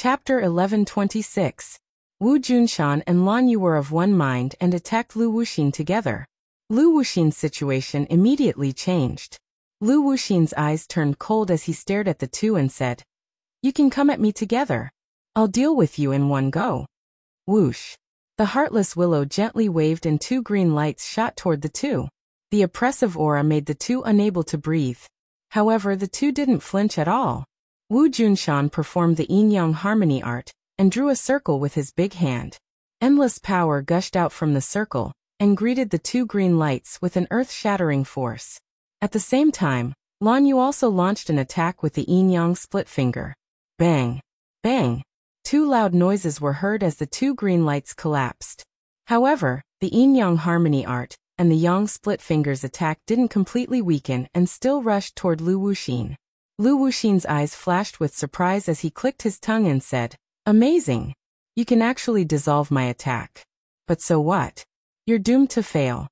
Chapter 1126. Wu Junshan and Lan Yu were of one mind and attacked Lu Wuxin together. Lu Wuxin's situation immediately changed. Lu Wuxin's eyes turned cold as he stared at the two and said, "You can come at me together. I'll deal with you in one go." Whoosh. The heartless willow gently waved and two green lights shot toward the two. The oppressive aura made the two unable to breathe. However, the two didn't flinch at all. Wu Junshan performed the yin-yang harmony art and drew a circle with his big hand. Endless power gushed out from the circle and greeted the two green lights with an earth-shattering force. At the same time, Lan Yu also launched an attack with the yin-yang split finger. Bang! Bang! Two loud noises were heard as the two green lights collapsed. However, the yin-yang harmony art and the yang split fingers attack didn't completely weaken and still rushed toward Lu Wuxin. Lu Wuxin's eyes flashed with surprise as he clicked his tongue and said, "Amazing! You can actually dissolve my attack. But so what? You're doomed to fail."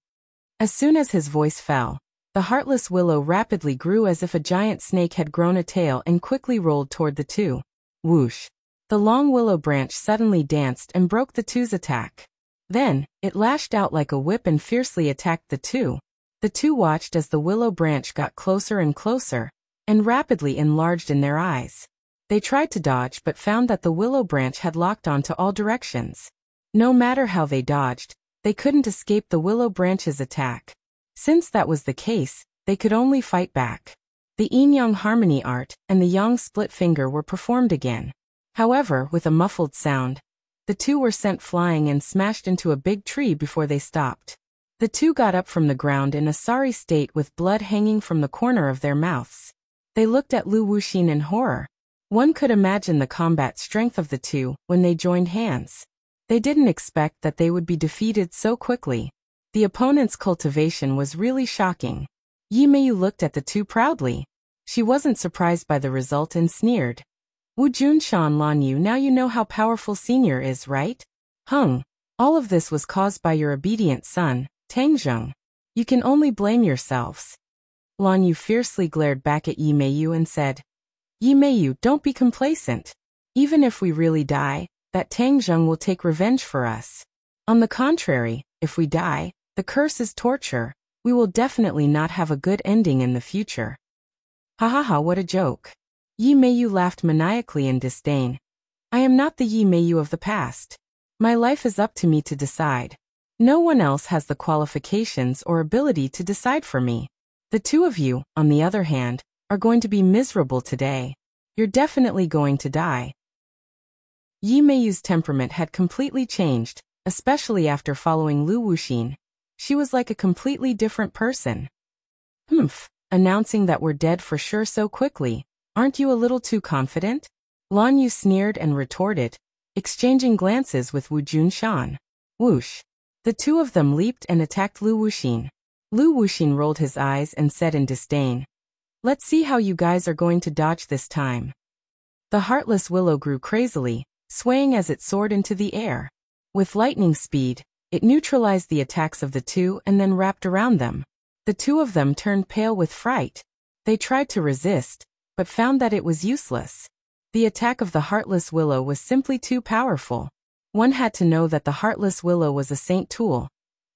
As soon as his voice fell, the heartless willow rapidly grew as if a giant snake had grown a tail and quickly rolled toward the two. Whoosh! The long willow branch suddenly danced and broke the two's attack. Then, it lashed out like a whip and fiercely attacked the two. The two watched as the willow branch got closer and closer, and rapidly enlarged in their eyes. They tried to dodge but found that the willow branch had locked onto all directions. No matter how they dodged, they couldn't escape the willow branch's attack. Since that was the case, they could only fight back. The yin-yang harmony art and the yang split finger were performed again. However, with a muffled sound, the two were sent flying and smashed into a big tree before they stopped. The two got up from the ground in a sorry state with blood hanging from the corner of their mouths. They looked at Lu Wuxin in horror. One could imagine the combat strength of the two when they joined hands. They didn't expect that they would be defeated so quickly. The opponent's cultivation was really shocking. Yimei looked at the two proudly. She wasn't surprised by the result and sneered. "Wu Junshan, Lan Yu, now you know how powerful Senior is, right? All of this was caused by your obedient son, Tang Zheng. You can only blame yourselves." Lan Yu fiercely glared back at Yimei and said, "Yimei, don't be complacent. Even if we really die, that Tang Zheng will take revenge for us. On the contrary, if we die, the curse is torture. We will definitely not have a good ending in the future." "Ha ha ha, what a joke." Yimei laughed maniacally in disdain. "I am not the Yimei of the past. My life is up to me to decide. No one else has the qualifications or ability to decide for me. The two of you, on the other hand, are going to be miserable today. You're definitely going to die." Yimei's temperament had completely changed, especially after following Lu Wuxin. She was like a completely different person. Announcing that we're dead for sure so quickly. Aren't you a little too confident?" Lan Yu sneered and retorted, exchanging glances with Wu Junshan. Whoosh! The two of them leaped and attacked Lu Wuxin. Lu Wuxin rolled his eyes and said in disdain, "Let's see how you guys are going to dodge this time." The heartless willow grew crazily, swaying as it soared into the air. With lightning speed, it neutralized the attacks of the two and then wrapped around them. The two of them turned pale with fright. They tried to resist, but found that it was useless. The attack of the heartless willow was simply too powerful. One had to know that the heartless willow was a saint tool,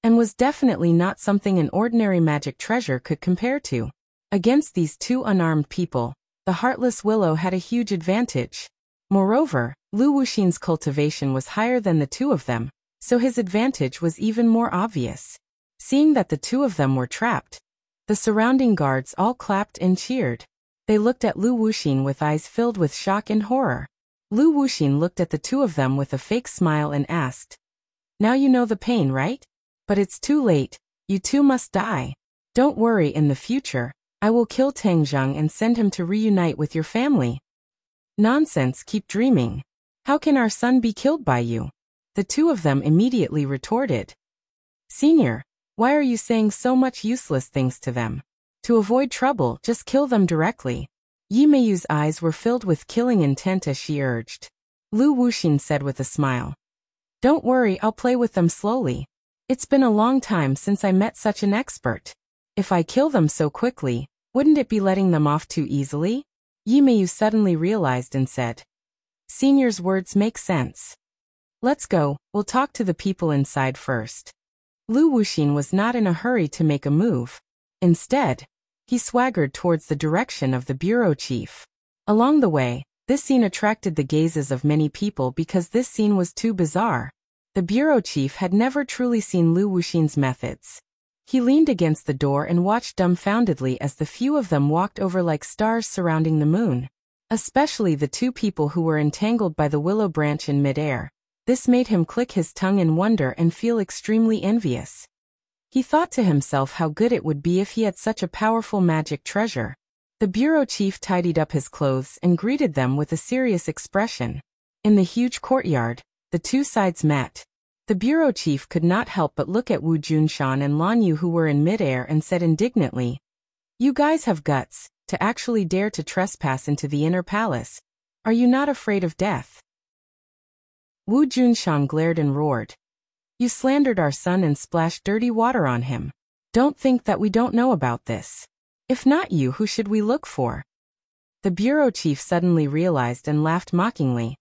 and was definitely not something an ordinary magic treasure could compare to. Against these two unarmed people, the heartless willow had a huge advantage. Moreover, Lu Wuxin's cultivation was higher than the two of them, so his advantage was even more obvious. Seeing that the two of them were trapped, the surrounding guards all clapped and cheered. They looked at Lu Wuxin with eyes filled with shock and horror. Lu Wuxin looked at the two of them with a fake smile and asked, "Now you know the pain, right? But it's too late, you two must die. Don't worry, in the future, I will kill Tang Zheng and send him to reunite with your family." "Nonsense, keep dreaming. How can our son be killed by you?" The two of them immediately retorted. "Senior, why are you saying so much useless things to them? To avoid trouble, just kill them directly." Yimei's eyes were filled with killing intent as she urged. Lu Wuxin said with a smile, "Don't worry, I'll play with them slowly. It's been a long time since I met such an expert. If I kill them so quickly, wouldn't it be letting them off too easily?" Yimei suddenly realized and said, Senior's words make sense. Let's go, we'll talk to the people inside first. Lu Wuxin was not in a hurry to make a move. Instead, he swaggered towards the direction of the bureau chief. Along the way, this scene attracted the gazes of many people because this scene was too bizarre. The bureau chief had never truly seen Lu Wuxin's methods. He leaned against the door and watched dumbfoundedly as the few of them walked over like stars surrounding the moon. Especially the two people who were entangled by the willow branch in midair. This made him click his tongue in wonder and feel extremely envious. He thought to himself how good it would be if he had such a powerful magic treasure. The bureau chief tidied up his clothes and greeted them with a serious expression. In the huge courtyard, the two sides met. The bureau chief could not help but look at Wu Junshan and Lan Yu who were in midair and said indignantly, "You guys have guts, to actually dare to trespass into the inner palace. Are you not afraid of death?" Wu Junshan glared and roared. "You slandered our son and splashed dirty water on him. Don't think that we don't know about this. If not you, who should we look for?" The bureau chief suddenly realized and laughed mockingly.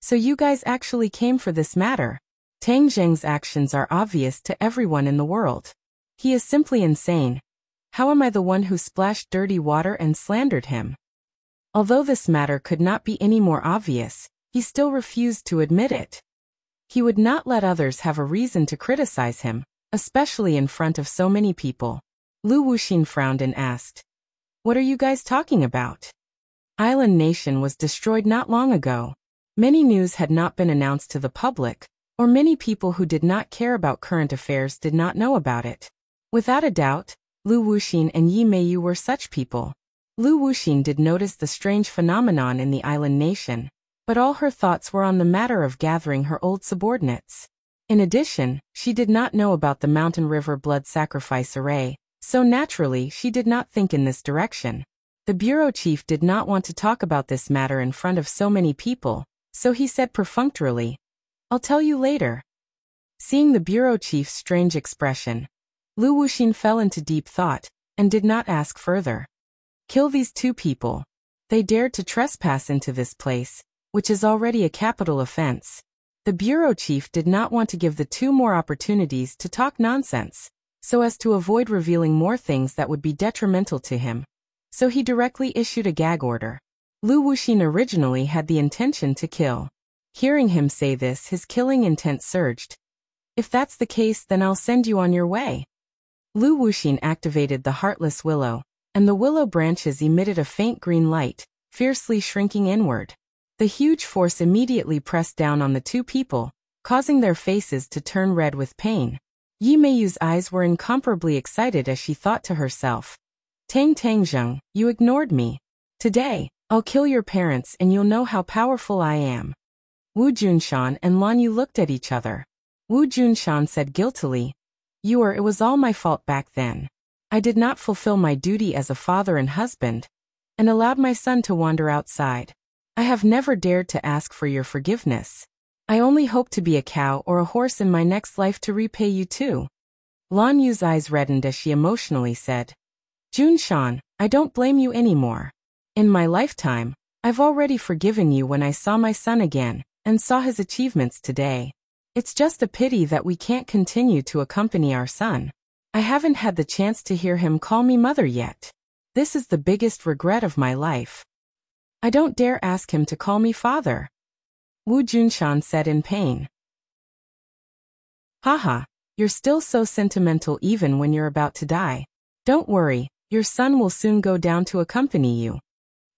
"So you guys actually came for this matter? Tang Zheng's actions are obvious to everyone in the world. He is simply insane. How am I the one who splashed dirty water and slandered him?" Although this matter could not be any more obvious, he still refused to admit it. He would not let others have a reason to criticize him, especially in front of so many people. Lu Wuxin frowned and asked, "What are you guys talking about? Island Nation was destroyed not long ago. Many news had not been announced to the public, or many people who did not care about current affairs did not know about it." Without a doubt, Lu Wuxin and Yi Meiyu were such people. Lu Wuxin did notice the strange phenomenon in the Island Nation, but all her thoughts were on the matter of gathering her old subordinates. In addition, she did not know about the Mountain River blood sacrifice array, so naturally she did not think in this direction. The bureau chief did not want to talk about this matter in front of so many people, so he said perfunctorily, "I'll tell you later." Seeing the bureau chief's strange expression, Lu Wuxin fell into deep thought, and did not ask further. Kill these two people. They dared to trespass into this place, which is already a capital offense. The bureau chief did not want to give the two more opportunities to talk nonsense, so as to avoid revealing more things that would be detrimental to him. So he directly issued a gag order. Lu Wuxin originally had the intention to kill. Hearing him say this, his killing intent surged. "If that's the case, then I'll send you on your way." Lu Wuxin activated the Heartless Willow, and the willow branches emitted a faint green light, fiercely shrinking inward. The huge force immediately pressed down on the two people, causing their faces to turn red with pain. Yi Meiyu's eyes were incomparably excited as she thought to herself, "Tang Zheng, you ignored me. Today, I'll kill your parents and you'll know how powerful I am." Wu Junshan and Lan Yu looked at each other. Wu Junshan said guiltily, It was all my fault back then. I did not fulfill my duty as a father and husband, and allowed my son to wander outside. I have never dared to ask for your forgiveness. I only hope to be a cow or a horse in my next life to repay you too." Lan Yu's eyes reddened as she emotionally said, "Junshan, I don't blame you anymore. In my lifetime, I've already forgiven you when I saw my son again, and saw his achievements today. It's just a pity that we can't continue to accompany our son. I haven't had the chance to hear him call me mother yet. This is the biggest regret of my life. I don't dare ask him to call me father." Wu Junshan said in pain. "Haha, you're still so sentimental even when you're about to die. Don't worry, your son will soon go down to accompany you."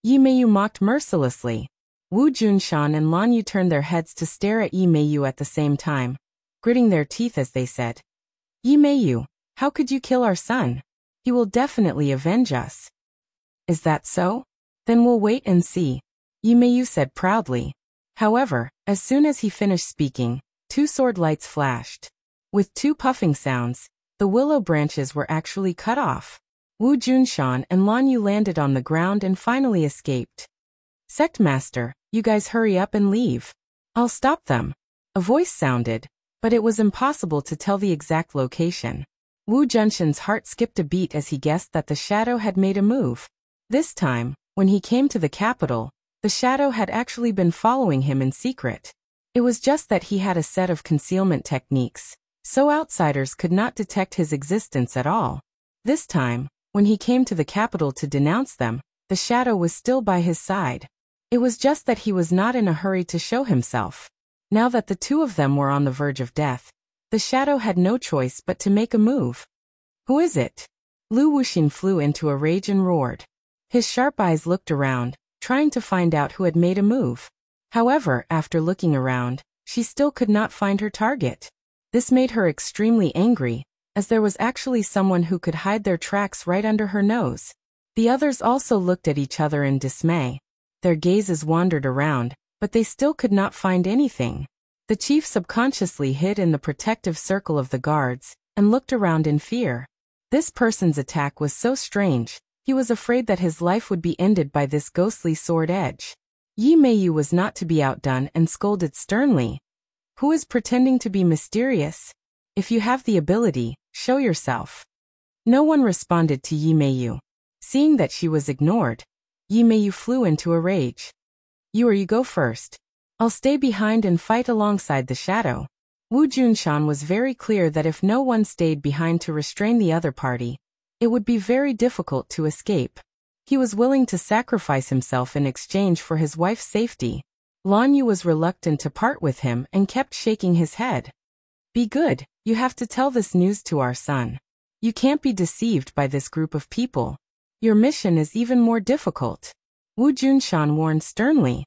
Yi Meiyu mocked mercilessly. Wu Junshan and Lan Yu turned their heads to stare at Yi Meiyu at the same time, gritting their teeth as they said, "Yi Meiyu, how could you kill our son? He will definitely avenge us." "Is that so? Then we'll wait and see," Yi Meiyu said proudly. However, as soon as he finished speaking, two sword lights flashed. With two puffing sounds, the willow branches were actually cut off. Wu Junshan and Lan Yu landed on the ground and finally escaped. "Sect Master, you guys hurry up and leave. I'll stop them." A voice sounded, but it was impossible to tell the exact location. Wu Junshan's heart skipped a beat as he guessed that the shadow had made a move. This time, when he came to the capital, The shadow had actually been following him in secret. It was just that he had a set of concealment techniques, so outsiders could not detect his existence at all. This time, when he came to the capital to denounce them, the shadow was still by his side. It was just that he was not in a hurry to show himself. Now that the two of them were on the verge of death, the shadow had no choice but to make a move. Who is it? Lu Wuxin flew into a rage and roared. His sharp eyes looked around, trying to find out who had made a move. However, after looking around, she still could not find her target. This made her extremely angry, as there was actually someone who could hide their tracks right under her nose. The others also looked at each other in dismay. Their gazes wandered around, but they still could not find anything. The chief subconsciously hid in the protective circle of the guards, and looked around in fear. This person's attack was so strange, he was afraid that his life would be ended by this ghostly sword edge. Yi Meiyu was not to be outdone and scolded sternly. Who is pretending to be mysterious? If you have the ability, show yourself. No one responded to Yi Meiyu. Seeing that she was ignored, Yi Meiyu flew into a rage. You go first. I'll stay behind and fight alongside the shadow. Wu Junshan was very clear that if no one stayed behind to restrain the other party, it would be very difficult to escape. He was willing to sacrifice himself in exchange for his wife's safety. Lan Yu was reluctant to part with him and kept shaking his head. Be good, you have to tell this news to our son. You can't be deceived by this group of people. Your mission is even more difficult. Wu Junshan warned sternly.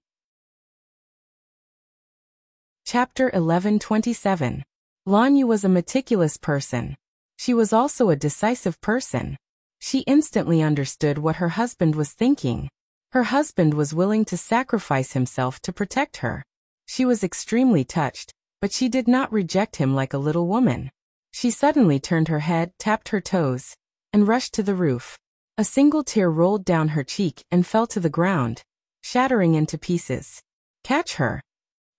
Chapter 1127. Lan Yu was a meticulous person. She was also a decisive person. She instantly understood what her husband was thinking. Her husband was willing to sacrifice himself to protect her. She was extremely touched, but she did not reject him like a little woman. She suddenly turned her head, tapped her toes, and rushed to the roof. A single tear rolled down her cheek and fell to the ground, shattering into pieces. Catch her!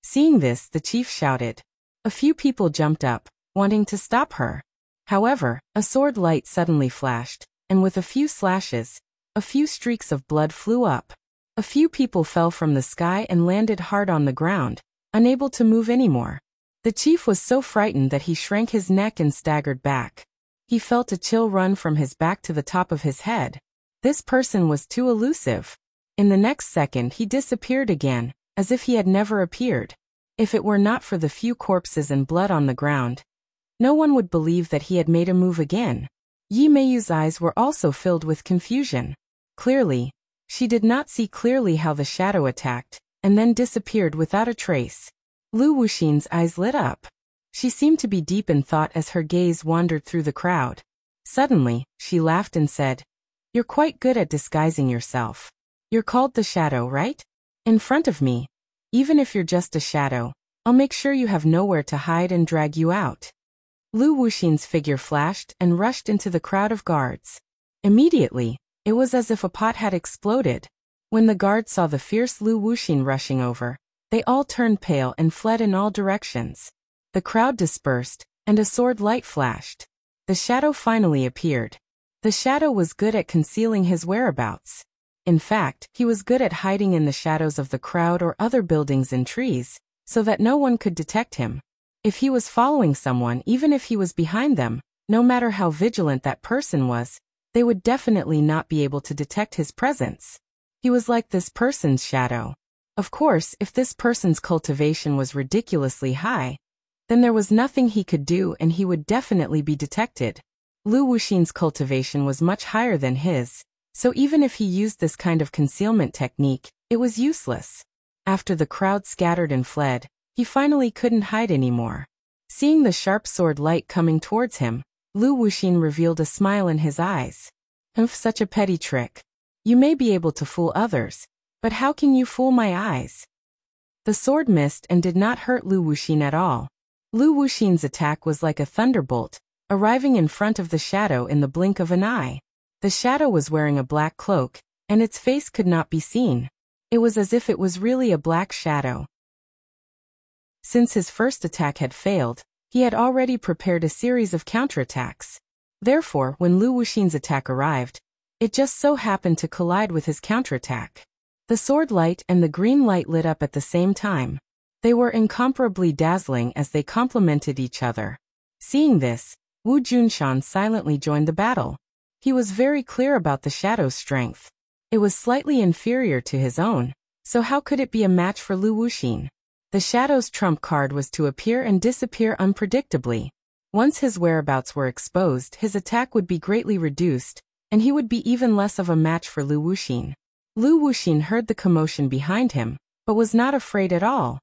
Seeing this, the chief shouted. A few people jumped up, wanting to stop her. However, a sword light suddenly flashed, and with a few slashes, a few streaks of blood flew up. A few people fell from the sky and landed hard on the ground, unable to move anymore. The chief was so frightened that he shrank his neck and staggered back. He felt a chill run from his back to the top of his head. This person was too elusive. In the next second he disappeared again, as if he had never appeared. If it were not for the few corpses and blood on the ground, no one would believe that he had made a move again. Yi Meiyu's eyes were also filled with confusion. Clearly, she did not see clearly how the shadow attacked, and then disappeared without a trace. Lu Wuxin's eyes lit up. She seemed to be deep in thought as her gaze wandered through the crowd. Suddenly, she laughed and said, "You're quite good at disguising yourself. You're called the shadow, right? In front of me, even if you're just a shadow, I'll make sure you have nowhere to hide and drag you out." Lu Wuxin's figure flashed and rushed into the crowd of guards. Immediately, it was as if a pot had exploded. When the guards saw the fierce Lu Wuxin rushing over, they all turned pale and fled in all directions. The crowd dispersed, and a sword light flashed. The shadow finally appeared. The shadow was good at concealing his whereabouts. In fact, he was good at hiding in the shadows of the crowd or other buildings and trees, so that no one could detect him. If he was following someone, even if he was behind them, no matter how vigilant that person was, they would definitely not be able to detect his presence. He was like this person's shadow. Of course, if this person's cultivation was ridiculously high, then there was nothing he could do and he would definitely be detected. Lu Wuxin's cultivation was much higher than his, so even if he used this kind of concealment technique, it was useless. After the crowd scattered and fled, he finally couldn't hide anymore. Seeing the sharp sword light coming towards him, Lu Wuxin revealed a smile in his eyes. Such a petty trick. You may be able to fool others, but how can you fool my eyes? The sword missed and did not hurt Lu Wuxin at all. Lu Wuxin's attack was like a thunderbolt, arriving in front of the shadow in the blink of an eye. The shadow was wearing a black cloak, and its face could not be seen. It was as if it was really a black shadow. Since his first attack had failed, he had already prepared a series of counterattacks. Therefore, when Lu Wuxin's attack arrived, it just so happened to collide with his counterattack. The sword light and the green light lit up at the same time. They were incomparably dazzling as they complemented each other. Seeing this, Wu Junshan silently joined the battle. He was very clear about the shadow's strength. It was slightly inferior to his own, so how could it be a match for Lu Wuxin? The shadow's trump card was to appear and disappear unpredictably. Once his whereabouts were exposed, his attack would be greatly reduced, and he would be even less of a match for Lu Wuxin. Lu Wuxin heard the commotion behind him, but was not afraid at all.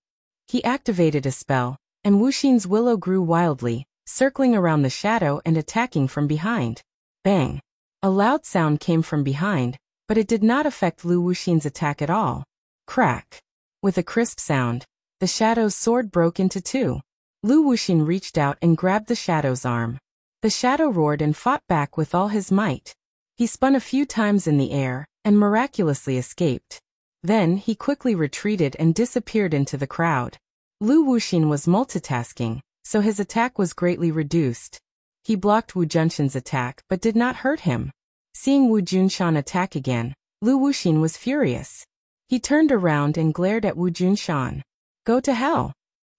He activated a spell, and Wuxin's willow grew wildly, circling around the shadow and attacking from behind. Bang! A loud sound came from behind, but it did not affect Lu Wuxin's attack at all. Crack! With a crisp sound, the shadow's sword broke into two. Lu Wuxin reached out and grabbed the shadow's arm. The shadow roared and fought back with all his might. He spun a few times in the air, and miraculously escaped. Then he quickly retreated and disappeared into the crowd. Lu Wuxin was multitasking, so his attack was greatly reduced. He blocked Wu Junshan's attack but did not hurt him. Seeing Wu Junshan attack again, Lu Wuxin was furious. He turned around and glared at Wu Junshan. Go to hell!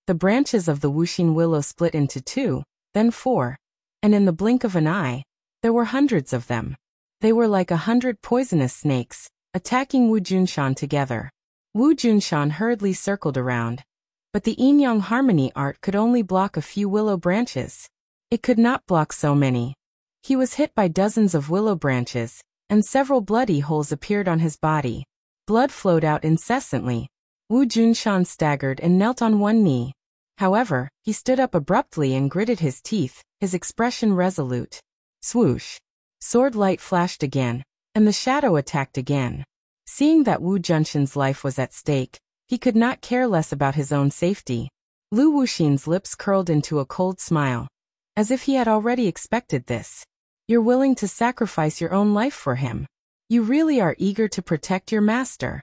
The branches of the Wuxin willow split into 2, then 4, and in the blink of an eye, there were hundreds of them. They were like 100 poisonous snakes, attacking Wu Junshan together. Wu Junshan hurriedly circled around, but the Yin-Yang Harmony art could only block a few willow branches. It could not block so many. He was hit by dozens of willow branches, and several bloody holes appeared on his body. Blood flowed out incessantly. Wu Junshan staggered and knelt on one knee. However, he stood up abruptly and gritted his teeth, his expression resolute. Swoosh! Sword light flashed again, and the shadow attacked again. Seeing that Wu Junshan's life was at stake, he could not care less about his own safety. Lu Wuxin's lips curled into a cold smile, as if he had already expected this. You're willing to sacrifice your own life for him. You really are eager to protect your master.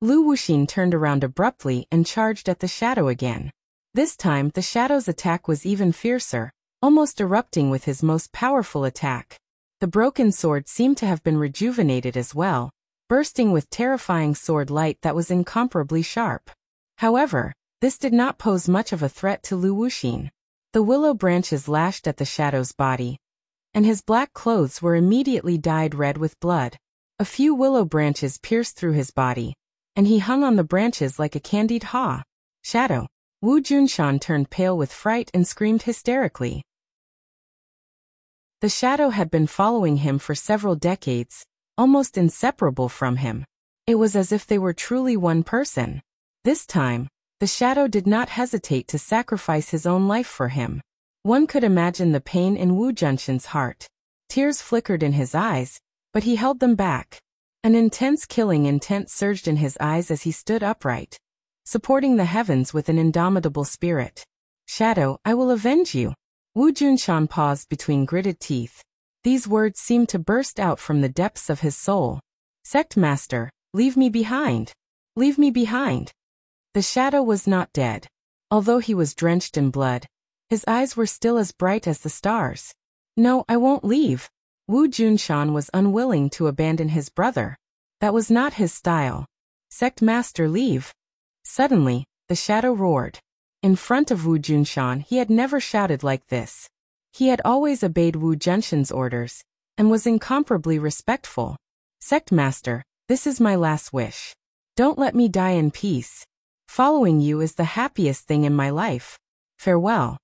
Lu Wuxin turned around abruptly and charged at the shadow again. This time the shadow's attack was even fiercer, almost erupting with his most powerful attack. The broken sword seemed to have been rejuvenated as well, bursting with terrifying sword light that was incomparably sharp. However, this did not pose much of a threat to Lu Wuxin. The willow branches lashed at the shadow's body, and his black clothes were immediately dyed red with blood. A few willow branches pierced through his body, and he hung on the branches like a candied haw. Shadow! Wu Junshan turned pale with fright and screamed hysterically. The shadow had been following him for several decades, almost inseparable from him. It was as if they were truly one person. This time, the shadow did not hesitate to sacrifice his own life for him. One could imagine the pain in Wu Junshan's heart. Tears flickered in his eyes, but he held them back. An intense killing intent surged in his eyes as he stood upright, supporting the heavens with an indomitable spirit. Shadow, I will avenge you. Wu Junshan paused between gritted teeth. These words seemed to burst out from the depths of his soul. Sect Master, leave me behind. Leave me behind. The shadow was not dead. Although he was drenched in blood, his eyes were still as bright as the stars. No, I won't leave. Wu Junshan was unwilling to abandon his brother. That was not his style. Sect Master, leave. Suddenly, the shadow roared. In front of Wu Junshan, he had never shouted like this. He had always obeyed Wu Junshan's orders, and was incomparably respectful. Sect Master, this is my last wish. Don't let me die in peace. Following you is the happiest thing in my life. Farewell.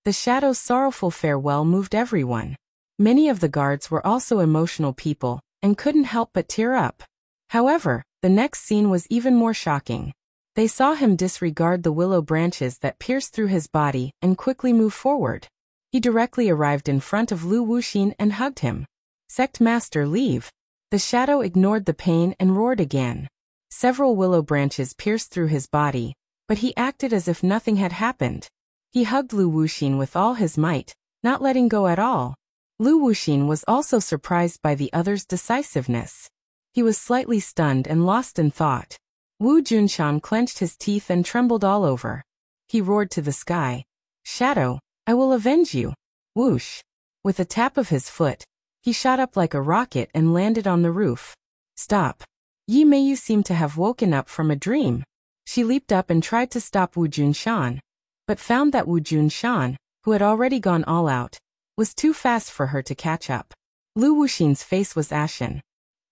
The shadow's sorrowful farewell moved everyone. Many of the guards were also emotional people, and couldn't help but tear up. However, the next scene was even more shocking. They saw him disregard the willow branches that pierced through his body and quickly move forward. He directly arrived in front of Lu Wuxin and hugged him. Sect Master, leave. The shadow ignored the pain and roared again. Several willow branches pierced through his body, but he acted as if nothing had happened. He hugged Lu Wuxin with all his might, not letting go at all. Lu Wuxin was also surprised by the other's decisiveness. He was slightly stunned and lost in thought. Wu Junshan clenched his teeth and trembled all over. He roared to the sky, Shadow, I will avenge you. Whoosh! With a tap of his foot, he shot up like a rocket and landed on the roof. Stop! Yi Meiyu seemed to have woken up from a dream. She leaped up and tried to stop Wu Junshan, but found that Wu Junshan, who had already gone all out, was too fast for her to catch up. Lu Wuxin's face was ashen.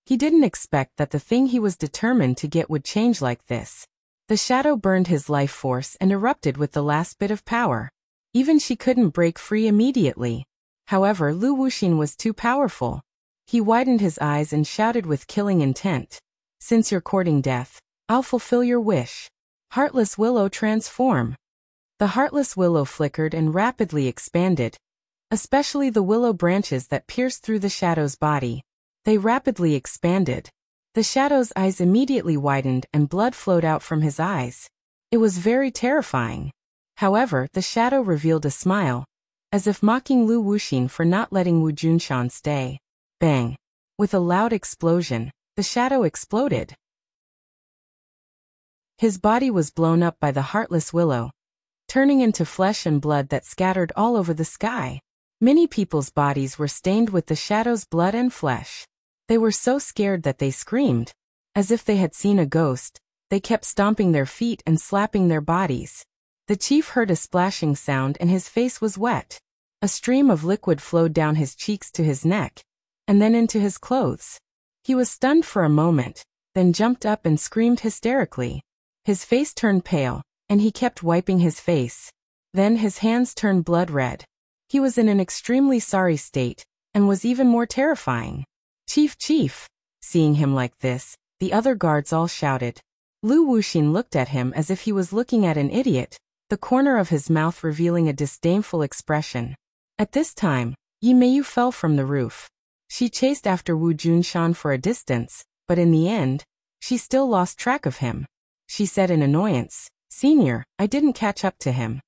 He didn't expect that the thing he was determined to get would change like this. The shadow burned his life force and erupted with the last bit of power. Even she couldn't break free immediately. However, Lu Wuxin was too powerful. He widened his eyes and shouted with killing intent. Since you're courting death, I'll fulfill your wish. Heartless Willow transform. The Heartless Willow flickered and rapidly expanded, especially the willow branches that pierced through the shadow's body. They rapidly expanded. The shadow's eyes immediately widened and blood flowed out from his eyes. It was very terrifying. However, the shadow revealed a smile, as if mocking Lu Wuxin for not letting Wu Junshan stay. Bang! With a loud explosion, the shadow exploded. His body was blown up by the Heartless Willow, turning into flesh and blood that scattered all over the sky. Many people's bodies were stained with the shadow's blood and flesh. They were so scared that they screamed. As if they had seen a ghost, they kept stomping their feet and slapping their bodies. The chief heard a splashing sound and his face was wet. A stream of liquid flowed down his cheeks to his neck, and then into his clothes. He was stunned for a moment, then jumped up and screamed hysterically. His face turned pale, and he kept wiping his face. Then his hands turned blood red. He was in an extremely sorry state, and was even more terrifying. Chief! Seeing him like this, the other guards all shouted. Lu Wuxin looked at him as if he was looking at an idiot, the corner of his mouth revealing a disdainful expression. At this time, Yi Meiyu fell from the roof. She chased after Wu Junshan for a distance, but in the end, she still lost track of him. She said in annoyance, "Senior, I didn't catch up to him."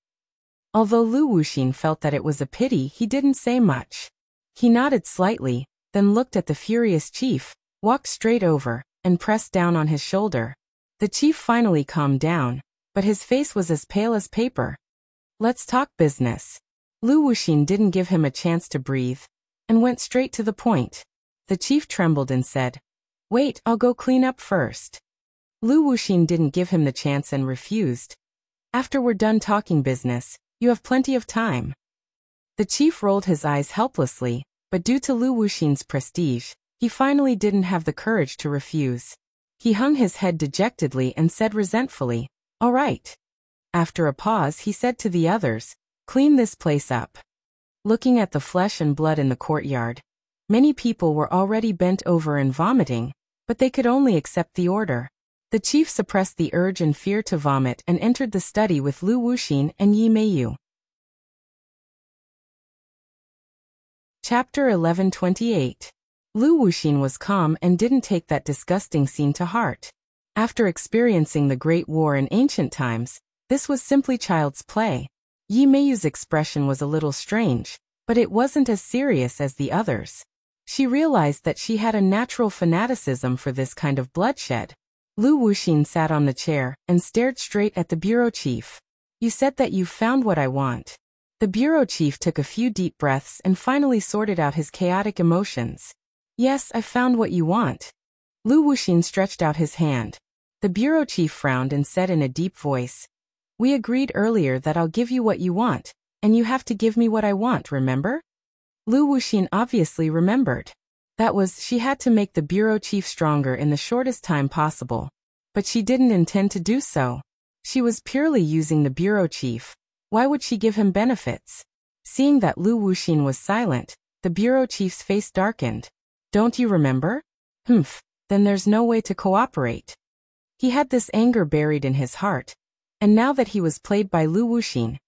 Although Lu Wuxin felt that it was a pity, he didn't say much. He nodded slightly, then looked at the furious chief, walked straight over, and pressed down on his shoulder. The chief finally calmed down, but his face was as pale as paper. "Let's talk business." Lu Wuxin didn't give him a chance to breathe, and went straight to the point. The chief trembled and said, "Wait, I'll go clean up first." Lu Wuxin didn't give him the chance and refused. "After we're done talking business, you have plenty of time." The chief rolled his eyes helplessly, but due to Lu Wuxin's prestige, he finally didn't have the courage to refuse. He hung his head dejectedly and said resentfully, "All right." After a pause, he said to the others, "Clean this place up." Looking at the flesh and blood in the courtyard, many people were already bent over and vomiting, but they could only accept the order. The chief suppressed the urge and fear to vomit and entered the study with Lu Wuxin and Yi Meiyu. Chapter 1128. Lu Wuxin was calm and didn't take that disgusting scene to heart. After experiencing the Great War in ancient times, this was simply child's play. Yi Meiyu's expression was a little strange, but it wasn't as serious as the others. She realized that she had a natural fanaticism for this kind of bloodshed. Lu Wuxin sat on the chair and stared straight at the bureau chief. "You said that you've found what I want." The bureau chief took a few deep breaths and finally sorted out his chaotic emotions. "Yes, I found what you want." Lu Wuxin stretched out his hand. The bureau chief frowned and said in a deep voice, "We agreed earlier that I'll give you what you want, and you have to give me what I want, remember?" Lu Wuxin obviously remembered. That was, she had to make the bureau chief stronger in the shortest time possible. But she didn't intend to do so. She was purely using the bureau chief. Why would she give him benefits? Seeing that Lu Wuxin was silent, the bureau chief's face darkened. "Don't you remember? Humph, then there's no way to cooperate." He had this anger buried in his heart, and now that he was played by Lu Wuxin,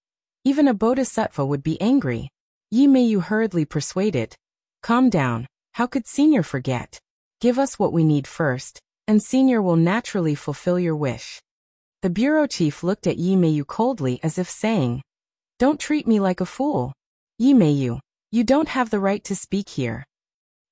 even a bodhisattva would be angry. Yi Meiyu hurriedly persuaded, "Calm down, how could Senior forget? Give us what we need first, and Senior will naturally fulfill your wish." The bureau chief looked at Yi Meiyu coldly as if saying, "Don't treat me like a fool. Yi Meiyu, you don't have the right to speak here."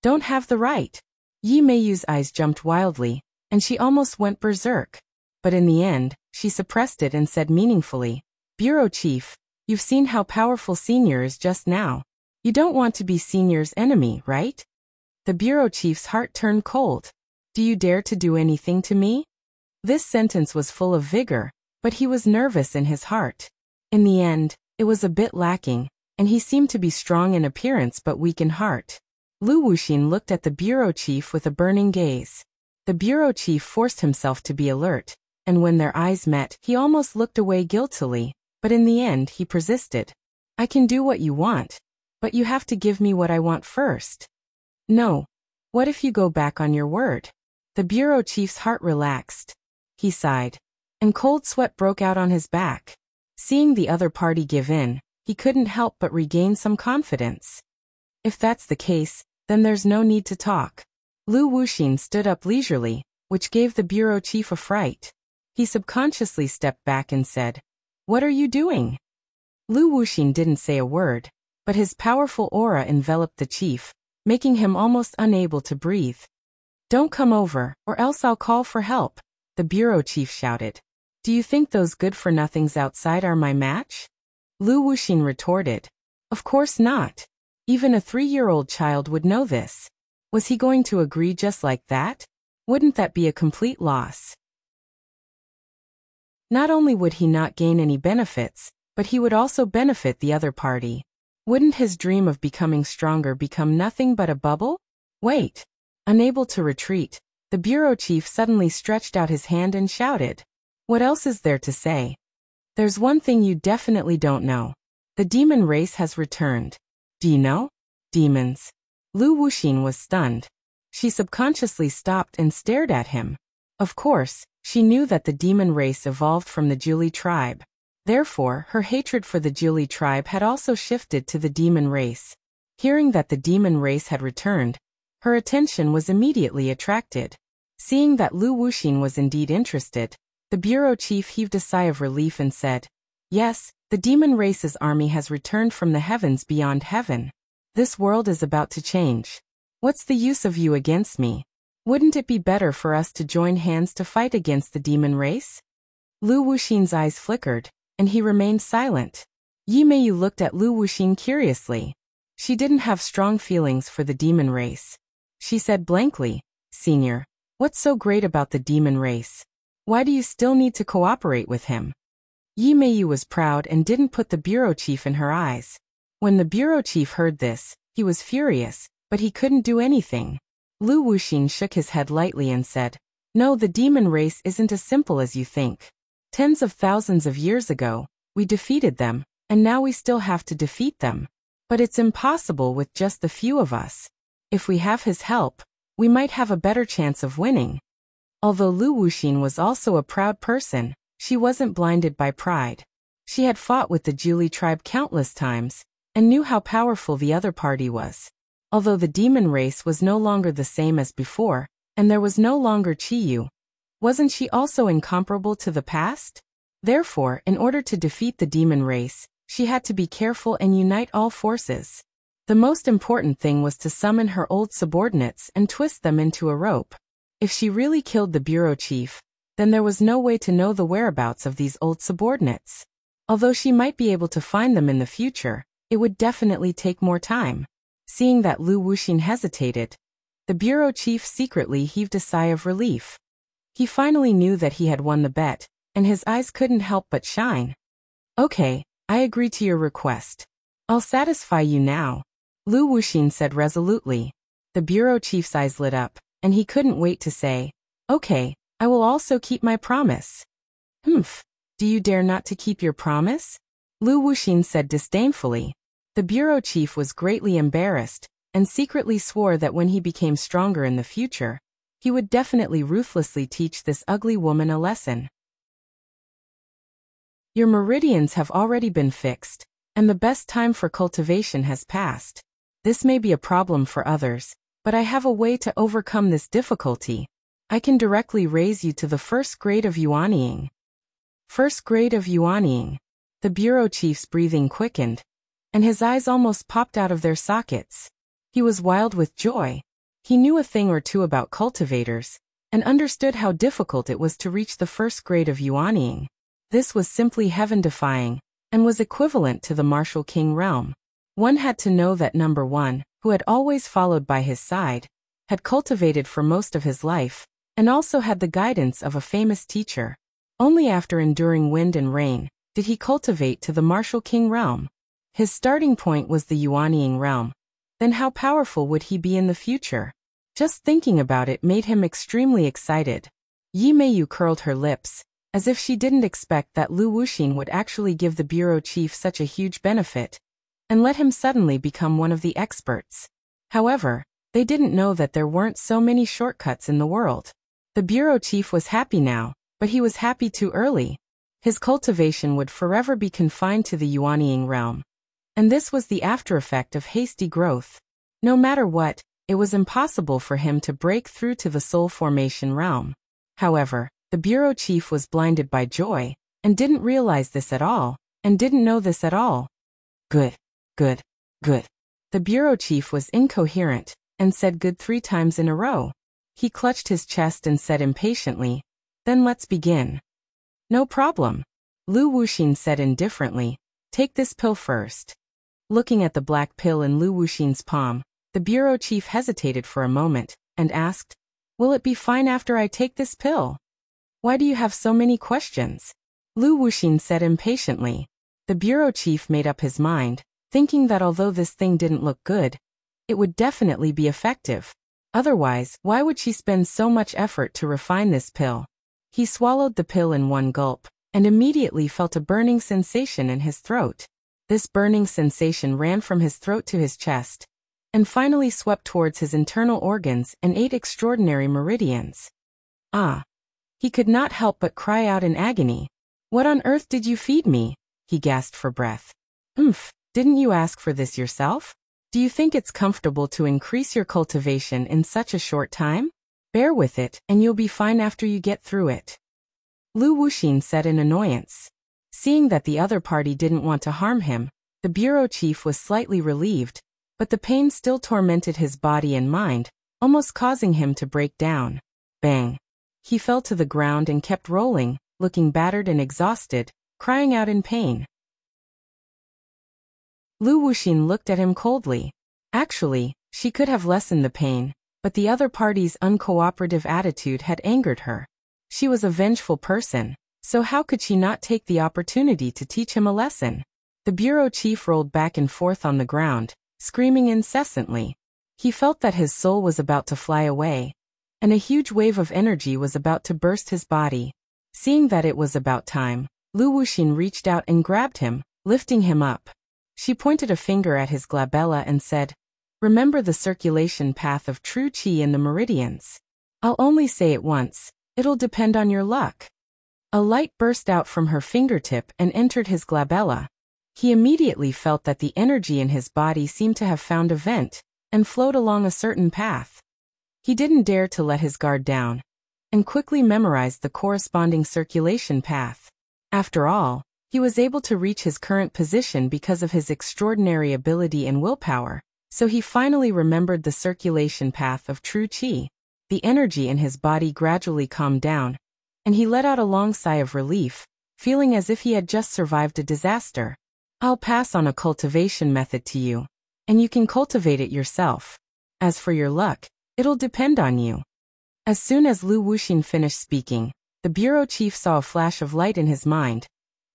"Don't have the right?" Yi Meiyu's eyes jumped wildly, and she almost went berserk. But in the end, she suppressed it and said meaningfully, "Bureau chief, you've seen how powerful Senior is just now. You don't want to be Senior's enemy, right?" The bureau chief's heart turned cold. Do you dare to do anything to me? This sentence was full of vigor, but he was nervous in his heart. In the end, it was a bit lacking, and he seemed to be strong in appearance but weak in heart. Lu Wuxin looked at the bureau chief with a burning gaze. The bureau chief forced himself to be alert, and when their eyes met, he almost looked away guiltily, but in the end he persisted. I can do what you want, but you have to give me what I want first. No. What if you go back on your word? The bureau chief's heart relaxed. He sighed, and cold sweat broke out on his back. Seeing the other party give in, he couldn't help but regain some confidence. If that's the case, then there's no need to talk. Lu Wuxin stood up leisurely, which gave the bureau chief a fright. He subconsciously stepped back and said, "What are you doing?" Lu Wuxin didn't say a word, but his powerful aura enveloped the chief, making him almost unable to breathe. "Don't come over, or else I'll call for help," the bureau chief shouted. "Do you think those good-for-nothings outside are my match?" Lu Wuxin retorted. Of course not. Even a 3-year-old child would know this. Was he going to agree just like that? Wouldn't that be a complete loss? Not only would he not gain any benefits, but he would also benefit the other party. Wouldn't his dream of becoming stronger become nothing but a bubble? Wait. Unable to retreat, the bureau chief suddenly stretched out his hand and shouted. What else is there to say? There's one thing you definitely don't know. The demon race has returned. Do you know? Demons. Lu Wuxin was stunned. She subconsciously stopped and stared at him. Of course, she knew that the demon race evolved from the Jiuli tribe. Therefore, her hatred for the Jiuli tribe had also shifted to the demon race. Hearing that the demon race had returned, her attention was immediately attracted. Seeing that Lu Wuxin was indeed interested, the bureau chief heaved a sigh of relief and said, "Yes, the demon race's army has returned from the heavens beyond heaven. This world is about to change. What's the use of you against me? Wouldn't it be better for us to join hands to fight against the demon race?" Lu Wuxin's eyes flickered, and he remained silent. Yi Meiyu looked at Lu Wuxin curiously. She didn't have strong feelings for the demon race. She said blankly, "Senior, what's so great about the demon race? Why do you still need to cooperate with him?" Yi Meiyu was proud and didn't put the bureau chief in her eyes. When the bureau chief heard this, he was furious, but he couldn't do anything. Lu Wuxin shook his head lightly and said, "No, the demon race isn't as simple as you think. Tens of thousands of years ago, we defeated them, and now we still have to defeat them. But it's impossible with just the few of us. If we have his help, we might have a better chance of winning." Although Lu Wuxin was also a proud person, she wasn't blinded by pride. She had fought with the Jiuli tribe countless times, and knew how powerful the other party was. Although the demon race was no longer the same as before, and there was no longer Qiyu, wasn't she also incomparable to the past? Therefore, in order to defeat the demon race, she had to be careful and unite all forces. The most important thing was to summon her old subordinates and twist them into a rope. If she really killed the bureau chief, then there was no way to know the whereabouts of these old subordinates. Although she might be able to find them in the future, it would definitely take more time. Seeing that Lu Wuxin hesitated, the bureau chief secretly heaved a sigh of relief. He finally knew that he had won the bet, and his eyes couldn't help but shine. "Okay, I agree to your request. I'll satisfy you now," Lu Wuxin said resolutely. The bureau chief's eyes lit up, and he couldn't wait to say, "Okay, I will also keep my promise." "Humph, do you dare not to keep your promise?" Lu Wuxin said disdainfully. The bureau chief was greatly embarrassed, and secretly swore that when he became stronger in the future, he would definitely ruthlessly teach this ugly woman a lesson. Your meridians have already been fixed, and the best time for cultivation has passed. This may be a problem for others, but I have a way to overcome this difficulty. I can directly raise you to the first grade of Yuanying. First grade of Yuanying. The bureau chief's breathing quickened, and his eyes almost popped out of their sockets. He was wild with joy. He knew a thing or two about cultivators, and understood how difficult it was to reach the first grade of Yuanying. This was simply heaven-defying, and was equivalent to the martial king realm. One had to know that number one, who had always followed by his side, had cultivated for most of his life, and also had the guidance of a famous teacher. Only after enduring wind and rain did he cultivate to the martial king realm. His starting point was the Yuanying realm. Then how powerful would he be in the future? Just thinking about it made him extremely excited. Yi Meiyu curled her lips, as if she didn't expect that Lu Wuxin would actually give the bureau chief such a huge benefit, and let him suddenly become one of the experts. However, they didn't know that there weren't so many shortcuts in the world. The bureau chief was happy now, but he was happy too early. His cultivation would forever be confined to the Yuanying realm. And this was the after-effect of hasty growth. No matter what, it was impossible for him to break through to the soul formation realm. However, the bureau chief was blinded by joy, and didn't realize this at all, and didn't know this at all. Good, good, good. The bureau chief was incoherent, and said good 3 times in a row. He clutched his chest and said impatiently, "Then let's begin." "No problem." Lu Wuxin said indifferently, "Take this pill first." Looking at the black pill in Lu Wuxin's palm, the bureau chief hesitated for a moment, and asked, "Will it be fine after I take this pill?" "Why do you have so many questions?" Lu Wuxin said impatiently. The bureau chief made up his mind, thinking that although this thing didn't look good, it would definitely be effective. Otherwise, why would she spend so much effort to refine this pill? He swallowed the pill in one gulp, and immediately felt a burning sensation in his throat. This burning sensation ran from his throat to his chest, and finally swept towards his internal organs and 8 extraordinary meridians. Ah! He could not help but cry out in agony. "What on earth did you feed me?" he gasped for breath. Didn't you ask for this yourself? Do you think it's comfortable to increase your cultivation in such a short time? Bear with it, and you'll be fine after you get through it. Lu Wuxin said in annoyance. Seeing that the other party didn't want to harm him, the bureau chief was slightly relieved, but the pain still tormented his body and mind, almost causing him to break down. Bang! He fell to the ground and kept rolling, looking battered and exhausted, crying out in pain. Lu Wuxin looked at him coldly. Actually, she could have lessened the pain, but the other party's uncooperative attitude had angered her. She was a vengeful person, so how could she not take the opportunity to teach him a lesson? The bureau chief rolled back and forth on the ground, screaming incessantly. He felt that his soul was about to fly away, and a huge wave of energy was about to burst his body. Seeing that it was about time, Lu Wuxin reached out and grabbed him, lifting him up. She pointed a finger at his glabella and said, "Remember the circulation path of true qi in the meridians. I'll only say it once, it'll depend on your luck." A light burst out from her fingertip and entered his glabella. He immediately felt that the energy in his body seemed to have found a vent, and flowed along a certain path. He didn't dare to let his guard down, and quickly memorized the corresponding circulation path. After all, he was able to reach his current position because of his extraordinary ability and willpower, so he finally remembered the circulation path of true qi. The energy in his body gradually calmed down, and he let out a long sigh of relief, feeling as if he had just survived a disaster. "I'll pass on a cultivation method to you, and you can cultivate it yourself. As for your luck, it'll depend on you." As soon as Lu Wuxin finished speaking, the bureau chief saw a flash of light in his mind,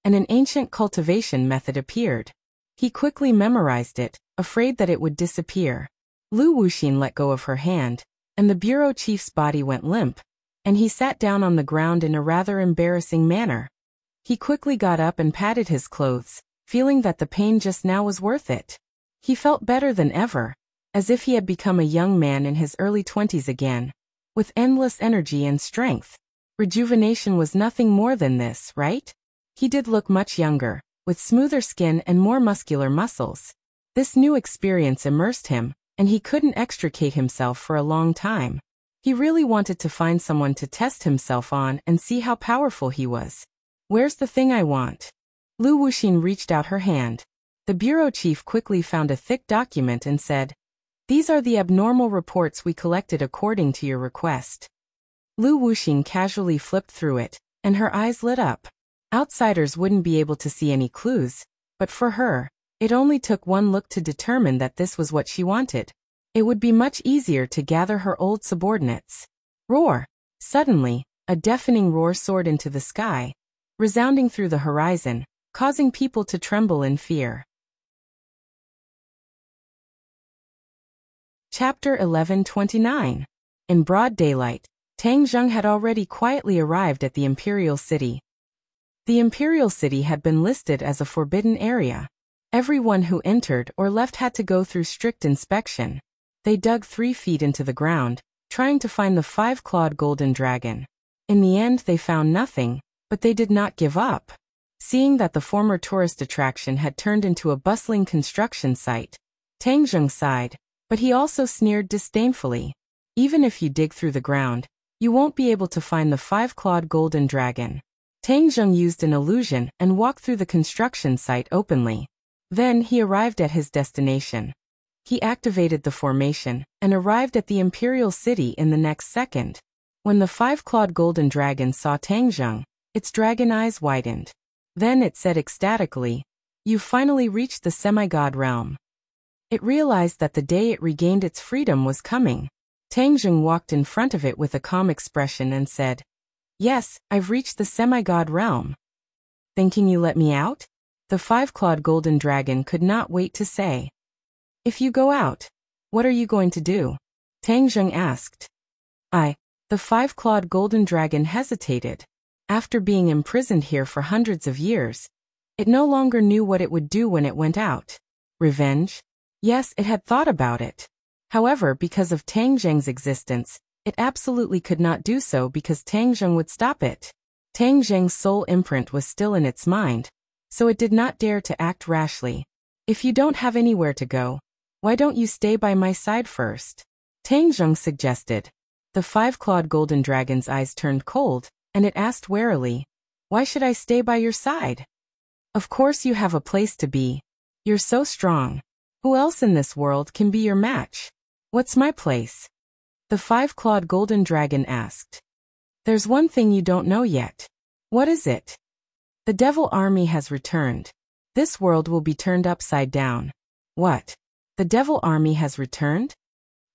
and an ancient cultivation method appeared. He quickly memorized it, afraid that it would disappear. Lu Wuxin let go of her hand, and the bureau chief's body went limp, and he sat down on the ground in a rather embarrassing manner. He quickly got up and patted his clothes, feeling that the pain just now was worth it. He felt better than ever, as if he had become a young man in his early 20s again, with endless energy and strength. Rejuvenation was nothing more than this, right? He did look much younger, with smoother skin and more muscular muscles. This new experience immersed him, and he couldn't extricate himself for a long time. He really wanted to find someone to test himself on and see how powerful he was. "Where's the thing I want?" Lu Wuxin reached out her hand. The bureau chief quickly found a thick document and said, "These are the abnormal reports we collected according to your request." Lu Wuxin casually flipped through it, and her eyes lit up. Outsiders wouldn't be able to see any clues, but for her, it only took one look to determine that this was what she wanted. It would be much easier to gather her old subordinates. Roar! Suddenly, a deafening roar soared into the sky, resounding through the horizon, causing people to tremble in fear. Chapter 1129. In broad daylight, Tang Zheng had already quietly arrived at the Imperial City. The Imperial City had been listed as a forbidden area. Everyone who entered or left had to go through strict inspection. They dug 3 feet into the ground, trying to find the 5-clawed golden dragon. In the end they found nothing, but they did not give up. Seeing that the former tourist attraction had turned into a bustling construction site, Tang Zheng sighed, but he also sneered disdainfully. Even if you dig through the ground, you won't be able to find the 5-clawed golden dragon. Tang Zheng used an illusion and walked through the construction site openly. Then he arrived at his destination. He activated the formation and arrived at the Imperial City in the next second. When the 5-clawed golden dragon saw Tang Zheng, its dragon eyes widened. Then it said ecstatically, "You finally reached the semi-god realm." It realized that the day it regained its freedom was coming. Tang Zheng walked in front of it with a calm expression and said, "Yes, I've reached the semi-god realm." "Thinking you let me out?" The 5-clawed golden dragon could not wait to say. "If you go out, what are you going to do?" Tang Zheng asked. The 5-clawed golden dragon hesitated. After being imprisoned here for hundreds of years, it no longer knew what it would do when it went out. Revenge? Yes, it had thought about it. However, because of Tang Zheng's existence, it absolutely could not do so because Tang Zheng would stop it. Tang Zheng's soul imprint was still in its mind, so it did not dare to act rashly. "If you don't have anywhere to go, why don't you stay by my side first?" Tang Zheng suggested. The 5-clawed golden dragon's eyes turned cold, and it asked warily, "Why should I stay by your side?" "Of course you have a place to be. You're so strong. Who else in this world can be your match?" "What's my place?" the 5-clawed golden dragon asked. "There's one thing you don't know yet." "What is it?" "The devil army has returned. This world will be turned upside down." "What? The devil army has returned?"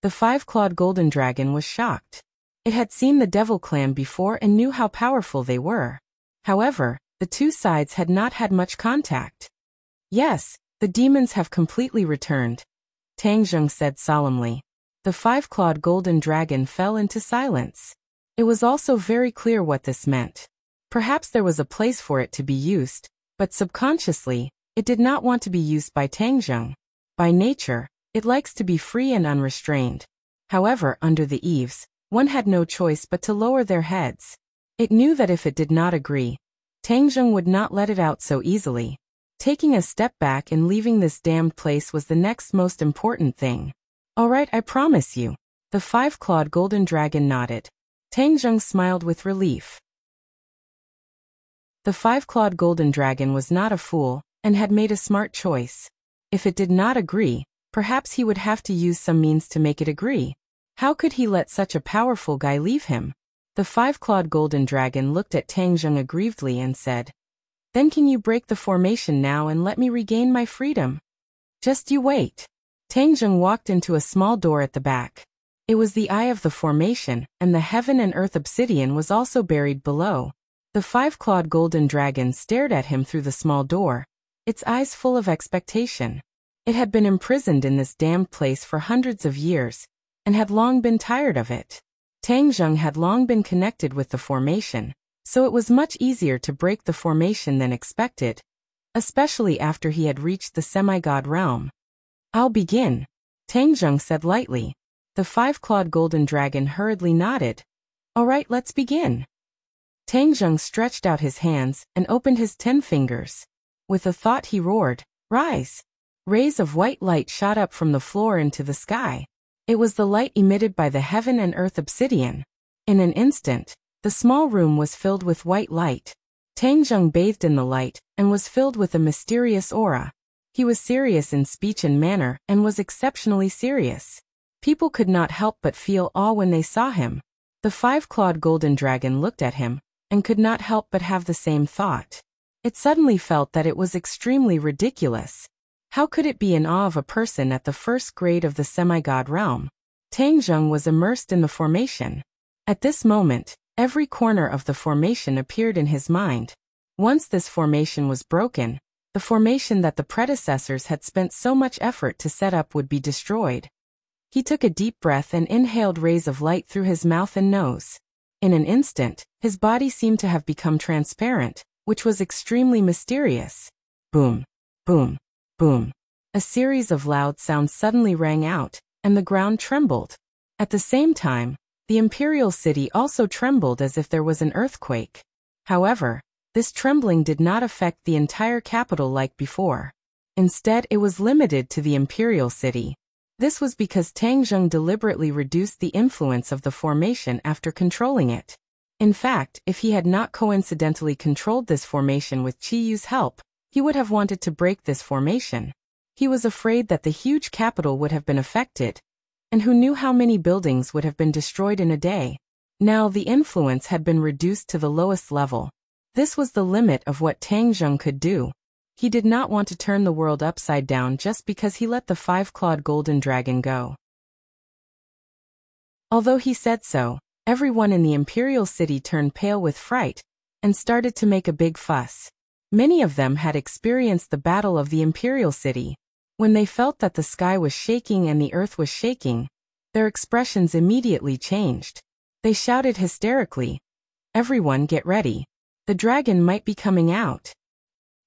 The 5-clawed golden dragon was shocked. It had seen the devil clan before and knew how powerful they were. However, the two sides had not had much contact. "Yes, the demons have completely returned," Tang Zheng said solemnly. The 5-clawed golden dragon fell into silence. It was also very clear what this meant. Perhaps there was a place for it to be used, but subconsciously, it did not want to be used by Tang Zheng. By nature, it likes to be free and unrestrained. However, under the eaves, one had no choice but to lower their heads. It knew that if it did not agree, Tang Zheng would not let it out so easily. Taking a step back and leaving this damned place was the next most important thing. "All right, I promise you." The 5-clawed golden dragon nodded. Tang Zheng smiled with relief. The 5-clawed golden dragon was not a fool, and had made a smart choice. If it did not agree, perhaps he would have to use some means to make it agree. How could he let such a powerful guy leave him? The 5-clawed golden dragon looked at Tang Zheng aggrievedly and said, "Then can you break the formation now and let me regain my freedom?" "Just you wait." Tang Zheng walked into a small door at the back. It was the eye of the formation, and the heaven and earth obsidian was also buried below. The 5-clawed golden dragon stared at him through the small door, its eyes full of expectation. It had been imprisoned in this damned place for hundreds of years, and had long been tired of it. Tang Zheng had long been connected with the formation, so it was much easier to break the formation than expected, especially after he had reached the semi-god realm. "I'll begin," Tang Zheng said lightly. The 5-clawed golden dragon hurriedly nodded. "All right, let's begin." Tang Zheng stretched out his hands and opened his 10 fingers. With a thought he roared, "Rise!" Rays of white light shot up from the floor into the sky. It was the light emitted by the heaven and earth obsidian. In an instant, the small room was filled with white light. Tang Zheng bathed in the light and was filled with a mysterious aura. He was serious in speech and manner and was exceptionally serious. People could not help but feel awe when they saw him. The 5-clawed golden dragon looked at him and could not help but have the same thought. It suddenly felt that it was extremely ridiculous. How could it be in awe of a person at the first grade of the semi-god realm? Tang Zheng was immersed in the formation. At this moment, every corner of the formation appeared in his mind. Once this formation was broken, the formation that the predecessors had spent so much effort to set up would be destroyed. He took a deep breath and inhaled rays of light through his mouth and nose. In an instant, his body seemed to have become transparent, which was extremely mysterious. Boom, boom, boom. A series of loud sounds suddenly rang out, and the ground trembled. At the same time, the imperial city also trembled as if there was an earthquake. However, this trembling did not affect the entire capital like before. Instead, it was limited to the imperial city. This was because Tang Zheng deliberately reduced the influence of the formation after controlling it. In fact, if he had not coincidentally controlled this formation with Qi Yu's help, he would have wanted to break this formation. He was afraid that the huge capital would have been affected, and who knew how many buildings would have been destroyed in a day. Now the influence had been reduced to the lowest level. This was the limit of what Tang Zheng could do. He did not want to turn the world upside down just because he let the five-clawed golden dragon go. Although he said so, everyone in the imperial city turned pale with fright and started to make a big fuss. Many of them had experienced the battle of the imperial city. When they felt that the sky was shaking and the earth was shaking, their expressions immediately changed. They shouted hysterically, "Everyone get ready. The dragon might be coming out."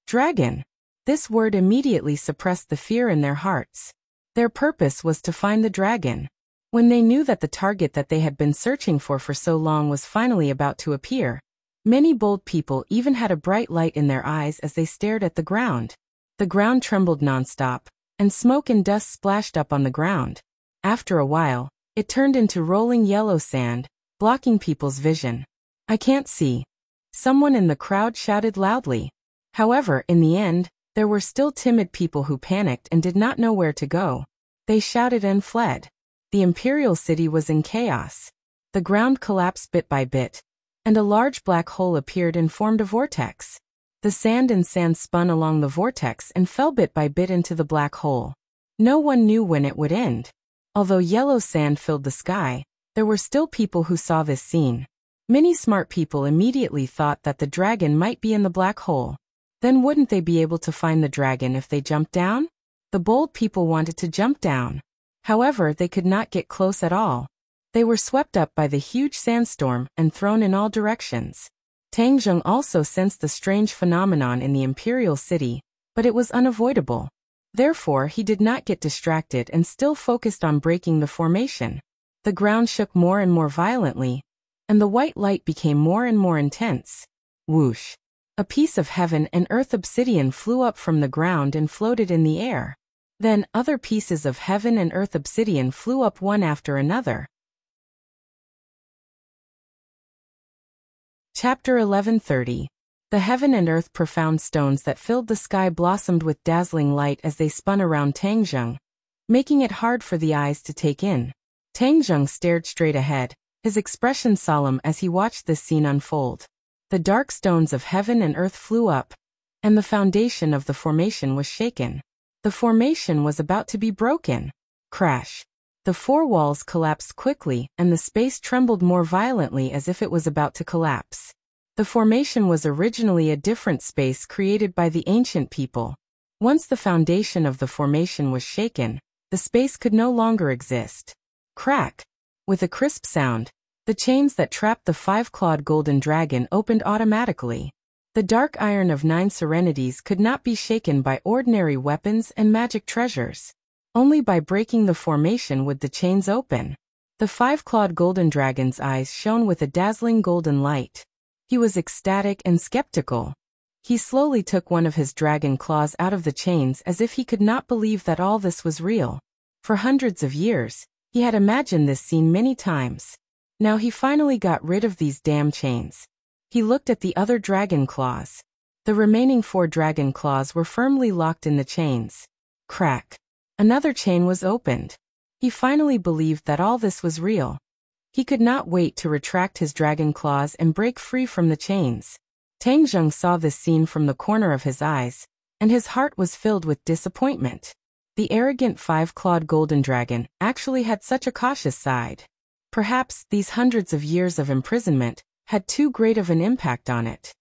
Dragon. This word immediately suppressed the fear in their hearts. Their purpose was to find the dragon. When they knew that the target that they had been searching for so long was finally about to appear, many bold people even had a bright light in their eyes as they stared at the ground. The ground trembled nonstop, and smoke and dust splashed up on the ground. After a while, it turned into rolling yellow sand, blocking people's vision. "I can't see." Someone in the crowd shouted loudly. However, in the end, there were still timid people who panicked and did not know where to go. They shouted and fled. The imperial city was in chaos. The ground collapsed bit by bit, and a large black hole appeared and formed a vortex. The sand and sand spun along the vortex and fell bit by bit into the black hole. No one knew when it would end. Although yellow sand filled the sky, there were still people who saw this scene. Many smart people immediately thought that the dragon might be in the black hole. Then wouldn't they be able to find the dragon if they jumped down? The bold people wanted to jump down. However, they could not get close at all. They were swept up by the huge sandstorm and thrown in all directions. Tang Zheng also sensed the strange phenomenon in the imperial city, but it was unavoidable. Therefore, he did not get distracted and still focused on breaking the formation. The ground shook more and more violently, and the white light became more and more intense. Whoosh! A piece of heaven and earth obsidian flew up from the ground and floated in the air. Then, other pieces of heaven and earth obsidian flew up one after another. Chapter 1130. The heaven and earth profound stones that filled the sky blossomed with dazzling light as they spun around Tang Zheng, making it hard for the eyes to take in. Tang Zheng stared straight ahead, his expression solemn as he watched this scene unfold. The dark stones of heaven and earth flew up, and the foundation of the formation was shaken. The formation was about to be broken. Crash! The four walls collapsed quickly, and the space trembled more violently as if it was about to collapse. The formation was originally a different space created by the ancient people. Once the foundation of the formation was shaken, the space could no longer exist. Crack! With a crisp sound, the chains that trapped the five-clawed golden dragon opened automatically. The dark iron of 9 serenities could not be shaken by ordinary weapons and magic treasures. Only by breaking the formation would the chains open. The five-clawed golden dragon's eyes shone with a dazzling golden light. He was ecstatic and skeptical. He slowly took one of his dragon claws out of the chains as if he could not believe that all this was real. For hundreds of years, he had imagined this scene many times. Now he finally got rid of these damn chains. He looked at the other dragon claws. The remaining 4 dragon claws were firmly locked in the chains. Crack! Another chain was opened. He finally believed that all this was real. He could not wait to retract his dragon claws and break free from the chains. Tang Zheng saw this scene from the corner of his eyes, and his heart was filled with disappointment. The arrogant five-clawed golden dragon actually had such a cautious side. Perhaps these hundreds of years of imprisonment had too great of an impact on it.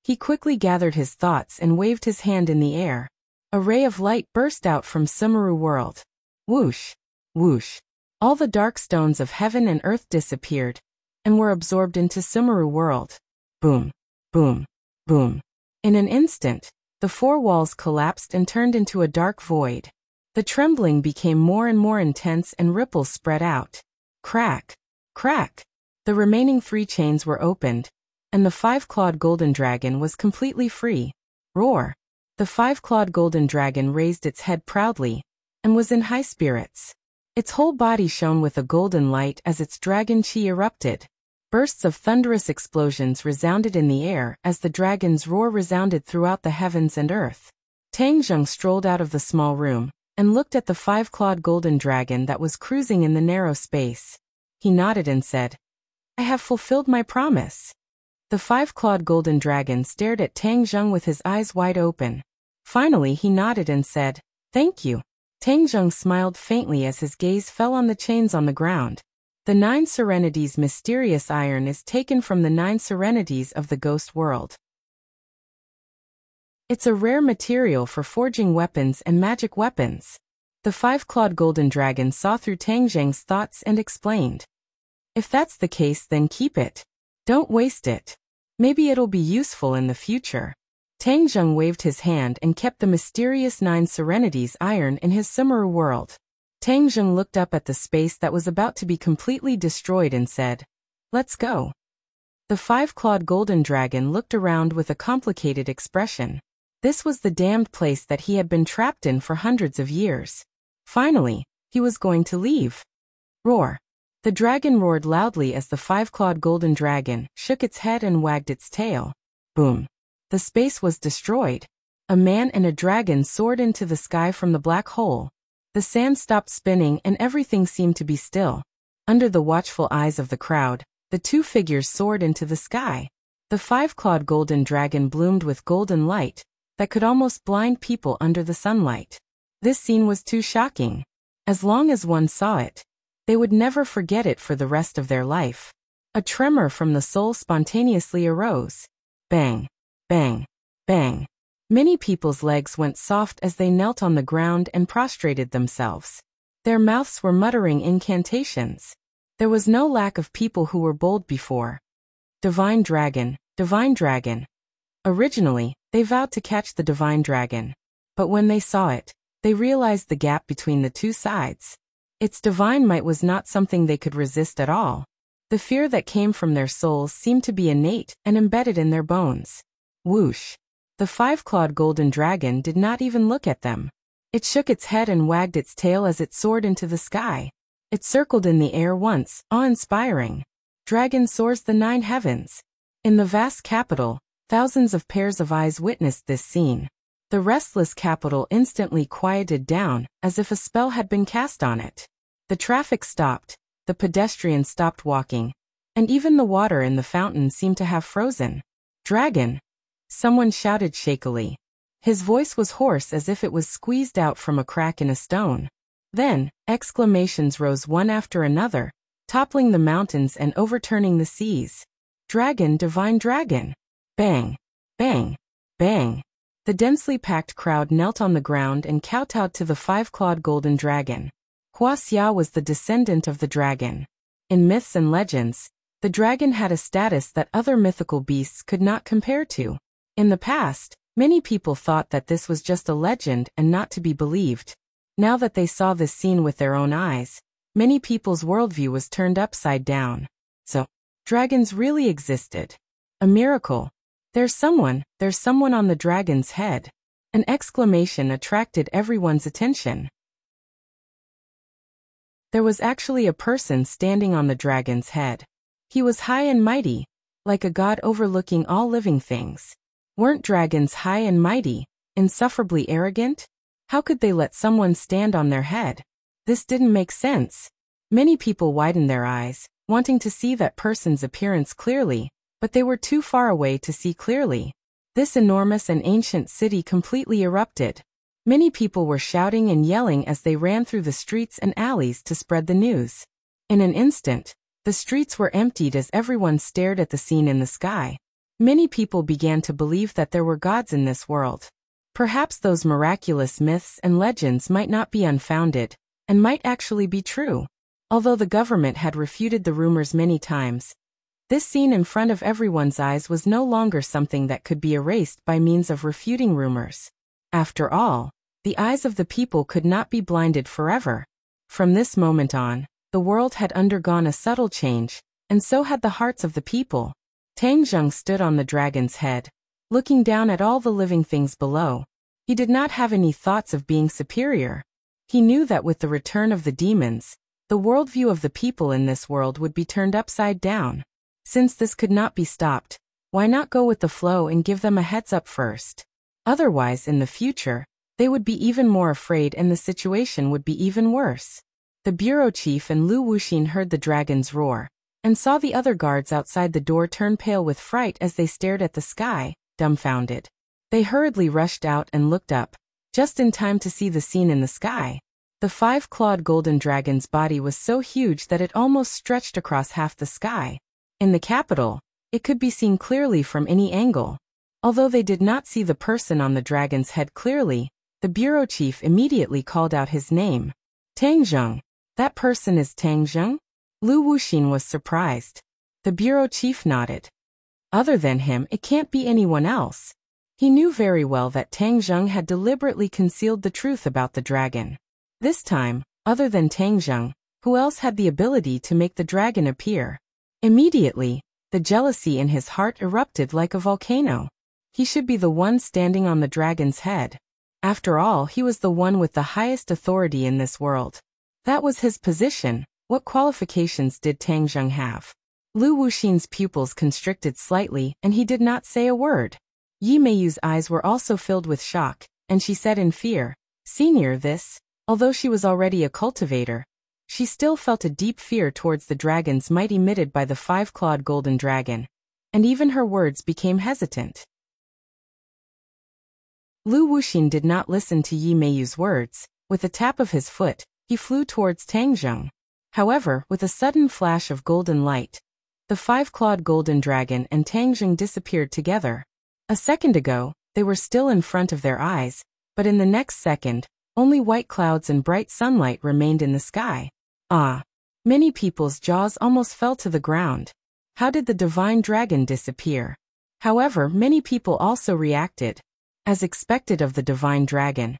He quickly gathered his thoughts and waved his hand in the air. A ray of light burst out from Sumeru World. Whoosh! Whoosh! All the dark stones of heaven and earth disappeared and were absorbed into Sumeru World. Boom! Boom! Boom! In an instant, the four walls collapsed and turned into a dark void. The trembling became more and more intense and ripples spread out. Crack! Crack! The remaining 3 chains were opened, and the five-clawed golden dragon was completely free. Roar! The five-clawed golden dragon raised its head proudly and was in high spirits. Its whole body shone with a golden light as its dragon chi erupted. Bursts of thunderous explosions resounded in the air as the dragon's roar resounded throughout the heavens and earth. Tang Zheng strolled out of the small room and looked at the five-clawed golden dragon that was cruising in the narrow space. He nodded and said, "I have fulfilled my promise." The five-clawed golden dragon stared at Tang Zheng with his eyes wide open. Finally he nodded and said, "Thank you." Tang Zheng smiled faintly as his gaze fell on the chains on the ground. The 9 Serenities mysterious iron is taken from the 9 Serenities of the Ghost World. It's a rare material for forging weapons and magic weapons. The five-clawed golden dragon saw through Tang Zheng's thoughts and explained, "If that's the case, then keep it. Don't waste it. Maybe it'll be useful in the future." Tang Zheng waved his hand and kept the mysterious 9 Serenities iron in his Sumeru World. Tang Zheng looked up at the space that was about to be completely destroyed and said, "Let's go." The five-clawed golden dragon looked around with a complicated expression. This was the damned place that he had been trapped in for hundreds of years. Finally, he was going to leave. Roar! The dragon roared loudly as the five-clawed golden dragon shook its head and wagged its tail. Boom! The space was destroyed. A man and a dragon soared into the sky from the black hole. The sand stopped spinning and everything seemed to be still. Under the watchful eyes of the crowd, the 2 figures soared into the sky. The five-clawed golden dragon bloomed with golden light that could almost blind people under the sunlight. This scene was too shocking. As long as one saw it, they would never forget it for the rest of their life. A tremor from the soul spontaneously arose. Bang! Bang! Bang! Many people's legs went soft as they knelt on the ground and prostrated themselves. Their mouths were muttering incantations. There was no lack of people who were bold before. Divine dragon, divine dragon. Originally, they vowed to catch the divine dragon. But when they saw it, they realized the gap between the 2 sides. Its divine might was not something they could resist at all. The fear that came from their souls seemed to be innate and embedded in their bones. Whoosh! The five-clawed golden dragon did not even look at them. It shook its head and wagged its tail as it soared into the sky. It circled in the air once, awe-inspiring. Dragon soars the 9 heavens. In the vast capital, thousands of pairs of eyes witnessed this scene. The restless capital instantly quieted down, as if a spell had been cast on it. The traffic stopped, the pedestrians stopped walking, and even the water in the fountain seemed to have frozen. "Dragon!" someone shouted shakily. His voice was hoarse as if it was squeezed out from a crack in a stone. Then, exclamations rose one after another, toppling the mountains and overturning the seas. "Dragon, divine dragon!" Bang! Bang! Bang! The densely packed crowd knelt on the ground and kowtowed to the five-clawed golden dragon. Hua Xia was the descendant of the dragon. In myths and legends, the dragon had a status that other mythical beasts could not compare to. In the past, many people thought that this was just a legend and not to be believed. Now that they saw this scene with their own eyes, many people's worldview was turned upside down. So, dragons really existed. A miracle. There's someone on the dragon's head. An exclamation attracted everyone's attention. There was actually a person standing on the dragon's head. He was high and mighty, like a god overlooking all living things. Weren't dragons high and mighty, insufferably arrogant? How could they let someone stand on their head? This didn't make sense. Many people widened their eyes, wanting to see that person's appearance clearly, but they were too far away to see clearly. This enormous and ancient city completely erupted. Many people were shouting and yelling as they ran through the streets and alleys to spread the news. In an instant, the streets were emptied as everyone stared at the scene in the sky. Many people began to believe that there were gods in this world. Perhaps those miraculous myths and legends might not be unfounded, and might actually be true. Although the government had refuted the rumors many times, this scene in front of everyone's eyes was no longer something that could be erased by means of refuting rumors. After all, the eyes of the people could not be blinded forever. From this moment on, the world had undergone a subtle change, and so had the hearts of the people. Tang Zheng stood on the dragon's head, looking down at all the living things below. He did not have any thoughts of being superior. He knew that with the return of the demons, the worldview of the people in this world would be turned upside down. Since this could not be stopped, why not go with the flow and give them a heads up first? Otherwise, in the future, they would be even more afraid and the situation would be even worse. The bureau chief and Lu Wuxin heard the dragon's roar, and saw the other guards outside the door turn pale with fright as they stared at the sky, dumbfounded. They hurriedly rushed out and looked up, just in time to see the scene in the sky. The five-clawed golden dragon's body was so huge that it almost stretched across half the sky. In the capital, it could be seen clearly from any angle. Although they did not see the person on the dragon's head clearly, the bureau chief immediately called out his name. Tang Zheng. That person is Tang Zheng? Lu Wuxin was surprised. The bureau chief nodded. Other than him, it can't be anyone else. He knew very well that Tang Zheng had deliberately concealed the truth about the dragon. This time, other than Tang Zheng, who else had the ability to make the dragon appear? Immediately, the jealousy in his heart erupted like a volcano. He should be the one standing on the dragon's head. After all, he was the one with the highest authority in this world. That was his position. What qualifications did Tang Zheng have? Lu Wuxin's pupils constricted slightly, and he did not say a word. Yi Meiyu's eyes were also filled with shock, and she said in fear, "Senior, this." Although she was already a cultivator, she still felt a deep fear towards the dragon's might emitted by the five-clawed golden dragon, and even her words became hesitant. Lu Wuxin did not listen to Yi Meiyu's words. With a tap of his foot, he flew towards Tang Zheng. However, with a sudden flash of golden light, the five-clawed golden dragon and Tang Zheng disappeared together. A second ago, they were still in front of their eyes, but in the next second, only white clouds and bright sunlight remained in the sky. Ah! Many people's jaws almost fell to the ground. How did the divine dragon disappear? However, many people also reacted. As expected of the divine dragon,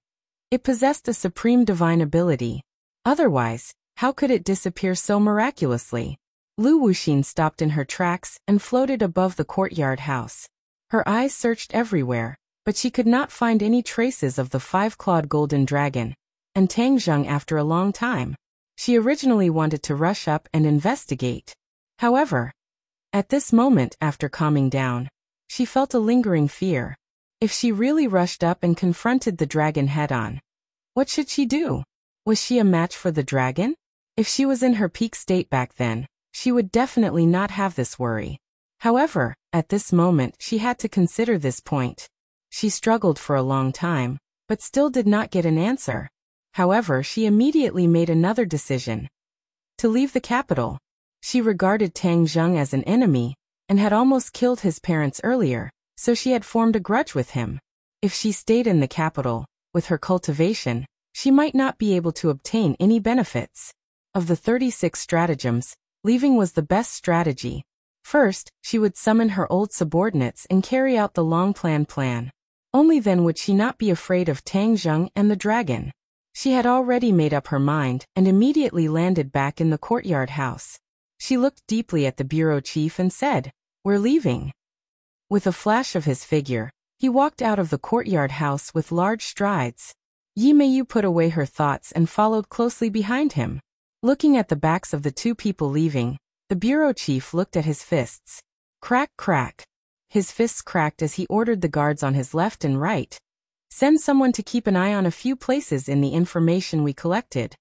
it possessed a supreme divine ability. Otherwise, how could it disappear so miraculously? Lu Wuxin stopped in her tracks and floated above the courtyard house. Her eyes searched everywhere, but she could not find any traces of the five-clawed golden dragon, and Tang Zheng after a long time. She originally wanted to rush up and investigate. However, at this moment after calming down, she felt a lingering fear. If she really rushed up and confronted the dragon head-on, what should she do? Was she a match for the dragon? If she was in her peak state back then, she would definitely not have this worry. However, at this moment she had to consider this point. She struggled for a long time, but still did not get an answer. However, she immediately made another decision. To leave the capital. She regarded Tang Zheng as an enemy, and had almost killed his parents earlier, so she had formed a grudge with him. If she stayed in the capital, with her cultivation, she might not be able to obtain any benefits. Of the 36 stratagems, leaving was the best strategy. First, she would summon her old subordinates and carry out the long-planned plan. Only then would she not be afraid of Tang Zheng and the dragon. She had already made up her mind and immediately landed back in the courtyard house. She looked deeply at the bureau chief and said, "We're leaving." With a flash of his figure, he walked out of the courtyard house with large strides. Yi Meiyu put away her thoughts and followed closely behind him. Looking at the backs of the two people leaving, the bureau chief looked at his fists. Crack, crack. His fists cracked as he ordered the guards on his left and right. Send someone to keep an eye on a few places in the information we collected.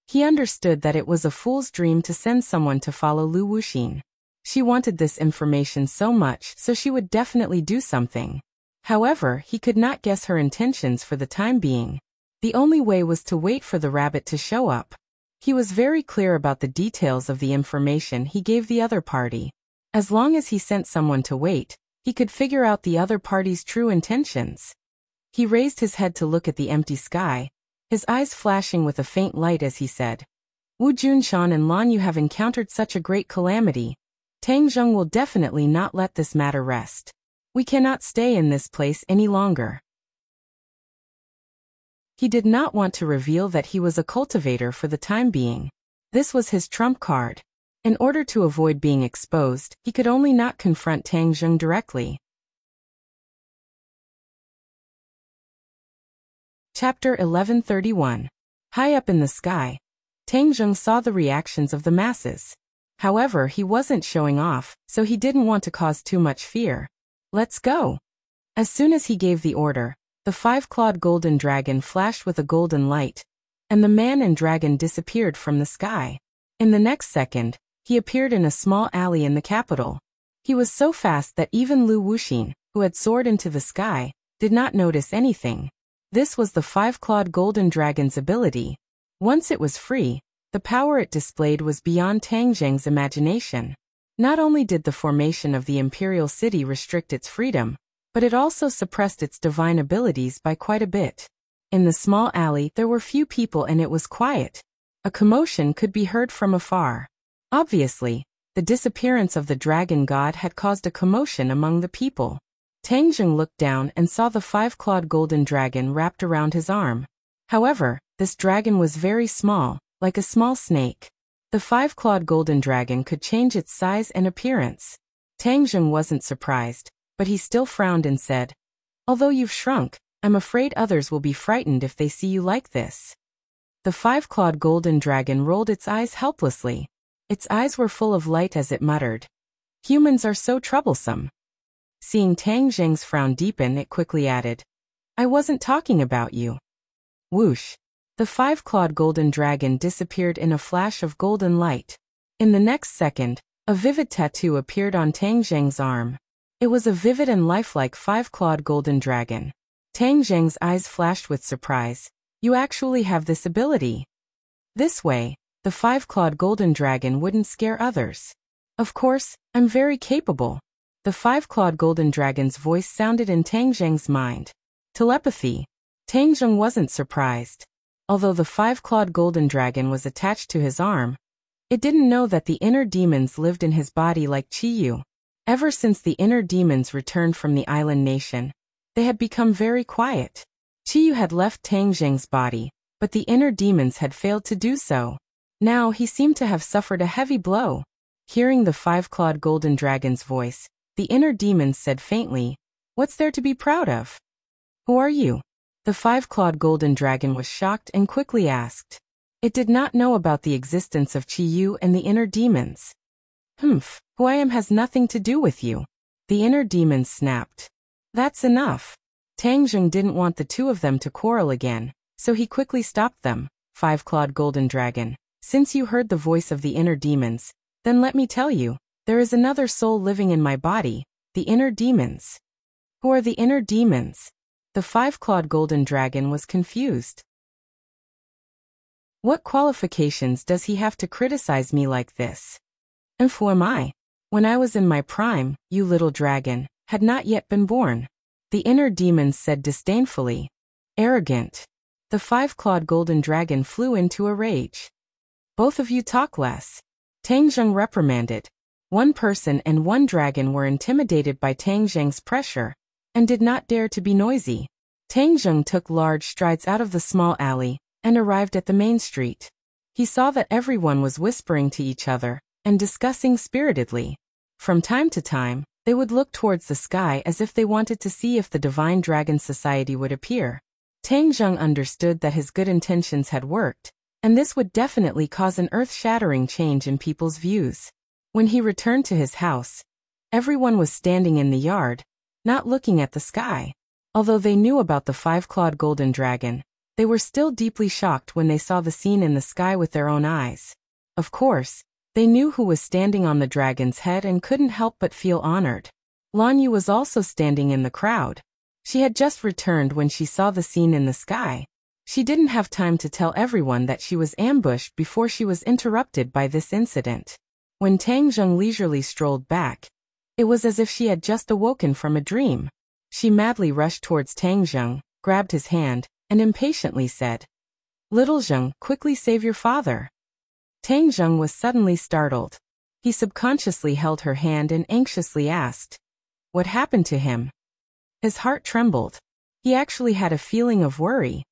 He understood that it was a fool's dream to send someone to follow Lu Wuxin. She wanted this information so much, so she would definitely do something. However, he could not guess her intentions for the time being. The only way was to wait for the rabbit to show up. He was very clear about the details of the information he gave the other party. As long as he sent someone to wait, he could figure out the other party's true intentions. He raised his head to look at the empty sky, his eyes flashing with a faint light as he said, Wu Junshan and Lan Yu have encountered such a great calamity. Tang Zheng will definitely not let this matter rest. We cannot stay in this place any longer. He did not want to reveal that he was a cultivator for the time being. This was his trump card. In order to avoid being exposed, he could only not confront Tang Zheng directly. Chapter 1131. High up in the sky, Tang Zheng saw the reactions of the masses. However, he wasn't showing off, so he didn't want to cause too much fear. Let's go. As soon as he gave the order, the five-clawed golden dragon flashed with a golden light, and the man and dragon disappeared from the sky. In the next second, he appeared in a small alley in the capital. He was so fast that even Lu Wuxin, who had soared into the sky, did not notice anything. This was the five-clawed golden dragon's ability. Once it was free, the power it displayed was beyond Tang Zheng's imagination. Not only did the formation of the imperial city restrict its freedom, but it also suppressed its divine abilities by quite a bit. In the small alley there were few people and it was quiet. A commotion could be heard from afar. Obviously, the disappearance of the dragon god had caused a commotion among the people. Tang Zheng looked down and saw the five-clawed golden dragon wrapped around his arm. However, this dragon was very small, like a small snake. The five-clawed golden dragon could change its size and appearance. Tang Zheng wasn't surprised, but he still frowned and said, Although you've shrunk, I'm afraid others will be frightened if they see you like this. The five-clawed golden dragon rolled its eyes helplessly. Its eyes were full of light as it muttered, Humans are so troublesome. Seeing Tang Zheng's frown deepen, it quickly added, I wasn't talking about you. Whoosh! The five-clawed golden dragon disappeared in a flash of golden light. In the next second, a vivid tattoo appeared on Tang Zheng's arm. It was a vivid and lifelike five-clawed golden dragon. Tang Zheng's eyes flashed with surprise. You actually have this ability. This way, the five-clawed golden dragon wouldn't scare others. Of course, I'm very capable. The five-clawed golden dragon's voice sounded in Tang Zheng's mind. Telepathy. Tang Zheng wasn't surprised. Although the five-clawed golden dragon was attached to his arm, it didn't know that the inner demons lived in his body like Qiyu. Ever since the inner demons returned from the island nation, they had become very quiet. Qiyu had left Tang Zheng's body, but the inner demons had failed to do so. Now he seemed to have suffered a heavy blow. Hearing the five-clawed golden dragon's voice, the inner demons said faintly, What's there to be proud of? Who are you? The five-clawed golden dragon was shocked and quickly asked. It did not know about the existence of Qiyu and the inner demons. Who I am has nothing to do with you. The inner demons snapped. That's enough. Tang Zheng didn't want the two of them to quarrel again, so he quickly stopped them. Five-clawed golden dragon, since you heard the voice of the inner demons, then let me tell you, there is another soul living in my body, the inner demons. Who are the inner demons? The five-clawed golden dragon was confused. What qualifications does he have to criticize me like this? And who am I? When I was in my prime, you little dragon, had not yet been born. The inner demons said disdainfully. Arrogant. The five-clawed golden dragon flew into a rage. Both of you talk less. Tang Zheng reprimanded. One person and one dragon were intimidated by Tang Zheng's pressure, and did not dare to be noisy. Tang Zheng took large strides out of the small alley, and arrived at the main street. He saw that everyone was whispering to each other, and discussing spiritedly. From time to time, they would look towards the sky as if they wanted to see if the Divine Dragon Society would appear. Tang Zheng understood that his good intentions had worked, and this would definitely cause an earth-shattering change in people's views. When he returned to his house, everyone was standing in the yard, not looking at the sky. Although they knew about the five-clawed golden dragon, they were still deeply shocked when they saw the scene in the sky with their own eyes. Of course, they knew who was standing on the dragon's head and couldn't help but feel honored. Lan Yu was also standing in the crowd. She had just returned when she saw the scene in the sky. She didn't have time to tell everyone that she was ambushed before she was interrupted by this incident. When Tang Zheng leisurely strolled back, it was as if she had just awoken from a dream. She madly rushed towards Tang Zheng, grabbed his hand, and impatiently said, "Little Zheng, quickly save your father." Tang Zheng was suddenly startled. He subconsciously held her hand and anxiously asked, "What happened to him?" His heart trembled. He actually had a feeling of worry.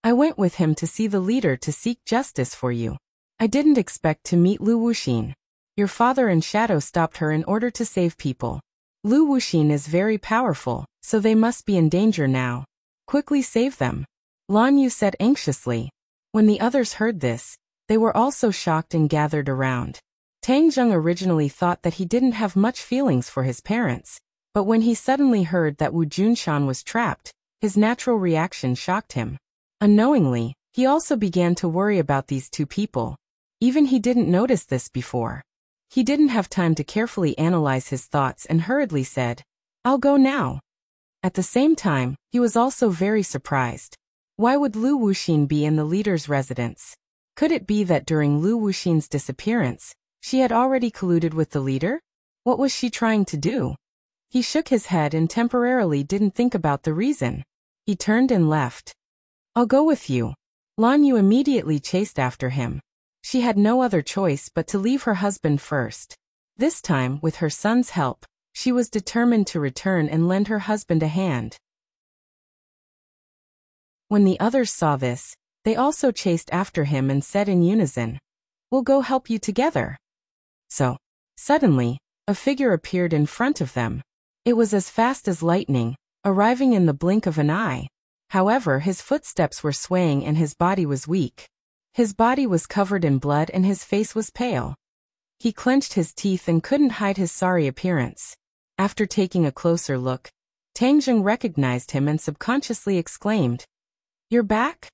"I went with him to see the leader to seek justice for you. I didn't expect to meet Lu Wuxin. Your father and Shadow stopped her in order to save people. Lu Wuxin is very powerful, so they must be in danger now. Quickly save them," Lan Yu said anxiously. When the others heard this, they were also shocked and gathered around. Tang Zheng originally thought that he didn't have much feelings for his parents, but when he suddenly heard that Wu Junshan was trapped, his natural reaction shocked him. Unknowingly, he also began to worry about these two people. Even he didn't notice this before. He didn't have time to carefully analyze his thoughts and hurriedly said, "I'll go now." At the same time, he was also very surprised. Why would Lu Wuxin be in the leader's residence? Could it be that during Lu Wuxin's disappearance, she had already colluded with the leader? What was she trying to do? He shook his head and temporarily didn't think about the reason. He turned and left. "I'll go with you." Lan Yu immediately chased after him. She had no other choice but to leave her husband first. This time, with her son's help, she was determined to return and lend her husband a hand. When the others saw this, they also chased after him and said in unison, "We'll go help you together." So, suddenly, a figure appeared in front of them. It was as fast as lightning, arriving in the blink of an eye. However, his footsteps were swaying and his body was weak. His body was covered in blood and his face was pale. He clenched his teeth and couldn't hide his sorry appearance. After taking a closer look, Tang Zheng recognized him and subconsciously exclaimed, "You're back?"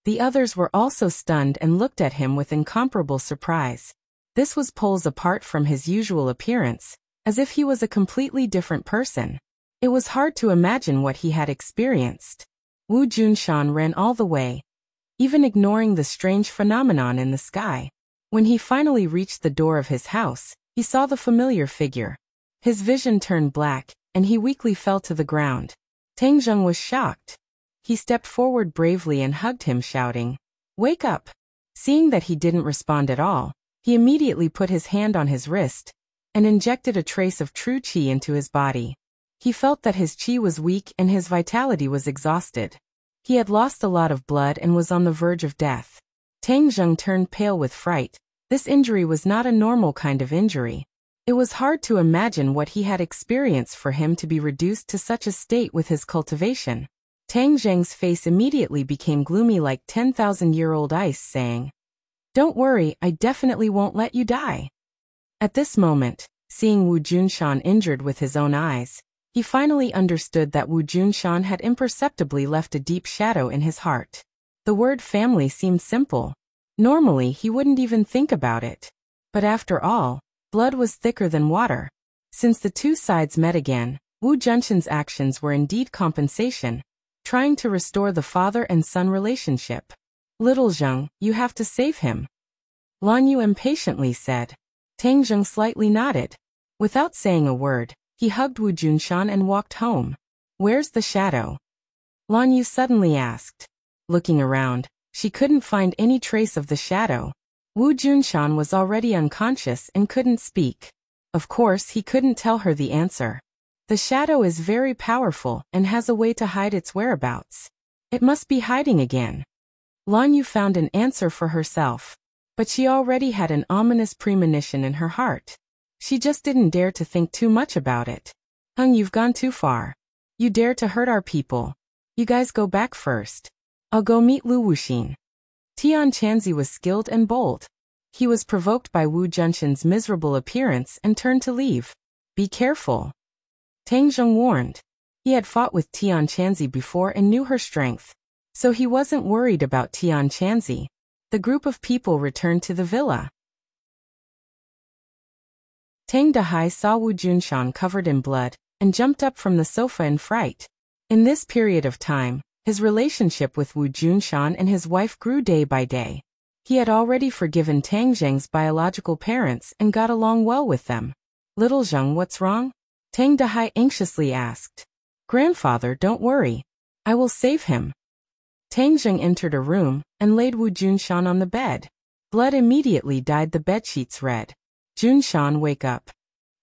The others were also stunned and looked at him with incomparable surprise. This was poles apart from his usual appearance, as if he was a completely different person. It was hard to imagine what he had experienced. Wu Junshan ran all the way, even ignoring the strange phenomenon in the sky. When he finally reached the door of his house, he saw the familiar figure. His vision turned black, and he weakly fell to the ground. Tang Zheng was shocked. He stepped forward bravely and hugged him, shouting, "Wake up!" Seeing that he didn't respond at all, he immediately put his hand on his wrist and injected a trace of true qi into his body. He felt that his qi was weak and his vitality was exhausted. He had lost a lot of blood and was on the verge of death. Tang Zheng turned pale with fright. This injury was not a normal kind of injury. It was hard to imagine what he had experienced for him to be reduced to such a state with his cultivation. Tang Zheng's face immediately became gloomy like 10,000-year-old ice, saying, "Don't worry, I definitely won't let you die." At this moment, seeing Wu Junshan injured with his own eyes, he finally understood that Wu Junshan had imperceptibly left a deep shadow in his heart. The word family seemed simple. Normally, he wouldn't even think about it. But after all, blood was thicker than water. Since the two sides met again, Wu Junshan's actions were indeed compensation, trying to restore the father and son relationship. "Little Zheng, you have to save him," Lan Yu impatiently said. Tang Zheng slightly nodded. Without saying a word, he hugged Wu Junshan and walked home. "Where's the shadow?" Lan Yu suddenly asked. Looking around, she couldn't find any trace of the shadow. Wu Junshan was already unconscious and couldn't speak. Of course, he couldn't tell her the answer. The shadow is very powerful and has a way to hide its whereabouts. It must be hiding again. Lan Yu found an answer for herself. But she already had an ominous premonition in her heart. She just didn't dare to think too much about it. "You've gone too far. You dare to hurt our people. You guys go back first. I'll go meet Lu Wuxin." Tian Chanzi was skilled and bold. He was provoked by Wu Junshan's miserable appearance and turned to leave. "Be careful," Tang Zheng warned. He had fought with Tian Chanzi before and knew her strength, so he wasn't worried about Tian Chanzi. The group of people returned to the villa. Tang Dahai saw Wu Junshan covered in blood and jumped up from the sofa in fright. In this period of time, his relationship with Wu Junshan and his wife grew day by day. He had already forgiven Tang Zheng's biological parents and got along well with them. Little Zheng, what's wrong? Tang Dehai anxiously asked. Grandfather, don't worry. I will save him. Tang Zheng entered a room and laid Wu Junshan on the bed. Blood immediately dyed the bedsheets red. Junshan, wake up.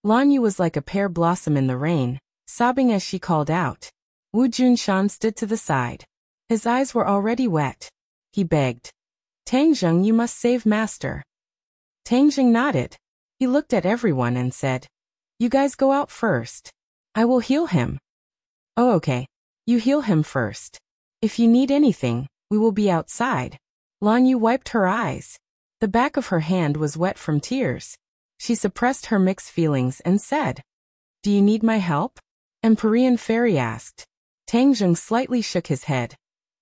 Lan Yu was like a pear blossom in the rain, sobbing as she called out. Wu Junshan stood to the side. His eyes were already wet. He begged. Tang Zheng, you must save master. Tang Zheng nodded. He looked at everyone and said, You guys go out first. I will heal him. Oh, okay. You heal him first. If you need anything, we will be outside. Lan Yu wiped her eyes. The back of her hand was wet from tears. She suppressed her mixed feelings and said, Do you need my help? Empyrean Fairy asked. Tang Zheng slightly shook his head.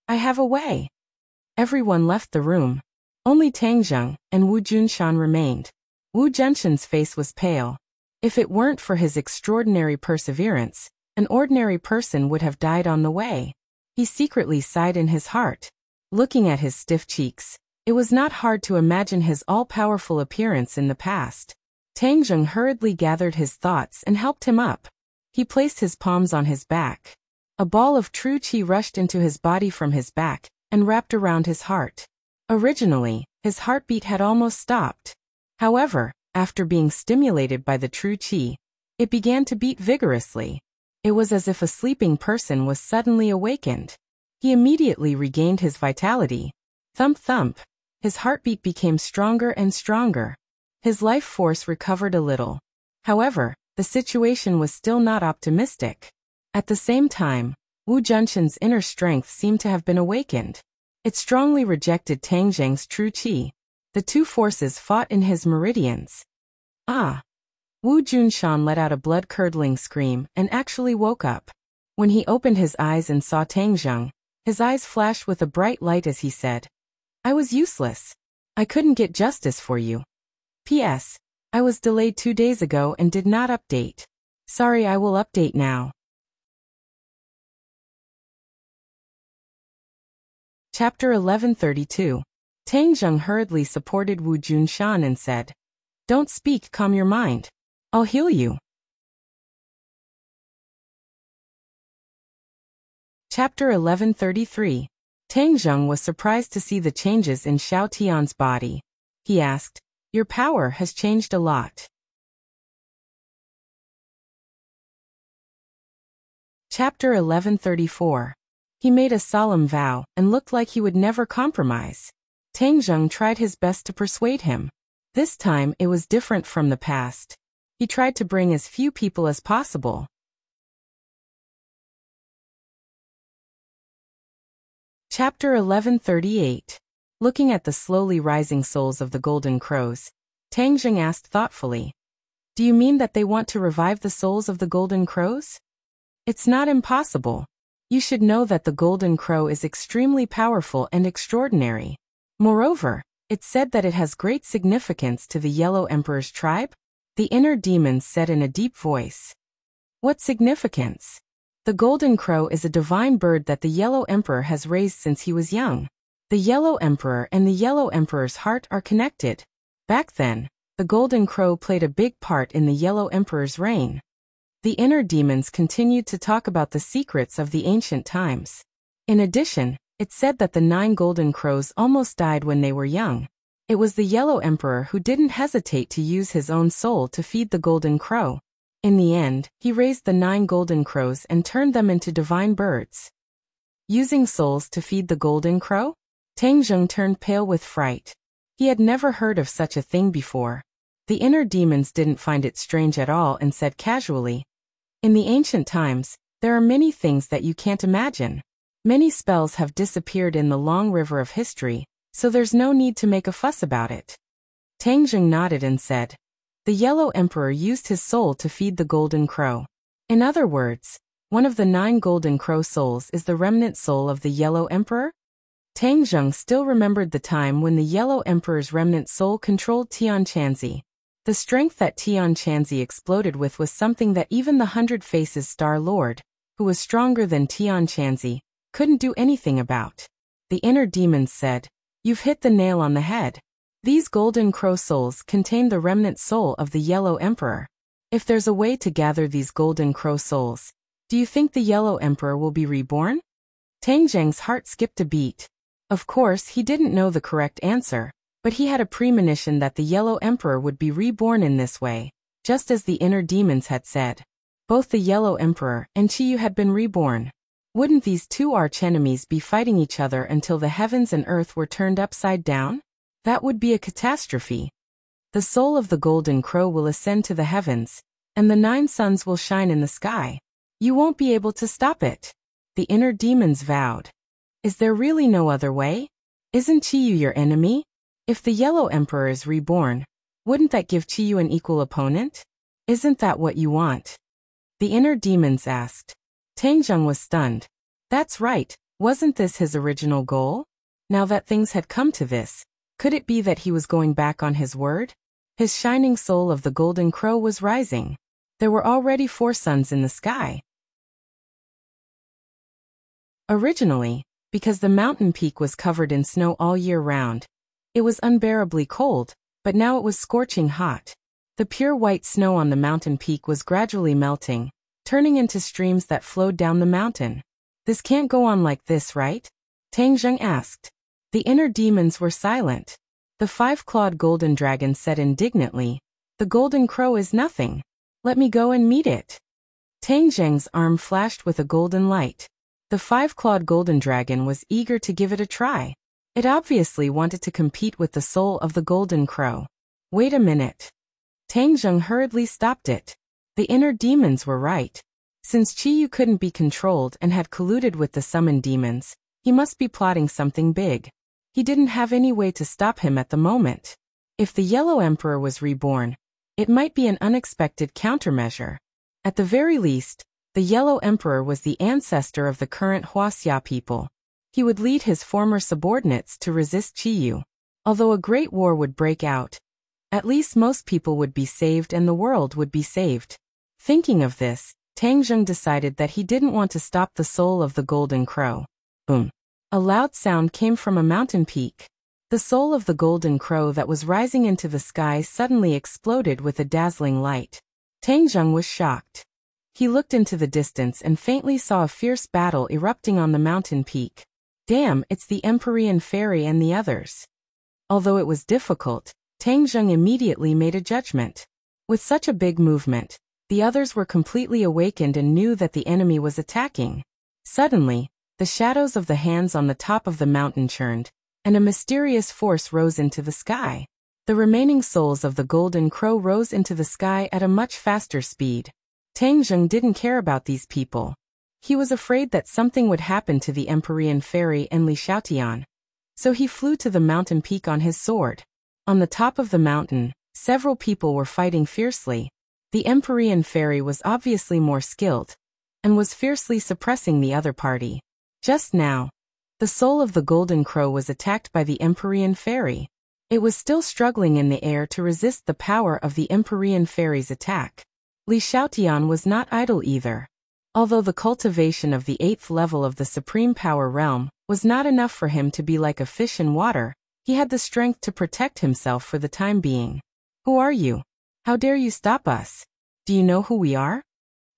I have a way. Everyone left the room. Only Tang Zheng and Wu Junshan remained. Wu Junshan's face was pale. If it weren't for his extraordinary perseverance, an ordinary person would have died on the way. He secretly sighed in his heart. Looking at his stiff cheeks, it was not hard to imagine his all-powerful appearance in the past. Tang Zheng hurriedly gathered his thoughts and helped him up. He placed his palms on his back. A ball of true qi rushed into his body from his back and wrapped around his heart. Originally, his heartbeat had almost stopped. However, after being stimulated by the true qi, it began to beat vigorously. It was as if a sleeping person was suddenly awakened. He immediately regained his vitality. Thump thump. His heartbeat became stronger and stronger. His life force recovered a little. However, the situation was still not optimistic. At the same time, Wu Junshan's inner strength seemed to have been awakened. It strongly rejected Tang Zheng's true qi. The two forces fought in his meridians. Ah! Wu Junshan let out a blood-curdling scream and actually woke up. When he opened his eyes and saw Tang Zheng, his eyes flashed with a bright light as he said, I was useless. I couldn't get justice for you. P.S. I was delayed 2 days ago and did not update. Sorry, I will update now. Chapter 1132. Tang Zheng hurriedly supported Wu Junshan and said, Don't speak, calm your mind. I'll heal you. Chapter 1133. Tang Zheng was surprised to see the changes in Xiao Tian's body. He asked, Your power has changed a lot. Chapter 1134. He made a solemn vow and looked like he would never compromise. Tang Zheng tried his best to persuade him. This time it was different from the past. He tried to bring as few people as possible. Chapter 1138. Looking at the slowly rising souls of the Golden Crows, Tang Zheng asked thoughtfully, Do you mean that they want to revive the souls of the Golden Crows? It's not impossible. You should know that the Golden Crow is extremely powerful and extraordinary. Moreover, it's said that it has great significance to the Yellow Emperor's tribe. The inner demons said in a deep voice. What significance? The Golden Crow is a divine bird that the Yellow Emperor has raised since he was young. The Yellow Emperor and the Yellow Emperor's heart are connected. Back then, the Golden Crow played a big part in the Yellow Emperor's reign. The inner demons continued to talk about the secrets of the ancient times. In addition, it said that the 9 Golden Crows almost died when they were young. It was the Yellow Emperor who didn't hesitate to use his own soul to feed the Golden Crow. In the end, he raised the 9 Golden Crows and turned them into divine birds. Using souls to feed the Golden Crow? Tang Zheng turned pale with fright. He had never heard of such a thing before. The inner demons didn't find it strange at all and said casually, In the ancient times, there are many things that you can't imagine. Many spells have disappeared in the long river of history, so there's no need to make a fuss about it. Tang Zheng nodded and said, The Yellow Emperor used his soul to feed the Golden Crow. In other words, one of the 9 Golden Crow souls is the remnant soul of the Yellow Emperor? Tang Zheng still remembered the time when the Yellow Emperor's remnant soul controlled Tian Chanzi. The strength that Tian Chanzi exploded with was something that even the 100 Faces Star Lord who was stronger than Tian Chanzi, couldn't do anything about. The inner demons said, "You've hit the nail on the head. These golden crow souls contain the remnant soul of the Yellow Emperor. If there's a way to gather these golden crow souls, do you think the Yellow Emperor will be reborn?" Tang Zheng's heart skipped a beat. Of course, he didn't know the correct answer, but he had a premonition that the Yellow Emperor would be reborn in this way, just as the inner demons had said. Both the Yellow Emperor and Qiyu had been reborn. Wouldn't these two archenemies be fighting each other until the heavens and earth were turned upside down? That would be a catastrophe. The soul of the golden crow will ascend to the heavens, and the 9 suns will shine in the sky. You won't be able to stop it. The inner demons vowed. Is there really no other way? Isn't Qiyu your enemy? If the Yellow Emperor is reborn, wouldn't that give Qiyu an equal opponent? Isn't that what you want? The inner demons asked. Tang Zheng was stunned. That's right, wasn't this his original goal? Now that things had come to this, could it be that he was going back on his word? His shining soul of the golden crow was rising. There were already 4 suns in the sky. Originally, because the mountain peak was covered in snow all year round, it was unbearably cold, but now it was scorching hot. The pure white snow on the mountain peak was gradually melting, turning into streams that flowed down the mountain. This can't go on like this, right? Tang Zheng asked. The inner demons were silent. The 5-clawed golden dragon said indignantly, "The golden crow is nothing. Let me go and meet it." Tang Zheng's arm flashed with a golden light. The 5-clawed golden dragon was eager to give it a try. It obviously wanted to compete with the soul of the golden crow. Wait a minute. Tang Zheng hurriedly stopped it. The inner demons were right. Since Qiyu couldn't be controlled and had colluded with the summoned demons, he must be plotting something big. He didn't have any way to stop him at the moment. If the Yellow Emperor was reborn, it might be an unexpected countermeasure. At the very least, the Yellow Emperor was the ancestor of the current Huaxia people. He would lead his former subordinates to resist Qiyu. Although a great war would break out, at least most people would be saved and the world would be saved. Thinking of this, Tang Zheng decided that he didn't want to stop the soul of the golden crow. Boom. A loud sound came from a mountain peak. The soul of the golden crow that was rising into the sky suddenly exploded with a dazzling light. Tang Zheng was shocked. He looked into the distance and faintly saw a fierce battle erupting on the mountain peak. Damn, it's the Empyrean Fairy and the others. Although it was difficult, Tang Zheng immediately made a judgment. With such a big movement, the others were completely awakened and knew that the enemy was attacking. Suddenly, the shadows of the hands on the top of the mountain churned, and a mysterious force rose into the sky. The remaining souls of the golden crow rose into the sky at a much faster speed. Tang Zheng didn't care about these people. He was afraid that something would happen to the Empyrean Fairy and Li Xiaotian. So he flew to the mountain peak on his sword. On the top of the mountain, several people were fighting fiercely. The Empyrean Fairy was obviously more skilled, and was fiercely suppressing the other party. Just now, the soul of the golden crow was attacked by the Empyrean Fairy. It was still struggling in the air to resist the power of the Empyrean Fairy's attack. Li Xiaotian was not idle either. Although the cultivation of the 8th level of the Supreme Power Realm was not enough for him to be like a fish in water, he had the strength to protect himself for the time being. Who are you? How dare you stop us? Do you know who we are?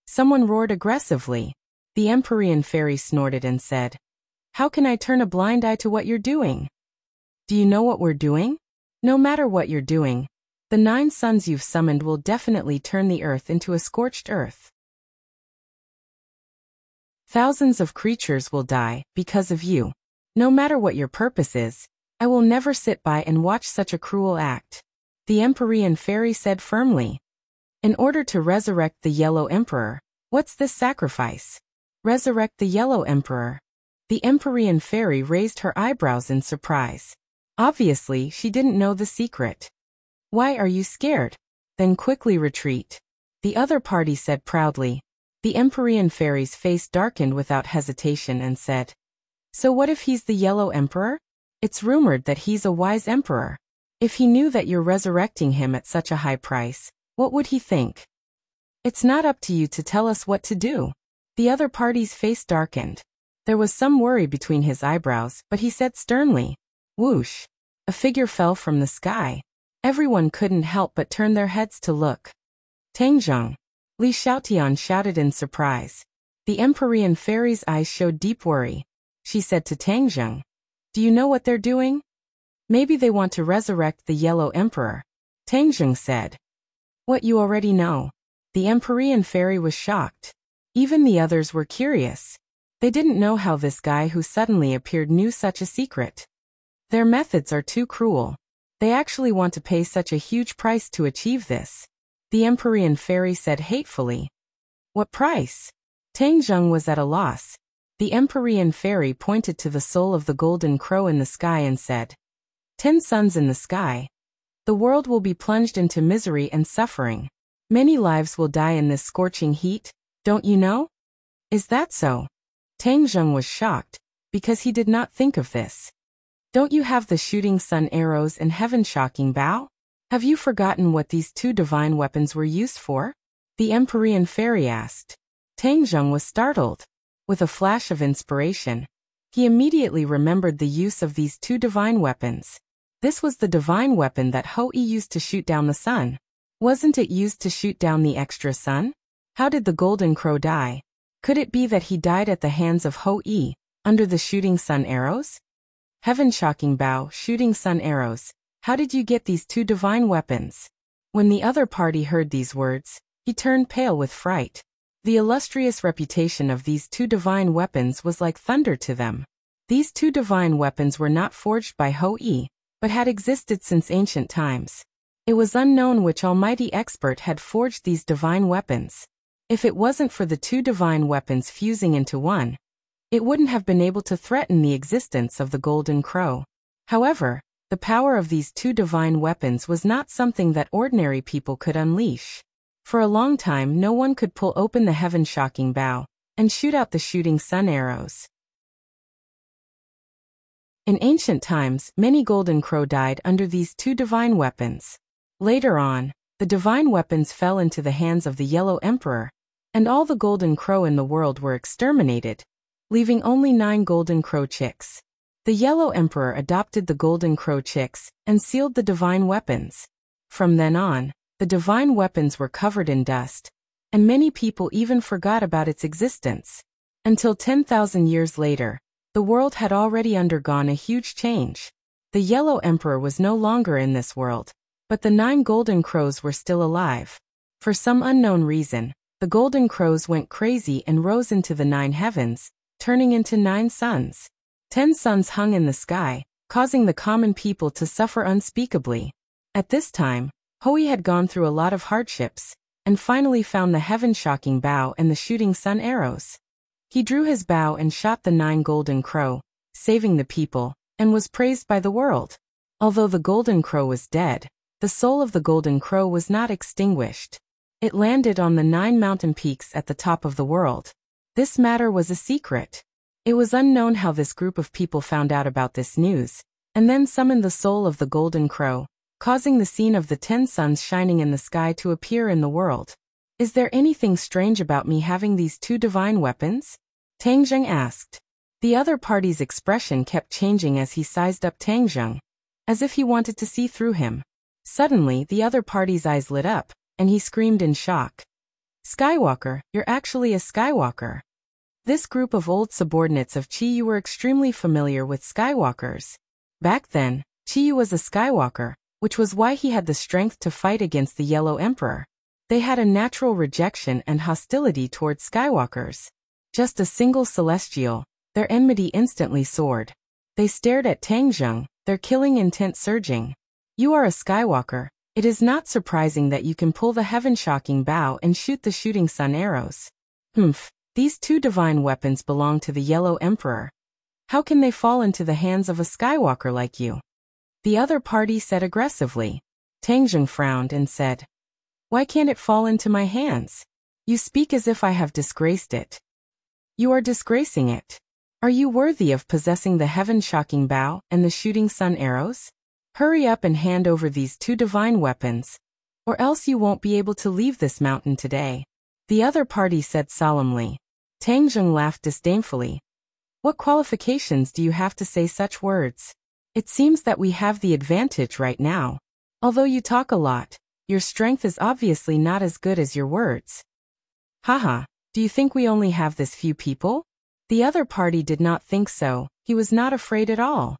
Someone roared aggressively. The Empyrean Fairy snorted and said, "How can I turn a blind eye to what you're doing? Do you know what we're doing? No matter what you're doing, the 9 suns you've summoned will definitely turn the earth into a scorched earth. Thousands of creatures will die because of you. No matter what your purpose is, I will never sit by and watch such a cruel act," the Empyrean Fairy said firmly. In order to resurrect the Yellow Emperor, what's this sacrifice? Resurrect the Yellow Emperor? The Empyrean Fairy raised her eyebrows in surprise. Obviously, she didn't know the secret. Why are you scared? Then quickly retreat, the other party said proudly. The Empyrean Fairy's face darkened without hesitation and said, "So what if he's the Yellow Emperor? It's rumored that he's a wise emperor. If he knew that you're resurrecting him at such a high price, what would he think? It's not up to you to tell us what to do." The other party's face darkened. There was some worry between his eyebrows, but he said sternly, "Whoosh!" A figure fell from the sky. Everyone couldn't help but turn their heads to look. Tangzheng. Li Xiaotian shouted in surprise. The Empyrean fairy's eyes showed deep worry. She said to Tangzheng, "Do you know what they're doing? Maybe they want to resurrect the Yellow Emperor." Tangzheng said, "What, you already know?" The Empyrean fairy was shocked. Even the others were curious. They didn't know how this guy who suddenly appeared knew such a secret. Their methods are too cruel. They actually want to pay such a huge price to achieve this. The Empyrean fairy said hatefully. "What price?" Tangzheng was at a loss. The Empyrean fairy pointed to the soul of the golden crow in the sky and said, 10 suns in the sky. The world will be plunged into misery and suffering. Many lives will die in this scorching heat, don't you know? Is that so? Tangzheng was shocked, because he did not think of this. Don't you have the shooting sun arrows and heaven-shocking bow? Have you forgotten what these two divine weapons were used for? The Empyrean fairy asked. Tangzheng was startled. With a flash of inspiration, he immediately remembered the use of these two divine weapons. This was the divine weapon that Hou Yi used to shoot down the sun. Wasn't it used to shoot down the extra sun? How did the golden crow die? Could it be that he died at the hands of Hou Yi, under the shooting sun arrows? Heaven-shocking bow, shooting sun arrows. How did you get these two divine weapons? When the other party heard these words, he turned pale with fright. The illustrious reputation of these two divine weapons was like thunder to them. These two divine weapons were not forged by Hou Yi, but had existed since ancient times. It was unknown which almighty expert had forged these divine weapons. If it wasn't for the two divine weapons fusing into one, it wouldn't have been able to threaten the existence of the golden crow. However, the power of these two divine weapons was not something that ordinary people could unleash. For a long time no one could pull open the heaven-shocking bow and shoot out the shooting sun arrows. In ancient times, many golden crow died under these two divine weapons. Later on, the divine weapons fell into the hands of the Yellow Emperor, and all the golden crow in the world were exterminated, leaving only 9 golden crow chicks. The Yellow Emperor adopted the golden crow chicks and sealed the divine weapons. From then on, the divine weapons were covered in dust, and many people even forgot about its existence. Until 10,000 years later, the world had already undergone a huge change. The Yellow Emperor was no longer in this world, but the 9 golden crows were still alive. For some unknown reason, the golden crows went crazy and rose into the 9 heavens, turning into 9 suns. 10 suns hung in the sky, causing the common people to suffer unspeakably. At this time, Hou Yi had gone through a lot of hardships, and finally found the heaven-shocking bow and the shooting sun arrows. He drew his bow and shot the 9 golden crow, saving the people, and was praised by the world. Although the golden crow was dead, the soul of the golden crow was not extinguished. It landed on the 9 mountain peaks at the top of the world. This matter was a secret. It was unknown how this group of people found out about this news, and then summoned the soul of the golden crow, causing the scene of the 10 suns shining in the sky to appear in the world. Is there anything strange about me having these two divine weapons? Tangzheng asked. The other party's expression kept changing as he sized up Tangzheng, as if he wanted to see through him. Suddenly, the other party's eyes lit up, and he screamed in shock. Skywalker, you're actually a Skywalker. This group of old subordinates of Qi Yu were extremely familiar with Skywalkers. Back then, Qi Yu was a Skywalker, which was why he had the strength to fight against the Yellow Emperor. They had a natural rejection and hostility towards Skywalkers. Just a single celestial, their enmity instantly soared. They stared at Tangzheng, their killing intent surging. You are a Skywalker. It is not surprising that you can pull the heaven-shocking bow and shoot the shooting sun arrows. These two divine weapons belong to the Yellow Emperor. How can they fall into the hands of a Skywalker like you? The other party said aggressively. Tangzheng frowned and said, Why can't it fall into my hands? You speak as if I have disgraced it. You are disgracing it. Are you worthy of possessing the heaven-shocking bow and the shooting sun arrows? Hurry up and hand over these two divine weapons, or else you won't be able to leave this mountain today. The other party said solemnly. Tang Zheng laughed disdainfully. What qualifications do you have to say such words? It seems that we have the advantage right now. Although you talk a lot, your strength is obviously not as good as your words. Haha, do you think we only have this few people? The other party did not think so. He was not afraid at all.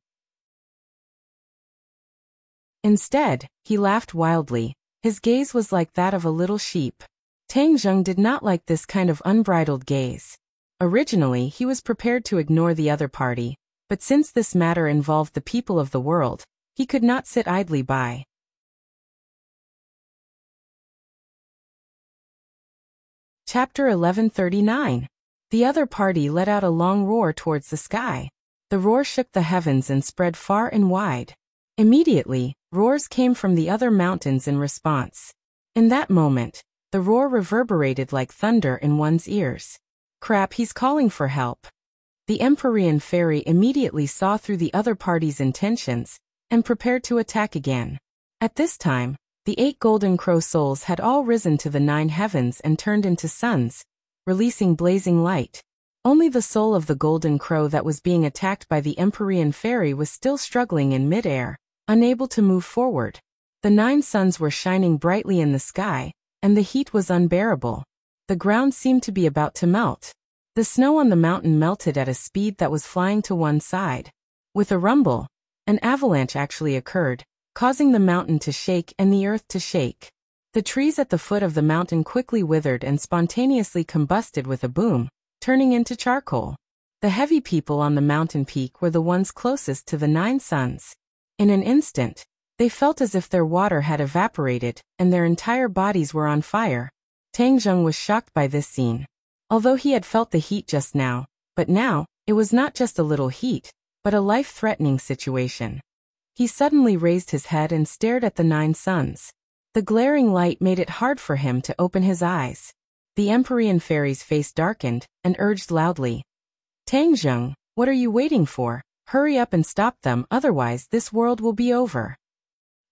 Instead, he laughed wildly. His gaze was like that of a little sheep. Tang Zheng did not like this kind of unbridled gaze. Originally, he was prepared to ignore the other party, but since this matter involved the people of the world, he could not sit idly by. Chapter 1139. The other party let out a long roar towards the sky. The roar shook the heavens and spread far and wide. Immediately, roars came from the other mountains in response. In that moment, the roar reverberated like thunder in one's ears. Crap, he's calling for help. The Empyrean fairy immediately saw through the other party's intentions and prepared to attack again. At this time, the 8 golden crow souls had all risen to the 9 heavens and turned into suns, releasing blazing light. Only the soul of the golden crow that was being attacked by the Empyrean fairy was still struggling in midair, unable to move forward. The 9 suns were shining brightly in the sky, and the heat was unbearable. The ground seemed to be about to melt. The snow on the mountain melted at a speed that was flying to one side. With a rumble, an avalanche actually occurred, causing the mountain to shake and the earth to shake. The trees at the foot of the mountain quickly withered and spontaneously combusted with a boom, turning into charcoal. The heavy people on the mountain peak were the ones closest to the 9 suns. In an instant, they felt as if their water had evaporated and their entire bodies were on fire. Tang Zheng was shocked by this scene. Although he had felt the heat just now, but now, it was not just a little heat, but a life-threatening situation. He suddenly raised his head and stared at the 9 suns. The glaring light made it hard for him to open his eyes. The Empyrean fairy's face darkened and urged loudly. Tang Zheng, what are you waiting for? Hurry up and stop them, otherwise this world will be over.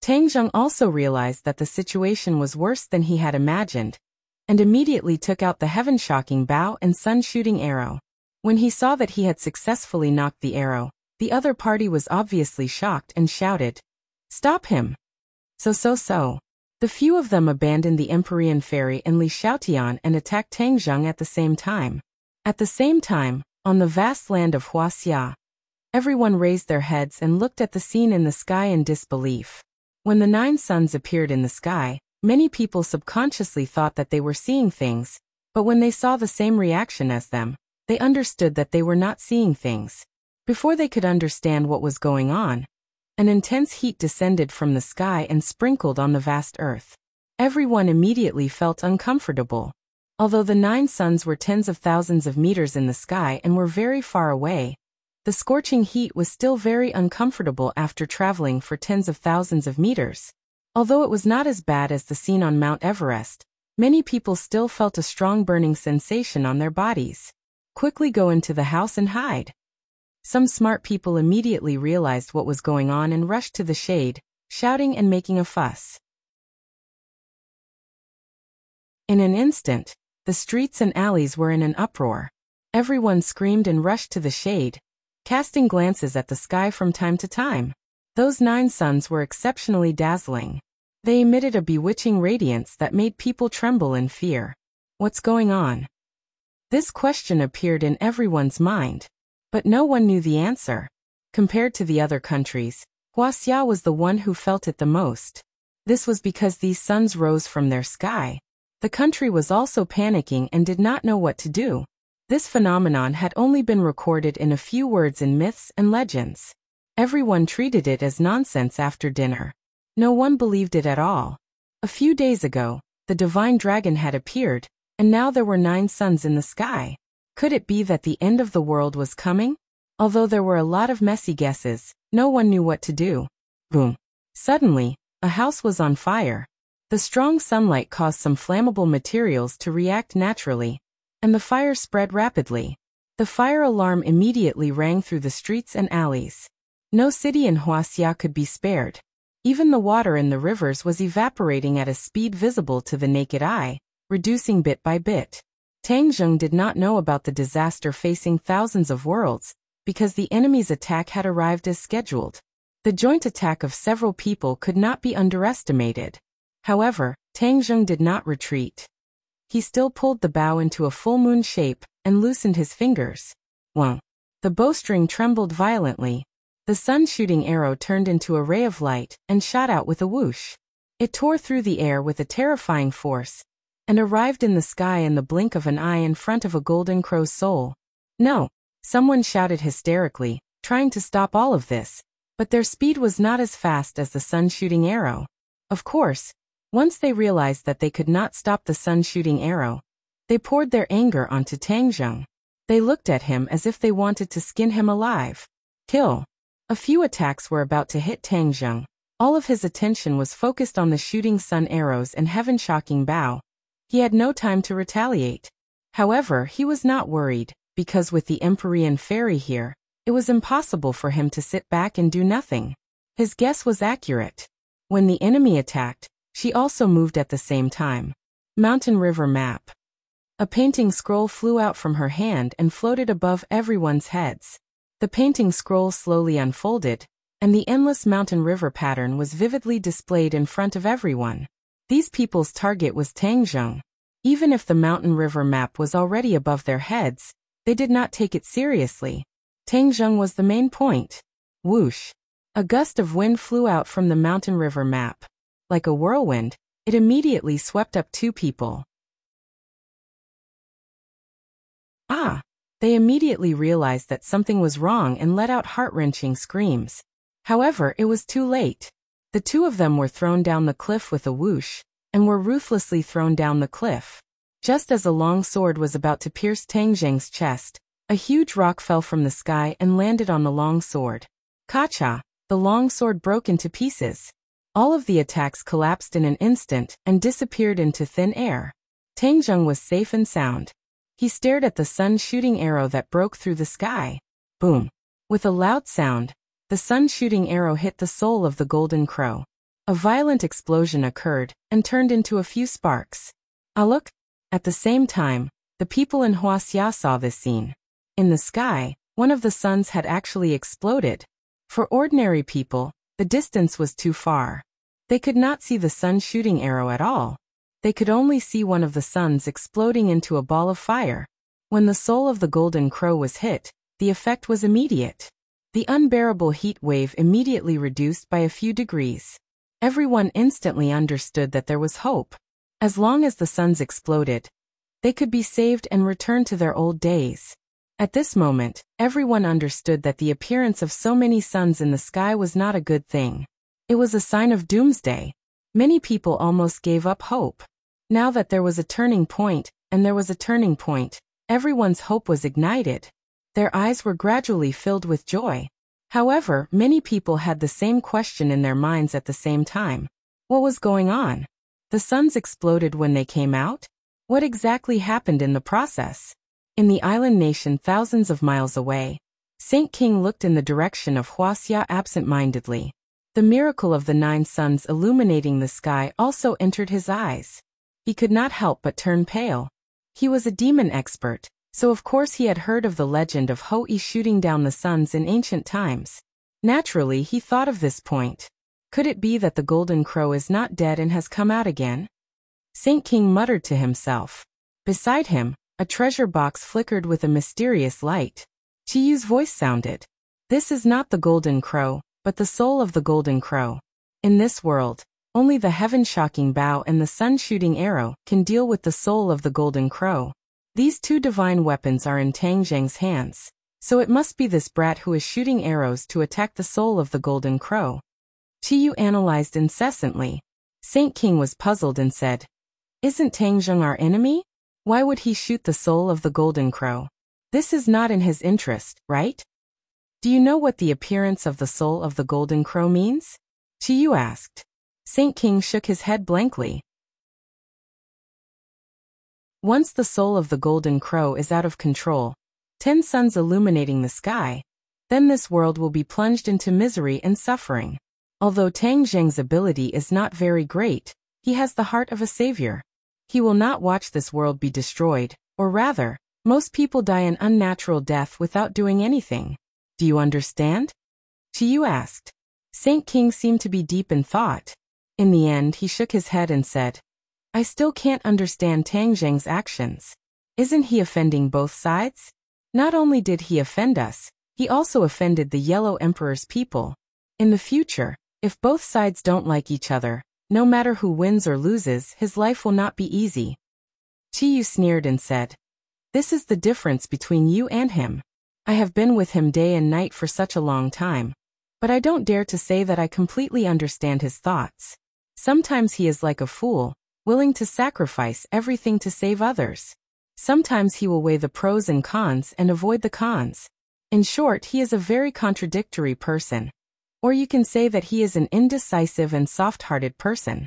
Tang Zheng also realized that the situation was worse than he had imagined, and immediately took out the heaven-shocking bow and sun-shooting arrow. When he saw that he had successfully knocked the arrow, the other party was obviously shocked and shouted, "Stop him!" So. The few of them abandoned the Empyrean fairy and Li Xiaotian and attacked Tang Zheng at the same time. At the same time, on the vast land of Huaxia, everyone raised their heads and looked at the scene in the sky in disbelief. When the 9 suns appeared in the sky, many people subconsciously thought that they were seeing things, but when they saw the same reaction as them, they understood that they were not seeing things. Before they could understand what was going on, an intense heat descended from the sky and sprinkled on the vast earth. Everyone immediately felt uncomfortable. Although the 9 suns were tens of thousands of meters in the sky and were very far away, the scorching heat was still very uncomfortable after traveling for tens of thousands of meters. Although it was not as bad as the scene on Mount Everest, many people still felt a strong burning sensation on their bodies. Quickly go into the house and hide. Some smart people immediately realized what was going on and rushed to the shade, shouting and making a fuss. In an instant, the streets and alleys were in an uproar. Everyone screamed and rushed to the shade, casting glances at the sky from time to time. Those 9 suns were exceptionally dazzling. They emitted a bewitching radiance that made people tremble in fear. What's going on? This question appeared in everyone's mind. But no one knew the answer. Compared to the other countries, Huaxia was the one who felt it the most. This was because these suns rose from their sky. The country was also panicking and did not know what to do. This phenomenon had only been recorded in a few words in myths and legends. Everyone treated it as nonsense after dinner. No one believed it at all. A few days ago, the divine dragon had appeared, and now there were 9 suns in the sky. Could it be that the end of the world was coming? Although there were a lot of messy guesses, no one knew what to do. Boom. Suddenly, a house was on fire. The strong sunlight caused some flammable materials to react naturally, and the fire spread rapidly. The fire alarm immediately rang through the streets and alleys. No city in Huaxia could be spared. Even the water in the rivers was evaporating at a speed visible to the naked eye, reducing bit by bit. Tang Zheng did not know about the disaster facing thousands of worlds, because the enemy's attack had arrived as scheduled. The joint attack of several people could not be underestimated. However, Tang Zheng did not retreat. He still pulled the bow into a full moon shape and loosened his fingers. Wang. The bowstring trembled violently. The sun-shooting arrow turned into a ray of light and shot out with a whoosh. It tore through the air with a terrifying force and arrived in the sky in the blink of an eye in front of a golden crow's soul. No! Someone shouted hysterically, trying to stop all of this, but their speed was not as fast as the sun-shooting arrow. Of course, once they realized that they could not stop the sun-shooting arrow, they poured their anger onto Tang Zheng. They looked at him as if they wanted to skin him alive. Kill. A few attacks were about to hit Tang Zheng. All of his attention was focused on the shooting sun arrows and heaven-shocking bow. He had no time to retaliate. However, he was not worried, because with the Empyrean fairy here, it was impossible for him to sit back and do nothing. His guess was accurate. When the enemy attacked, she also moved at the same time. Mountain River Map. A painting scroll flew out from her hand and floated above everyone's heads. The painting scroll slowly unfolded, and the endless mountain river pattern was vividly displayed in front of everyone. These people's target was Tang Zheng. Even if the mountain river map was already above their heads, they did not take it seriously. Tang Zheng was the main point. Whoosh! A gust of wind flew out from the mountain river map. Like a whirlwind, it immediately swept up two people. Ah! They immediately realized that something was wrong and let out heart-wrenching screams. However, it was too late. The two of them were thrown down the cliff with a whoosh, and were ruthlessly thrown down the cliff. Just as a long sword was about to pierce Tang Zheng's chest, a huge rock fell from the sky and landed on the long sword. Kacha! The long sword broke into pieces. All of the attacks collapsed in an instant and disappeared into thin air. Tang Zheng was safe and sound. He stared at the sun-shooting arrow that broke through the sky. Boom! With a loud sound, the sun-shooting arrow hit the soul of the golden crow. A violent explosion occurred and turned into a few sparks. Look! At the same time, the people in Huaxia saw this scene. In the sky, one of the suns had actually exploded. For ordinary people, the distance was too far. They could not see the sun-shooting arrow at all. They could only see one of the suns exploding into a ball of fire. When the soul of the golden crow was hit, the effect was immediate. The unbearable heat wave immediately reduced by a few degrees. Everyone instantly understood that there was hope. As long as the suns exploded, they could be saved and return to their old days. At this moment, everyone understood that the appearance of so many suns in the sky was not a good thing. It was a sign of doomsday. Many people almost gave up hope. Now that there was a turning point, and there was a turning point, everyone's hope was ignited. Their eyes were gradually filled with joy. However, many people had the same question in their minds at the same time. What was going on? The suns exploded when they came out? What exactly happened in the process? In the island nation thousands of miles away, Saint King looked in the direction of Huaxia absent-mindedly. The miracle of the 9 suns illuminating the sky also entered his eyes. He could not help but turn pale. He was a demon expert, so of course he had heard of the legend of Hou-Yi shooting down the suns in ancient times. Naturally, he thought of this point. Could it be that the golden crow is not dead and has come out again? Saint King muttered to himself. Beside him, a treasure box flickered with a mysterious light. Chiyu's voice sounded. This is not the golden crow, but the soul of the golden crow. In this world, only the heaven-shocking bow and the sun-shooting arrow can deal with the soul of the golden crow. These 2 divine weapons are in Tang Zheng's hands, so it must be this brat who is shooting arrows to attack the soul of the golden crow. Chiyu analyzed incessantly. Saint King was puzzled and said, "Isn't Tang Zheng our enemy? Why would he shoot the soul of the golden crow? This is not in his interest, right? Do you know what the appearance of the soul of the golden crow means?" Chiyu asked. Saint King shook his head blankly. Once the soul of the golden crow is out of control, 10 suns illuminating the sky, then this world will be plunged into misery and suffering. Although Tang Zheng's ability is not very great, he has the heart of a savior. He will not watch this world be destroyed, Or rather, most people die an unnatural death without doing anything. Do you understand? Qiyu asked. Saint King seemed to be deep in thought. In the end, he shook his head and said, I still can't understand Tang Zheng's actions. Isn't he offending both sides? Not only did he offend us, he also offended the Yellow Emperor's people. In the future, if both sides don't like each other, no matter who wins or loses, his life will not be easy. Qiyu sneered and said, This is the difference between you and him. I have been with him day and night for such a long time, but I don't dare to say that I completely understand his thoughts. Sometimes he is like a fool, willing to sacrifice everything to save others. Sometimes he will weigh the pros and cons and avoid the cons. In short, he is a very contradictory person. Or you can say that he is an indecisive and soft-hearted person.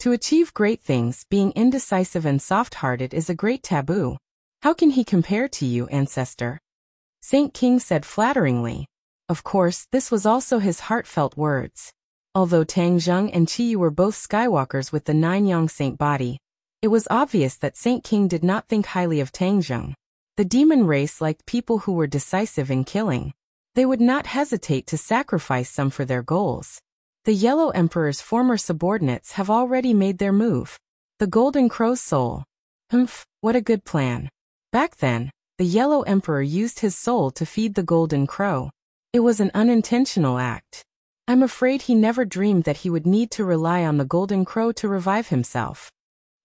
To achieve great things, being indecisive and soft-hearted is a great taboo. How can he compare to you, ancestor? Saint King said flatteringly. Of course, this was also his heartfelt words. Although Tang Zheng and Qiyu were both Skywalkers with the 9 Saint body, it was obvious that Saint King did not think highly of Tang Zheng. The demon race liked people who were decisive in killing. They would not hesitate to sacrifice some for their goals. The Yellow Emperor's former subordinates have already made their move. The Golden Crow's soul. What a good plan. Back then, the Yellow Emperor used his soul to feed the Golden Crow. It was an unintentional act. I'm afraid he never dreamed that he would need to rely on the Golden Crow to revive himself.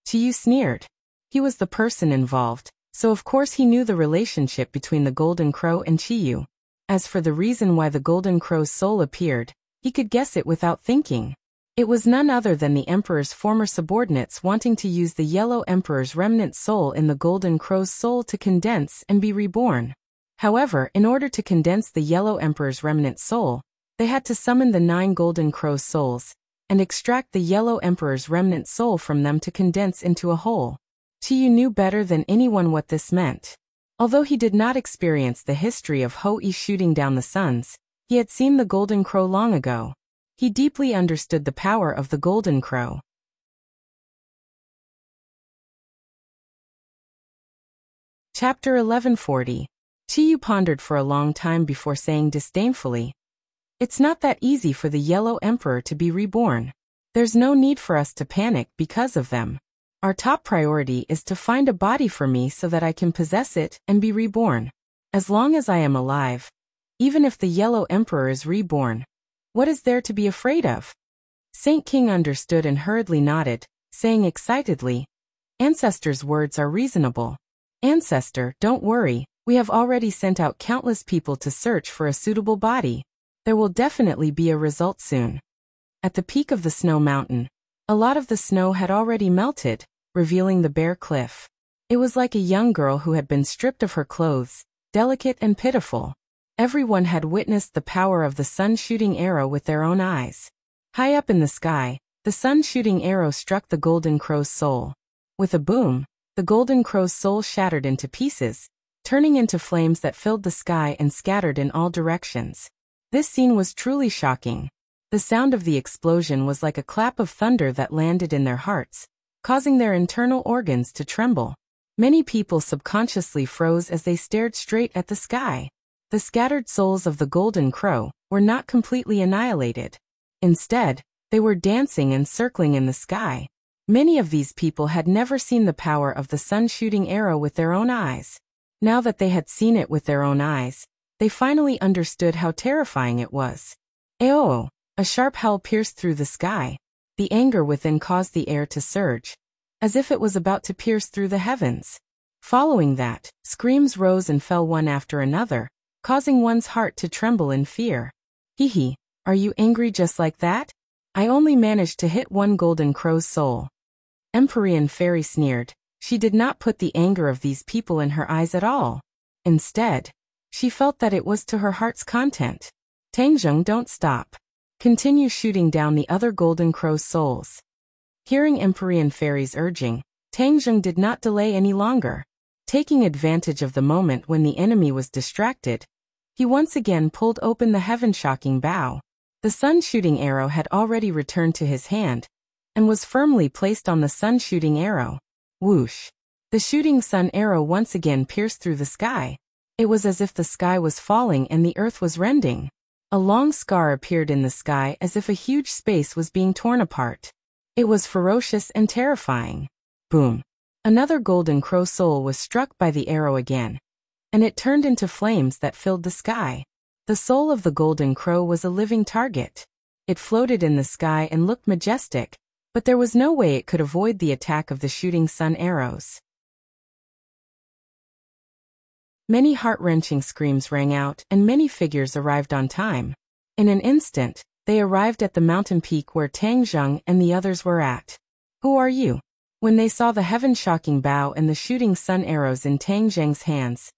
Qiyu sneered. He was the person involved, so of course he knew the relationship between the Golden Crow and Qiyu. As for the reason why the Golden Crow's soul appeared, he could guess it without thinking. It was none other than the Emperor's former subordinates wanting to use the Yellow Emperor's remnant soul in the Golden Crow's soul to condense and be reborn. However, in order to condense the Yellow Emperor's remnant soul, they had to summon the 9 Golden Crow's souls, and extract the Yellow Emperor's remnant soul from them to condense into a whole. Qiyu knew better than anyone what this meant. Although he did not experience the history of Hou Yi shooting down the suns, he had seen the Golden Crow long ago. He deeply understood the power of the Golden Crow. Chapter 1140. Qiyu pondered for a long time before saying disdainfully, It's not that easy for the Yellow Emperor to be reborn. There's no need for us to panic because of them. Our top priority is to find a body for me so that I can possess it and be reborn. As long as I am alive, even if the Yellow Emperor is reborn, what is there to be afraid of? Saint King understood and hurriedly nodded, saying excitedly, Ancestor's words are reasonable. Ancestor, don't worry, we have already sent out countless people to search for a suitable body. There will definitely be a result soon. At the peak of the snow mountain, a lot of the snow had already melted, revealing the bare cliff. It was like a young girl who had been stripped of her clothes, delicate and pitiful. Everyone had witnessed the power of the sun-shooting arrow with their own eyes. High up in the sky, the sun-shooting arrow struck the Golden Crow's soul. With a boom, the Golden Crow's soul shattered into pieces, turning into flames that filled the sky and scattered in all directions. This scene was truly shocking. The sound of the explosion was like a clap of thunder that landed in their hearts, causing their internal organs to tremble. Many people subconsciously froze as they stared straight at the sky. The scattered souls of the Golden Crow were not completely annihilated. Instead, they were dancing and circling in the sky. Many of these people had never seen the power of the sun-shooting arrow with their own eyes. Now that they had seen it with their own eyes, they finally understood how terrifying it was. Ayo! A sharp howl pierced through the sky. The anger within caused the air to surge, as if it was about to pierce through the heavens. Following that, screams rose and fell one after another, causing one's heart to tremble in fear. Hee, are you angry just like that? I only managed to hit one Golden Crow's soul. Empyrean Fairy sneered. She did not put the anger of these people in her eyes at all. Instead, she felt that it was to her heart's content. Tang Zheng, don't stop. Continue shooting down the other Golden Crow's souls. Hearing Empyrean Fairy's urging, Tang Zheng did not delay any longer. Taking advantage of the moment when the enemy was distracted, he once again pulled open the heaven-shocking bow. The sun-shooting arrow had already returned to his hand, and was firmly placed on the sun-shooting arrow. Whoosh! The shooting sun arrow once again pierced through the sky. It was as if the sky was falling and the earth was rending. A long scar appeared in the sky as if a huge space was being torn apart. It was ferocious and terrifying. Boom! Another golden crow soul was struck by the arrow again, and it turned into flames that filled the sky. The soul of the golden crow was a living target. It floated in the sky and looked majestic, but there was no way it could avoid the attack of the shooting sun arrows. Many heart-wrenching screams rang out, and many figures arrived on time. In an instant, they arrived at the mountain peak where Tang Zheng and the others were at. "Who are you?" When they saw the heaven-shocking bow and the shooting sun arrows in Tang Zheng's hands,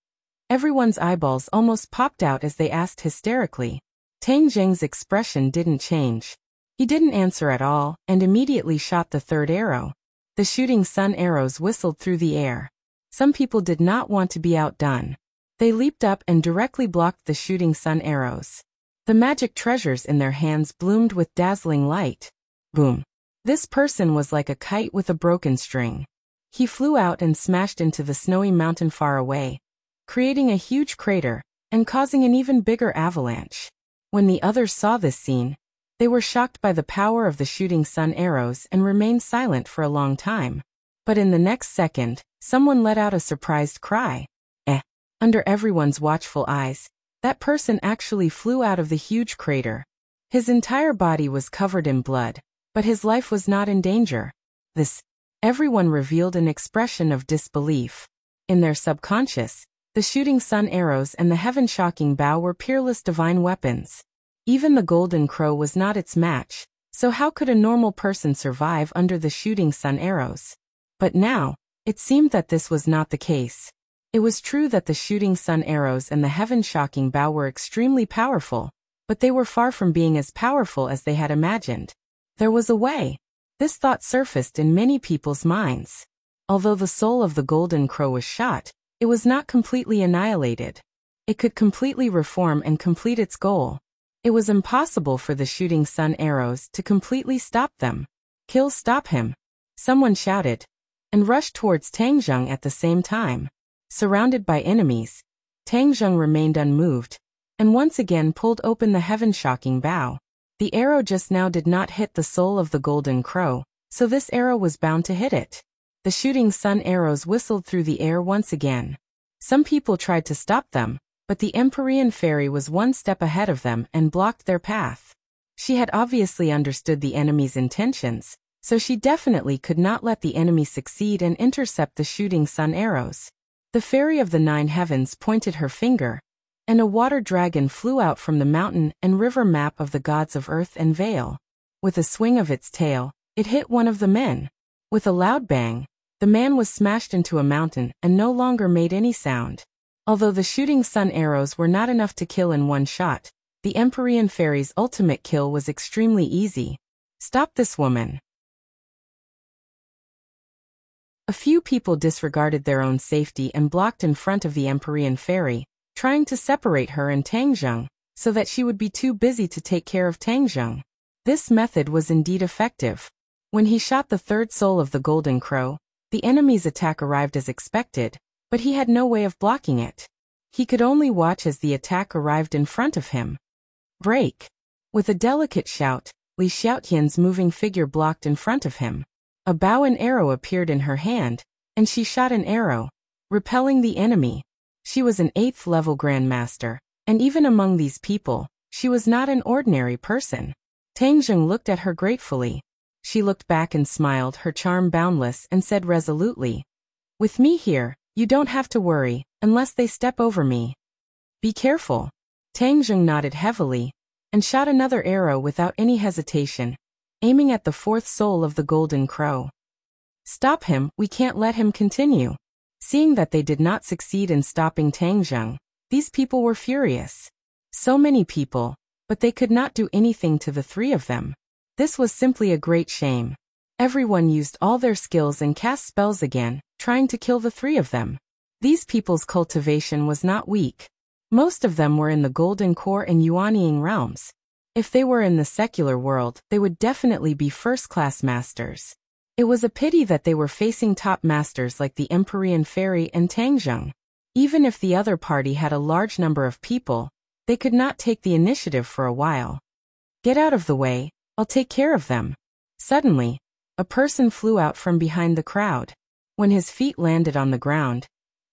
everyone's eyeballs almost popped out as they asked hysterically. Tang Zheng's expression didn't change. He didn't answer at all, and immediately shot the third arrow. The shooting sun arrows whistled through the air. Some people did not want to be outdone. They leaped up and directly blocked the shooting sun arrows. The magic treasures in their hands bloomed with dazzling light. Boom! This person was like a kite with a broken string. He flew out and smashed into the snowy mountain far away, creating a huge crater and causing an even bigger avalanche. When the others saw this scene, they were shocked by the power of the shooting sun arrows and remained silent for a long time. But in the next second, someone let out a surprised cry. Under everyone's watchful eyes, that person actually flew out of the huge crater. His entire body was covered in blood, but his life was not in danger. Everyone revealed an expression of disbelief. In their subconscious, the shooting sun arrows and the heaven-shocking bow were peerless divine weapons. Even the golden crow was not its match, so how could a normal person survive under the shooting sun arrows? But now, it seemed that this was not the case. It was true that the shooting sun arrows and the heaven-shocking bow were extremely powerful, but they were far from being as powerful as they had imagined. There was a way. This thought surfaced in many people's minds. Although the soul of the golden crow was shot, it was not completely annihilated. It could completely reform and complete its goal. It was impossible for the shooting sun arrows to completely stop them. Stop him! Someone shouted, and rushed towards Tang Zheng at the same time. Surrounded by enemies, Tang Zheng remained unmoved, and once again pulled open the heaven-shocking bow. The arrow just now did not hit the soul of the golden crow, so this arrow was bound to hit it. The shooting sun arrows whistled through the air once again. Some people tried to stop them, but the Empyrean fairy was one step ahead of them and blocked their path. She had obviously understood the enemy's intentions, so she definitely could not let the enemy succeed and intercept the shooting sun arrows. The fairy of the nine heavens pointed her finger, and a water dragon flew out from the mountain and river map of the gods of earth and Vale. With a swing of its tail, it hit one of the men. With a loud bang, the man was smashed into a mountain and no longer made any sound. Although the shooting sun arrows were not enough to kill in one shot, the Empyrean fairy's ultimate kill was extremely easy. Stop this woman! A few people disregarded their own safety and blocked in front of the Empyrean fairy, trying to separate her and Tang Zheng, so that she would be too busy to take care of Tang Zheng. This method was indeed effective. When he shot the third soul of the golden crow, the enemy's attack arrived as expected, but he had no way of blocking it. He could only watch as the attack arrived in front of him. Break! With a delicate shout, Li Xiaotian's moving figure blocked in front of him. A bow and arrow appeared in her hand, and she shot an arrow, repelling the enemy. She was an 8th level grandmaster, and even among these people, she was not an ordinary person. Tang Zheng looked at her gratefully. She looked back and smiled, her charm boundless, and said resolutely, "With me here, you don't have to worry, unless they step over me. Be careful." Tang Zheng nodded heavily, and shot another arrow without any hesitation, aiming at the fourth soul of the golden crow. "Stop him, we can't let him continue." Seeing that they did not succeed in stopping Tang Zheng, these people were furious. So many people, but they could not do anything to the three of them. This was simply a great shame. Everyone used all their skills and cast spells again, trying to kill the three of them. These people's cultivation was not weak. Most of them were in the Golden Core and Yuanying realms. If they were in the secular world, they would definitely be first-class masters. It was a pity that they were facing top masters like the Empyrean Fairy and Tang Zheng. Even if the other party had a large number of people, they could not take the initiative for a while. Get out of the way, I'll take care of them. Suddenly, a person flew out from behind the crowd. When his feet landed on the ground,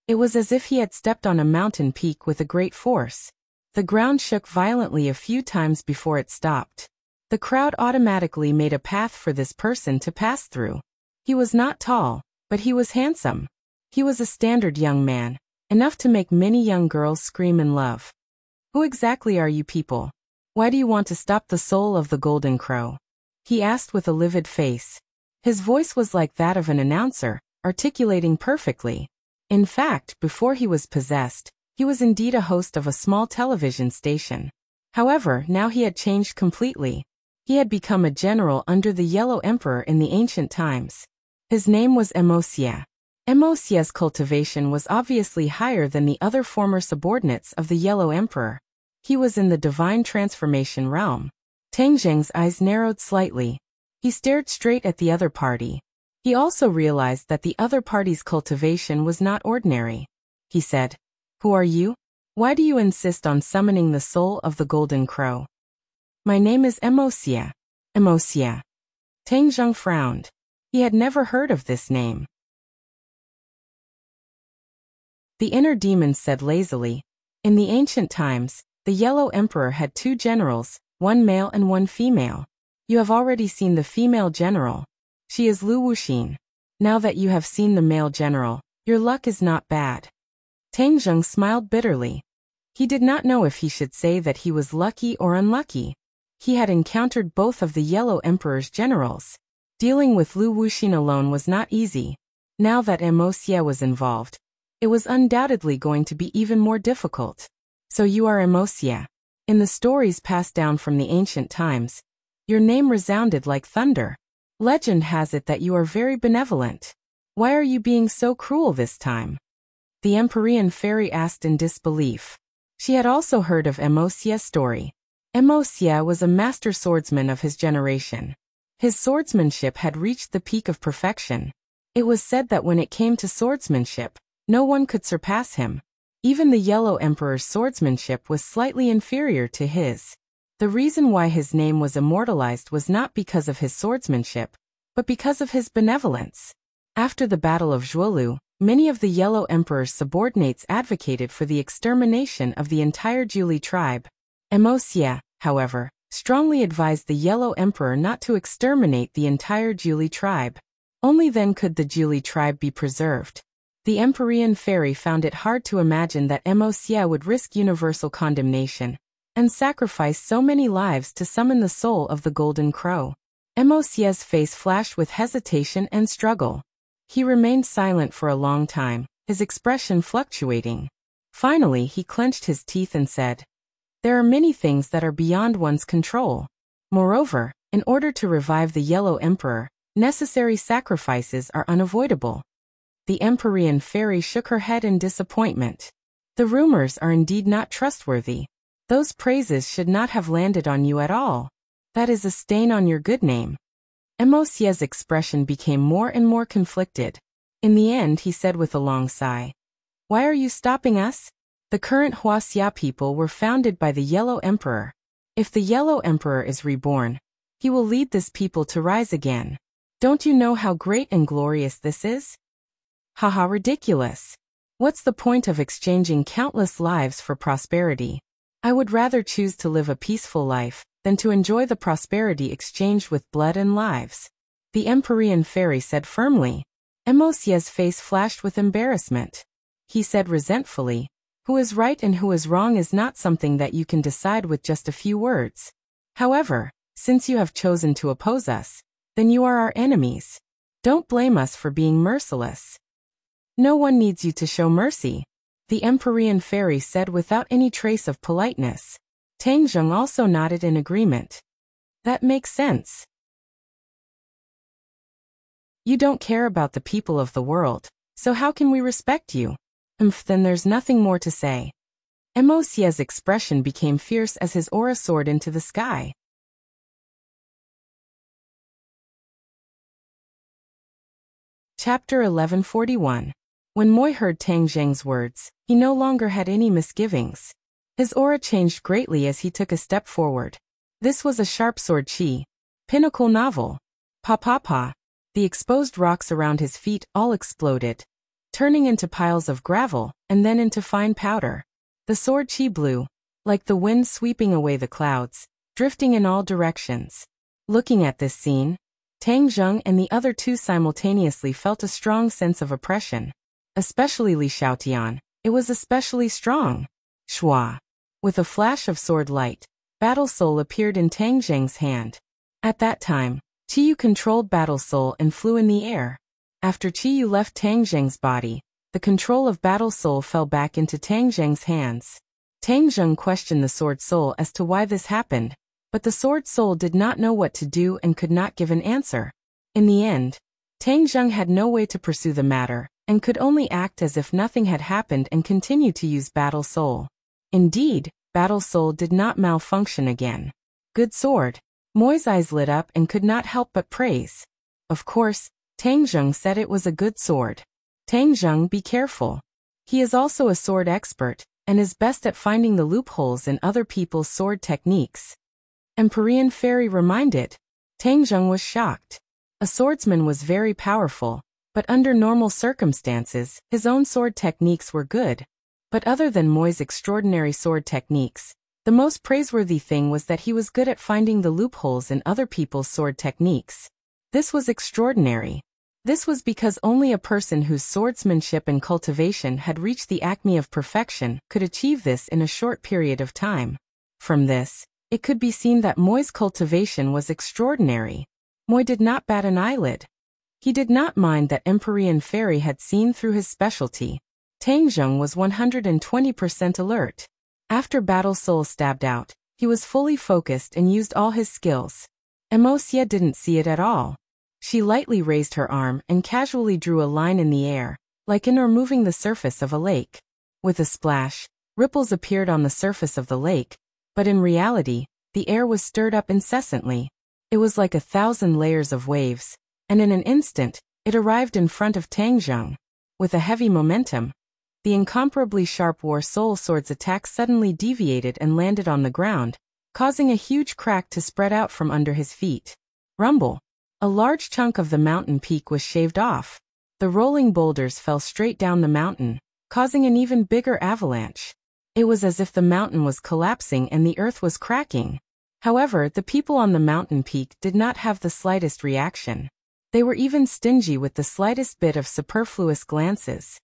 it was as if he had stepped on a mountain peak with a great force. The ground shook violently a few times before it stopped. The crowd automatically made a path for this person to pass through. He was not tall, but he was handsome. He was a standard young man, enough to make many young girls scream in love. Who exactly are you people? Why do you want to stop the soul of the Golden Crow? He asked with a livid face. His voice was like that of an announcer, articulating perfectly. In fact, before he was possessed, he was indeed a host of a small television station. However, now he had changed completely. He had become a general under the Yellow Emperor in the ancient times. His name was Emosia. Emosia's cultivation was obviously higher than the other former subordinates of the Yellow Emperor. He was in the divine transformation realm. Tang Zheng's eyes narrowed slightly. He stared straight at the other party. He also realized that the other party's cultivation was not ordinary. He said, "Who are you? Why do you insist on summoning the soul of the Golden Crow?" "My name is Emosia." Emosia. Tang Zheng frowned. He had never heard of this name. The inner demon said lazily, "In the ancient times, the Yellow Emperor had 2 generals, one male and one female. You have already seen the female general. She is Lu Wuxin. Now that you have seen the male general, your luck is not bad." Tang Zheng smiled bitterly. He did not know if he should say that he was lucky or unlucky. He had encountered both of the Yellow Emperor's generals. Dealing with Lu Wuxin alone was not easy. Now that Emosia was involved, it was undoubtedly going to be even more difficult. "So you are Emosia. In the stories passed down from the ancient times, your name resounded like thunder. Legend has it that you are very benevolent. Why are you being so cruel this time?" The Empyrean Fairy asked in disbelief. She had also heard of Emosia's story. Emosia was a master swordsman of his generation. His swordsmanship had reached the peak of perfection. It was said that when it came to swordsmanship, no one could surpass him. Even the Yellow Emperor's swordsmanship was slightly inferior to his. The reason why his name was immortalized was not because of his swordsmanship, but because of his benevolence. After the Battle of Zhuolu, many of the Yellow Emperor's subordinates advocated for the extermination of the entire Jiuli tribe. Emosia, however, strongly advised the Yellow Emperor not to exterminate the entire Jiuli tribe. Only then could the Jiuli tribe be preserved. The Empyrean Fairy found it hard to imagine that Emosia would risk universal condemnation and sacrifice so many lives to summon the soul of the Golden Crow. Emosia's face flashed with hesitation and struggle. He remained silent for a long time, his expression fluctuating. Finally, he clenched his teeth and said, "There are many things that are beyond one's control. Moreover, in order to revive the Yellow Emperor, necessary sacrifices are unavoidable." The Empyrean Fairy shook her head in disappointment. "The rumors are indeed not trustworthy. Those praises should not have landed on you at all. That is a stain on your good name." Emosia's expression became more and more conflicted. In the end, he said with a long sigh, "Why are you stopping us? The current Huaxia people were founded by the Yellow Emperor. If the Yellow Emperor is reborn, he will lead this people to rise again. Don't you know how great and glorious this is? Haha, ridiculous. What's the point of exchanging countless lives for prosperity? I would rather choose to live a peaceful life than to enjoy the prosperity exchanged with blood and lives," the Empyrean Fairy said firmly. Emosia's face flashed with embarrassment. He said resentfully, "Who is right and who is wrong is not something that you can decide with just a few words. However, since you have chosen to oppose us, then you are our enemies. Don't blame us for being merciless." "No one needs you to show mercy," the Empyrean Fairy said without any trace of politeness. Tang Zheng also nodded in agreement. "That makes sense. You don't care about the people of the world, so how can we respect you? Then there's nothing more to say." Emosia's expression became fierce as his aura soared into the sky. Chapter 1141. When Moi heard Tang Zheng's words, he no longer had any misgivings. His aura changed greatly as he took a step forward. This was a sharp sword chi. Pinnacle novel. Pa pa pa. The exposed rocks around his feet all exploded, turning into piles of gravel, and then into fine powder. The sword chi blew, like the wind sweeping away the clouds, drifting in all directions. Looking at this scene, Tang Zheng and the other two simultaneously felt a strong sense of oppression. Especially Li Xiaotian, it was especially strong. Shua. With a flash of sword light, Battle Soul appeared in Tang Zheng's hand. At that time, Qiyu controlled Battle Soul and flew in the air. After Qiyu left Tang Zheng's body, the control of Battle Soul fell back into Tang Zheng's hands. Tang Zheng questioned the Sword Soul as to why this happened, but the Sword Soul did not know what to do and could not give an answer. In the end, Tang Zheng had no way to pursue the matter, and could only act as if nothing had happened and continue to use Battle Soul. Indeed, Battle Soul did not malfunction again. Good sword. Moi's eyes lit up and could not help but praise. Of course, Tang Zheng said it was a good sword. Tang Zheng, be careful. He is also a sword expert, and is best at finding the loopholes in other people's sword techniques. Empyrean Fairy reminded. Tang Zheng was shocked. A swordsman was very powerful, but under normal circumstances, his own sword techniques were good. But other than Moi's extraordinary sword techniques, the most praiseworthy thing was that he was good at finding the loopholes in other people's sword techniques. This was extraordinary. This was because only a person whose swordsmanship and cultivation had reached the acme of perfection could achieve this in a short period of time. From this, it could be seen that Moi's cultivation was extraordinary. Moi did not bat an eyelid. He did not mind that Empyrean Fairy had seen through his specialty. Tang Zheng was 120% alert. After Battle Soul stabbed out, he was fully focused and used all his skills. Emosia didn't see it at all. She lightly raised her arm and casually drew a line in the air, like in removing the surface of a lake. With a splash, ripples appeared on the surface of the lake, but in reality, the air was stirred up incessantly. It was like 1,000 layers of waves, and in an instant, it arrived in front of Tang Zheng. With a heavy momentum, the incomparably sharp War Soul Sword's attack suddenly deviated and landed on the ground, causing a huge crack to spread out from under his feet. Rumble. A large chunk of the mountain peak was shaved off. The rolling boulders fell straight down the mountain, causing an even bigger avalanche. It was as if the mountain was collapsing and the earth was cracking. However, the people on the mountain peak did not have the slightest reaction. They were even stingy with the slightest bit of superfluous glances.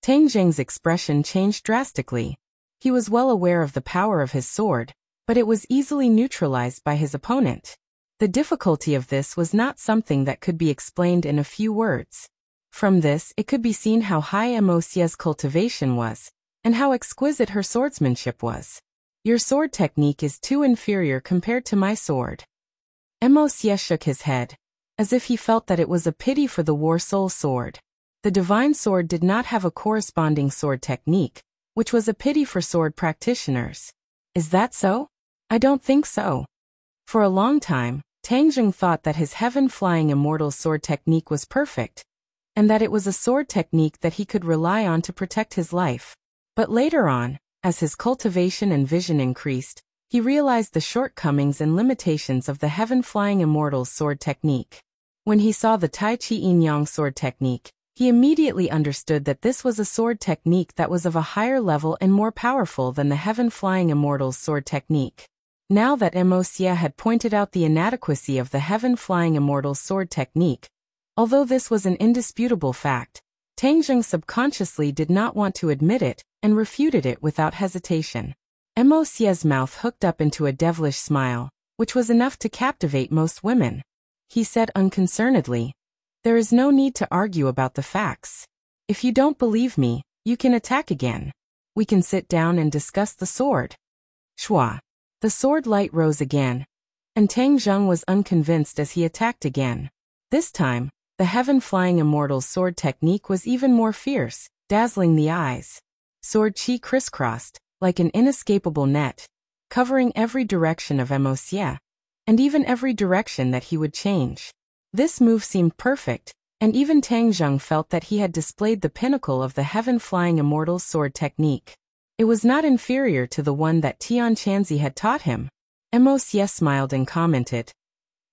Tang Zheng's expression changed drastically. He was well aware of the power of his sword, but it was easily neutralized by his opponent. The difficulty of this was not something that could be explained in a few words. From this, it could be seen how high Emosia's cultivation was, and how exquisite her swordsmanship was. Your sword technique is too inferior compared to my sword. Emosia shook his head, as if he felt that it was a pity for the War Soul Sword. The Divine Sword did not have a corresponding sword technique, which was a pity for sword practitioners. Is that so? I don't think so. For a long time, Tang Zheng thought that his heaven-flying immortal sword technique was perfect, and that it was a sword technique that he could rely on to protect his life. But later on, as his cultivation and vision increased, he realized the shortcomings and limitations of the heaven-flying immortal sword technique. When he saw the Tai Chi Yin Yang sword technique, he immediately understood that this was a sword technique that was of a higher level and more powerful than the heaven-flying immortal's sword technique. Now that Emosia had pointed out the inadequacy of the heaven-flying immortal's sword technique, although this was an indisputable fact, Tang Zheng subconsciously did not want to admit it and refuted it without hesitation. Emosia's mouth hooked up into a devilish smile, which was enough to captivate most women. He said unconcernedly, "There is no need to argue about the facts. If you don't believe me, you can attack again. We can sit down and discuss the sword." Shua. The sword light rose again, and Tang Zheng was unconvinced as he attacked again. This time, the heaven-flying immortal's sword technique was even more fierce, dazzling the eyes. Sword chi crisscrossed, like an inescapable net, covering every direction of Emosia, and even every direction that he would change. This move seemed perfect, and even Tang Zheng felt that he had displayed the pinnacle of the heaven-flying immortal's sword technique. It was not inferior to the one that Tian Chanzi had taught him. Mo Xie smiled and commented,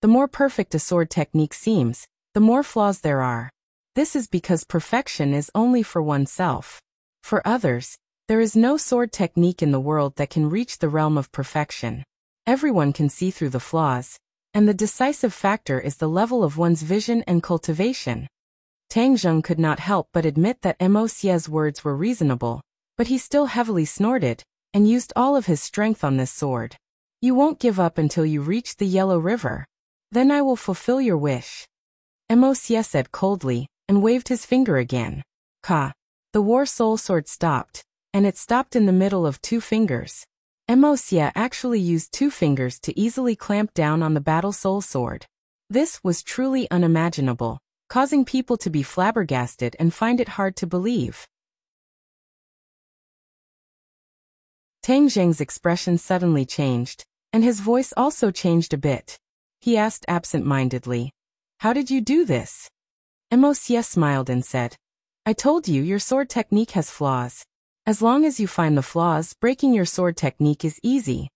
"The more perfect a sword technique seems, the more flaws there are. This is because perfection is only for oneself. For others, there is no sword technique in the world that can reach the realm of perfection. Everyone can see through the flaws, and the decisive factor is the level of one's vision and cultivation." Tang Zheng could not help but admit that Mo Xie's words were reasonable, but he still heavily snorted, and used all of his strength on this sword. "You won't give up until you reach the Yellow River. Then I will fulfill your wish." Mo Xie said coldly, and waved his finger again. Ka. The War Soul Sword stopped, and it stopped in the middle of 2 fingers. Mo Xie actually used 2 fingers to easily clamp down on the Battle Soul Sword. This was truly unimaginable, causing people to be flabbergasted and find it hard to believe. Tang Zheng's expression suddenly changed, and his voice also changed a bit. He asked absent-mindedly, "How did you do this?" Mo Xie smiled and said, "I told you your sword technique has flaws. As long as you find the flaws, breaking your sword technique is easy."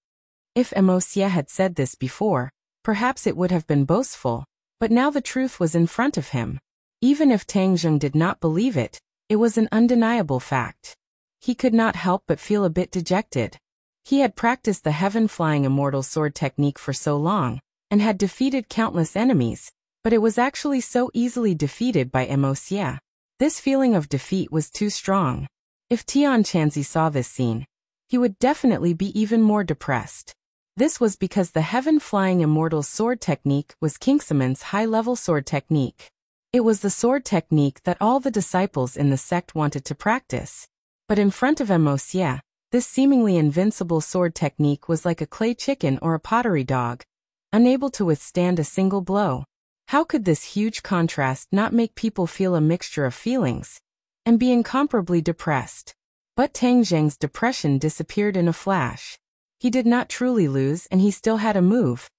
If Mo Xie had said this before, perhaps it would have been boastful, but now the truth was in front of him. Even if Tang Zheng did not believe it, it was an undeniable fact. He could not help but feel a bit dejected. He had practiced the heaven-flying immortal sword technique for so long, and had defeated countless enemies, but it was actually so easily defeated by Mo Xie. This feeling of defeat was too strong. If Tian Chanzi saw this scene, he would definitely be even more depressed. This was because the heaven-flying immortal sword technique was Kingsuman's high-level sword technique. It was the sword technique that all the disciples in the sect wanted to practice. But in front of Mo Xie, this seemingly invincible sword technique was like a clay chicken or a pottery dog, unable to withstand a single blow. How could this huge contrast not make people feel a mixture of feelings, and be incomparably depressed? But Tang Zheng's depression disappeared in a flash. He did not truly lose, and he still had a move.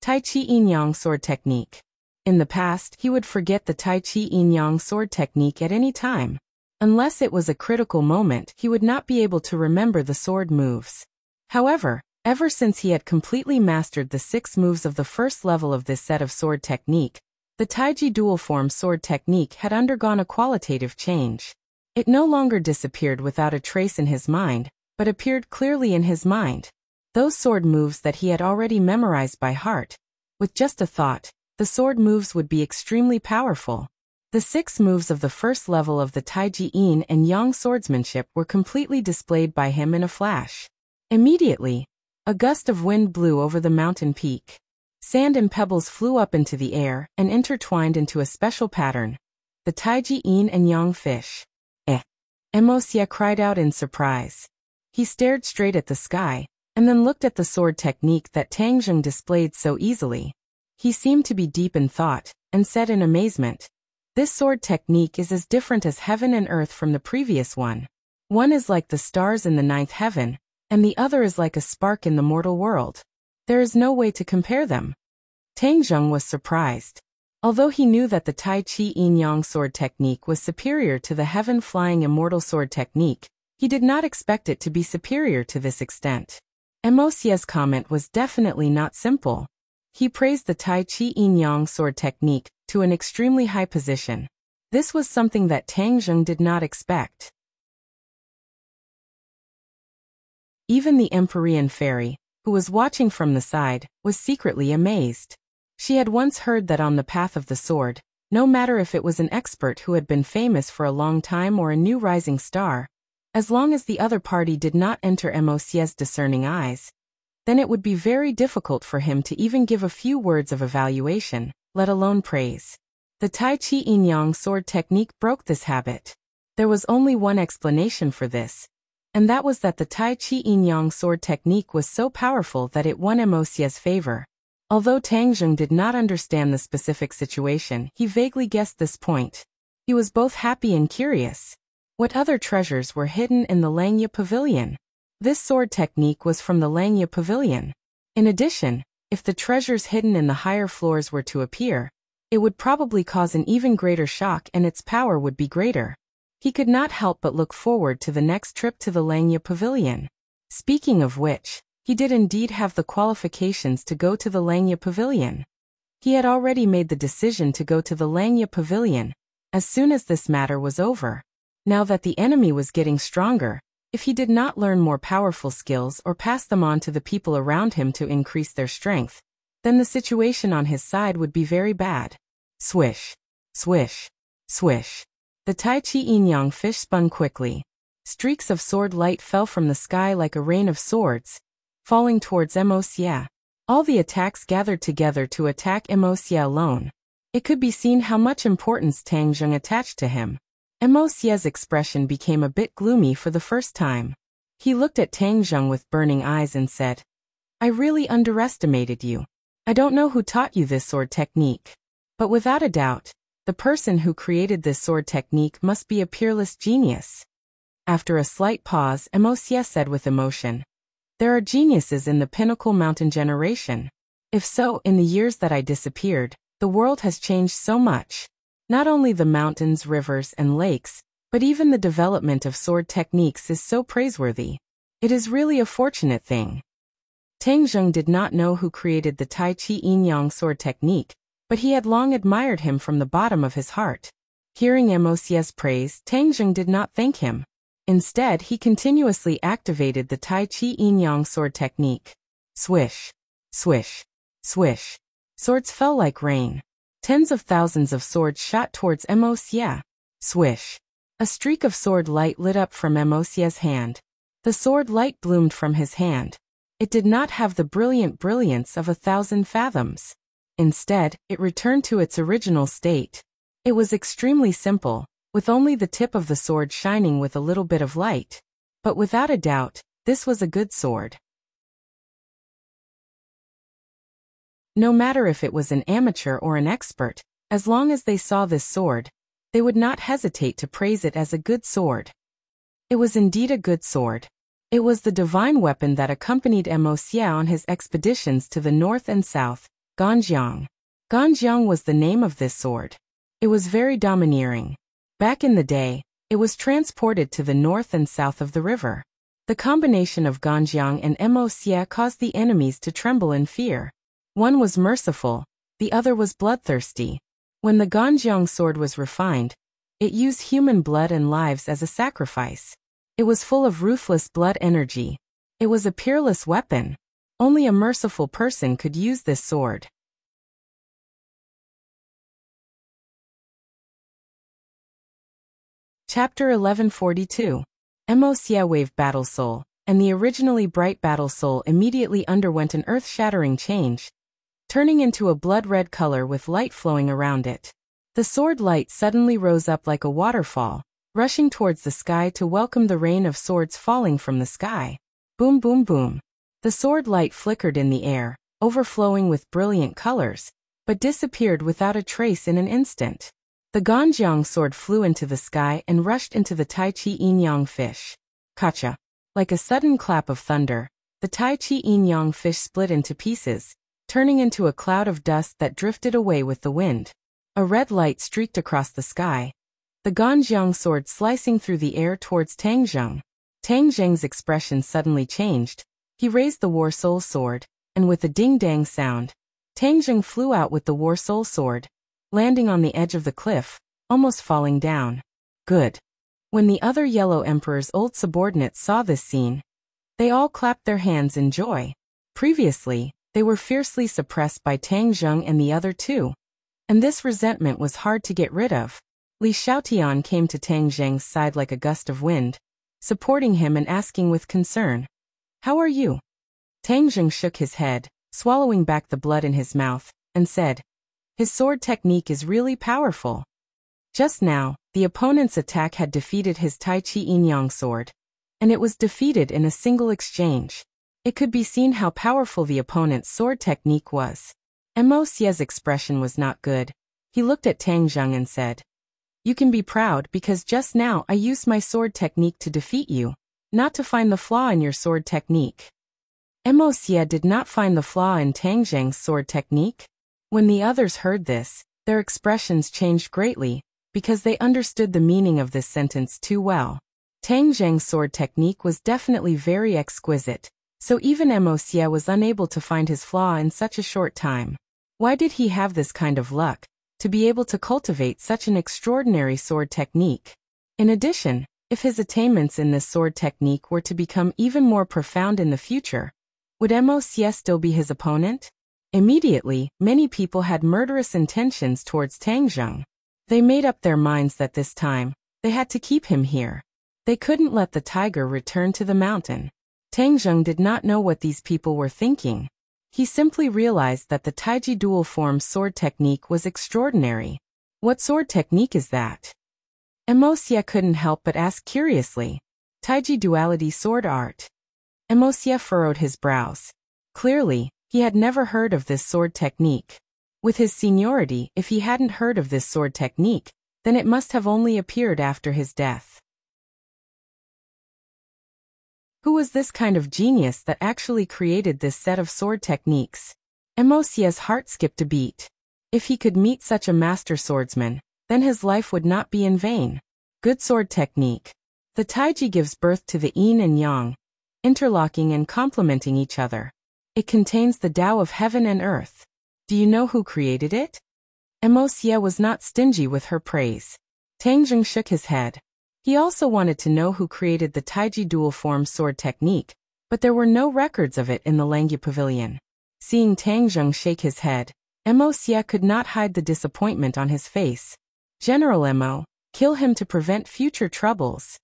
Tai Chi Yin Yang sword technique. In the past, he would forget the Tai Chi Yin Yang sword technique at any time. Unless it was a critical moment, he would not be able to remember the sword moves. However, ever since he had completely mastered the 6 moves of the first level of this set of sword technique, the Taiji dual form sword technique had undergone a qualitative change. It no longer disappeared without a trace in his mind, but appeared clearly in his mind. Those sword moves that he had already memorized by heart. With just a thought, the sword moves would be extremely powerful. The 6 moves of the first level of the Taiji Yin and Yang swordsmanship were completely displayed by him in a flash. Immediately, a gust of wind blew over the mountain peak. Sand and pebbles flew up into the air and intertwined into a special pattern. The Taiji Yin and Yang fish. Mo Xie cried out in surprise. He stared straight at the sky, and then looked at the sword technique that Tang Zheng displayed so easily. He seemed to be deep in thought, and said in amazement, "This sword technique is as different as heaven and earth from the previous one. One is like the stars in the 9th heaven, and the other is like a spark in the mortal world. There is no way to compare them." Tang Zheng was surprised. Although he knew that the Tai Chi Yin Yang sword technique was superior to the heaven-flying immortal sword technique, he did not expect it to be superior to this extent. Mo Xie's comment was definitely not simple. He praised the Tai Chi Yin Yang sword technique to an extremely high position. This was something that Tang Zheng did not expect. Even the Empyrean fairy, who was watching from the side, was secretly amazed. She had once heard that on the path of the sword, no matter if it was an expert who had been famous for a long time or a new rising star, as long as the other party did not enter Mo Xie's discerning eyes, then it would be very difficult for him to even give a few words of evaluation, let alone praise. The Tai Chi Yin Yang sword technique broke this habit. There was only one explanation for this, and that was that the Tai Chi Yin Yang sword technique was so powerful that it won Mo Xie's favor. Although Tang Zheng did not understand the specific situation, he vaguely guessed this point. He was both happy and curious. What other treasures were hidden in the Langya Pavilion? This sword technique was from the Langya Pavilion. In addition, if the treasures hidden in the higher floors were to appear, It would probably cause an even greater shock and its power would be greater. He could not help but look forward to the next trip to the Langya Pavilion. Speaking of which, he did indeed have the qualifications to go to the Langya Pavilion. He had already made the decision to go to the Langya Pavilion as soon as this matter was over. Now that the enemy was getting stronger, if he did not learn more powerful skills or pass them on to the people around him to increase their strength, then the situation on his side would be very bad. Swish, swish, swish. The Tai Chi Yin-Yang fish spun quickly. Streaks of sword light fell from the sky like a rain of swords, falling towards Mo Xie. All the attacks gathered together to attack Mo Xie alone. It could be seen how much importance Tang Zheng attached to him. Mo Xie's expression became a bit gloomy for the first time. He looked at Tang Zheng with burning eyes and said, "I really underestimated you. I don't know who taught you this sword technique. But without a doubt, the person who created this sword technique must be a peerless genius." After a slight pause, Mo Xie said with emotion, "There are geniuses in the Pinnacle Mountain generation. If so, in the years that I disappeared, the world has changed so much. Not only the mountains, rivers, and lakes, but even the development of sword techniques is so praiseworthy. It is really a fortunate thing." Tang Zheng did not know who created the Tai Chi Yin-Yang sword technique, but he had long admired him from the bottom of his heart. Hearing Mo Xie's praise, Tang Zheng did not thank him. Instead, he continuously activated the Tai Chi Yin-Yang sword technique. Swish, swish, swish. Swords fell like rain. Tens of thousands of swords shot towards Mo Xie. Swish. A streak of sword light lit up from Mo Xie's hand. The sword light bloomed from his hand. It did not have the brilliant brilliance of 1,000 fathoms. Instead, it returned to its original state. It was extremely simple, with only the tip of the sword shining with a little bit of light. But without a doubt, this was a good sword. No matter if it was an amateur or an expert, as long as they saw this sword, they would not hesitate to praise it as a good sword. It was indeed a good sword. It was the divine weapon that accompanied Mo Xie on his expeditions to the north and south, Ganjiang. Ganjiang was the name of this sword. It was very domineering. Back in the day, it was transported to the north and south of the river. The combination of Ganjiang and Mo Xie caused the enemies to tremble in fear. One was merciful, the other was bloodthirsty. When the Ganjiang sword was refined, it used human blood and lives as a sacrifice. It was full of ruthless blood energy. It was a peerless weapon. Only a merciful person could use this sword. Chapter 1142. Mo Xie Wave Battle Soul, and the originally bright Battle Soul immediately underwent an earth-shattering change, turning into a blood-red color with light flowing around it. The sword light suddenly rose up like a waterfall, rushing towards the sky to welcome the rain of swords falling from the sky. Boom boom boom. The sword light flickered in the air, overflowing with brilliant colors, but disappeared without a trace in an instant. The Ganjiang sword flew into the sky and rushed into the Tai Chi Yin-Yang fish. Kacha. Like a sudden clap of thunder, the Tai Chi Yin-Yang fish split into pieces, turning into a cloud of dust that drifted away with the wind. A red light streaked across the sky, the Ganjiang sword slicing through the air towards Tang Zheng. Tang Zheng's expression suddenly changed. He raised the War Soul sword, and with a ding-dang sound, Tang Zheng flew out with the War Soul sword, landing on the edge of the cliff, almost falling down. Good. When the other Yellow Emperor's old subordinates saw this scene, they all clapped their hands in joy. Previously, they were fiercely suppressed by Tang Zheng and the other two, and this resentment was hard to get rid of. Li Xiaotian came to Tang Zheng's side like a gust of wind, supporting him and asking with concern, "How are you?" Tang Zheng shook his head, swallowing back the blood in his mouth, and said, "His sword technique is really powerful." Just now, the opponent's attack had defeated his Tai Chi Yin-Yang sword, and it was defeated in a single exchange. It could be seen how powerful the opponent's sword technique was. Mo Xie's expression was not good. He looked at Tang Zheng and said, "You can be proud because just now I used my sword technique to defeat you, not to find the flaw in your sword technique." Mo Xie did not find the flaw in Tang Zheng's sword technique. When the others heard this, Their expressions changed greatly, because they understood the meaning of this sentence too well. Tang Zheng's sword technique was definitely very exquisite, so even Mo Xie was unable to find his flaw in such a short time. Why did he have this kind of luck, to be able to cultivate such an extraordinary sword technique? In addition, if his attainments in this sword technique were to become even more profound in the future, would Mo Xie still be his opponent? Immediately, many people had murderous intentions towards Tang Zheng. They made up their minds that this time, they had to keep him here. They couldn't let the tiger return to the mountain. Tang Zheng did not know what these people were thinking. He simply realized that the Taiji dual form sword technique was extraordinary. What sword technique is that? Mo Xie couldn't help but ask curiously. Taiji duality sword art. Mo Xie furrowed his brows. Clearly, he had never heard of this sword technique. With his seniority, if he hadn't heard of this sword technique, then it must have only appeared after his death. Who was this kind of genius that actually created this set of sword techniques? Mo Xie's heart skipped a beat. If he could meet such a master swordsman, then his life would not be in vain. Good sword technique. The Taiji gives birth to the yin and yang, interlocking and complementing each other. It contains the Tao of heaven and earth. Do you know who created it? Mo Xie was not stingy with her praise. Tang Zheng shook his head. He also wanted to know who created the Taiji dual form sword technique, but there were no records of it in the Langya Pavilion. Seeing Tang Zheng shake his head, Mo Xie could not hide the disappointment on his face. General Mo, kill him to prevent future troubles.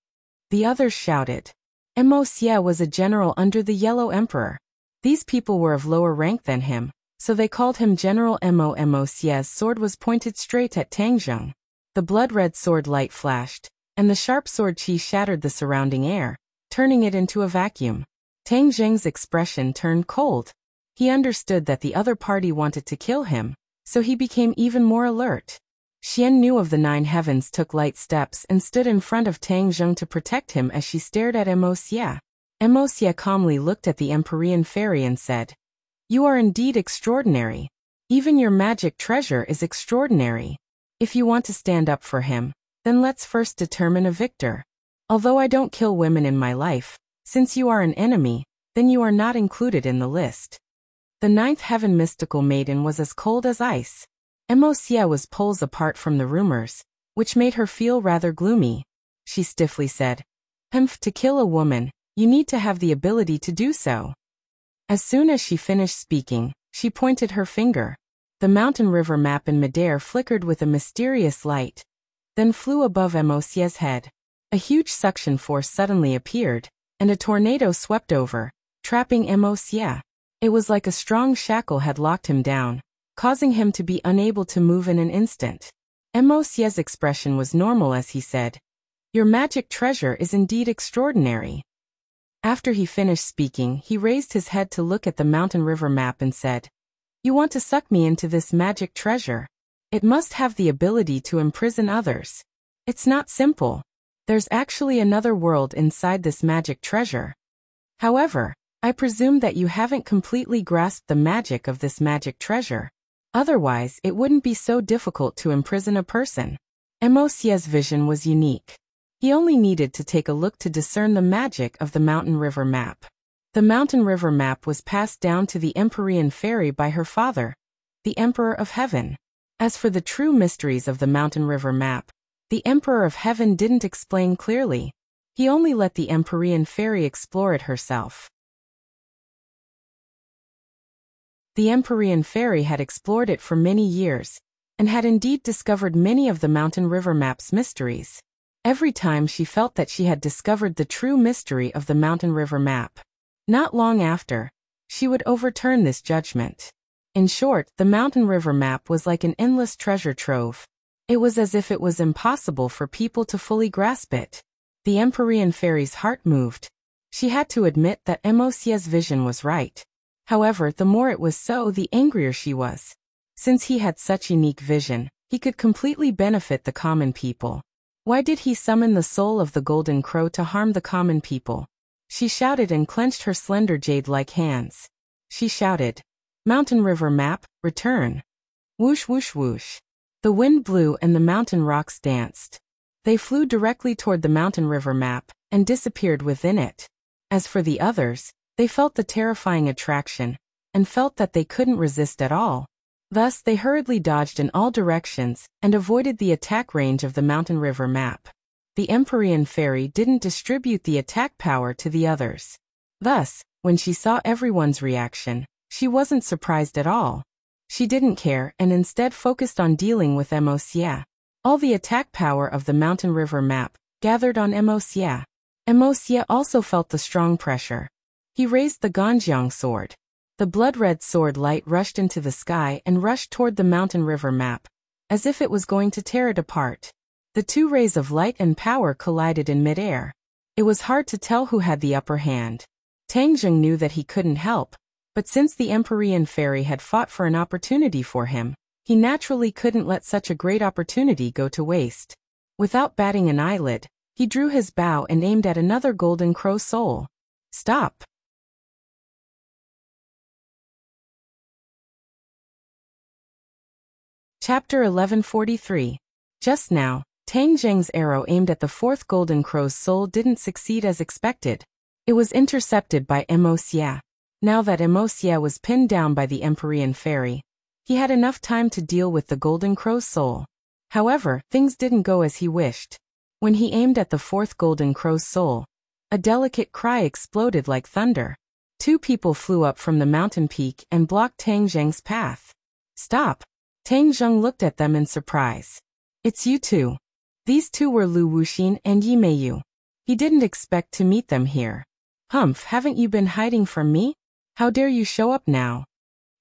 The others shouted. Mo Xie was a general under the Yellow Emperor. These people were of lower rank than him, so they called him General Mo. Mo Xie's sword was pointed straight at Tang Zheng. The blood-red sword light flashed, and the sharp sword chi shattered the surrounding air, turning it into a vacuum. Tang Zheng's expression turned cold. He understood that the other party wanted to kill him, so he became even more alert. Xian Nu of the Nine Heavens took light steps and stood in front of Tang Zheng to protect him as she stared at Mo Xie. Mo Xie calmly looked at the Empyrean fairy and said, "You are indeed extraordinary. Even your magic treasure is extraordinary. If you want to stand up for him, then let's first determine a victor. Although I don't kill women in my life, since you are an enemy, then you are not included in the list." The ninth heaven mystical maiden was as cold as ice. Mo Xie was poles apart from the rumors, which made her feel rather gloomy. She stiffly said, To kill a woman, you need to have the ability to do so." As soon as she finished speaking, she pointed her finger. The mountain river map in midair flickered with a mysterious light, then flew above Mo Xie's head. A huge suction force suddenly appeared, and a tornado swept over, trapping Mo Xie. It was like a strong shackle had locked him down, causing him to be unable to move in an instant. Mo Xie's expression was normal as he said, "Your magic treasure is indeed extraordinary." After he finished speaking, he raised his head to look at the mountain river map and said, "You want to suck me into this magic treasure? It must have the ability to imprison others. It's not simple. There's actually another world inside this magic treasure. However, I presume that you haven't completely grasped the magic of this magic treasure. Otherwise, it wouldn't be so difficult to imprison a person." Mo Xie's vision was unique. He only needed to take a look to discern the magic of the mountain river map. The mountain river map was passed down to the Empyrean fairy by her father, the Emperor of Heaven. As for the true mysteries of the mountain river map, the Emperor of Heaven didn't explain clearly. He only let the Empyrean fairy explore it herself. The Empyrean fairy had explored it for many years, and had indeed discovered many of the mountain river map's mysteries. Every time she felt that she had discovered the true mystery of the mountain river map. Not long after, she would overturn this judgment. In short, the mountain river map was like an endless treasure trove. It was as if it was impossible for people to fully grasp it. The Empyrean fairy's heart moved. She had to admit that Mo Xie's vision was right. However, the more it was so, the angrier she was. Since he had such unique vision, he could completely benefit the common people. Why did he summon the soul of the golden crow to harm the common people? She shouted and clenched her slender jade-like hands. She shouted, "Mountain river map, return." Whoosh whoosh whoosh. The wind blew and the mountain rocks danced. They flew directly toward the mountain river map and disappeared within it. As for the others, they felt the terrifying attraction and felt that they couldn't resist at all. Thus, they hurriedly dodged in all directions and avoided the attack range of the mountain river map. The Empyrean fairy didn't distribute the attack power to the others. Thus, when she saw everyone's reaction, she wasn't surprised at all. She didn't care and instead focused on dealing with Emosia. All the attack power of the mountain river map gathered on Emosia. Emosia also felt the strong pressure. He raised the Ganjiang sword. The blood-red sword light rushed into the sky and rushed toward the mountain river map, as if it was going to tear it apart. The two rays of light and power collided in midair. It was hard to tell who had the upper hand. Tang Zheng knew that he couldn't help, but since the Empyrean fairy had fought for an opportunity for him, he naturally couldn't let such a great opportunity go to waste. Without batting an eyelid, he drew his bow and aimed at another golden crow soul. Stop! Chapter 1143. Just now, Tang Zheng's arrow aimed at the fourth golden crow's soul didn't succeed as expected. It was intercepted by Emosia. Now that Emosia was pinned down by the Empyrean fairy, he had enough time to deal with the golden crow's soul. However, things didn't go as he wished. When he aimed at the fourth golden crow's soul, a delicate cry exploded like thunder. Two people flew up from the mountain peak and blocked Tang Zheng's path. Stop! Tang Zheng looked at them in surprise. It's you two. These two were Lu Wuxin and Yi Meiyu. He didn't expect to meet them here. Humph, haven't you been hiding from me? How dare you show up now?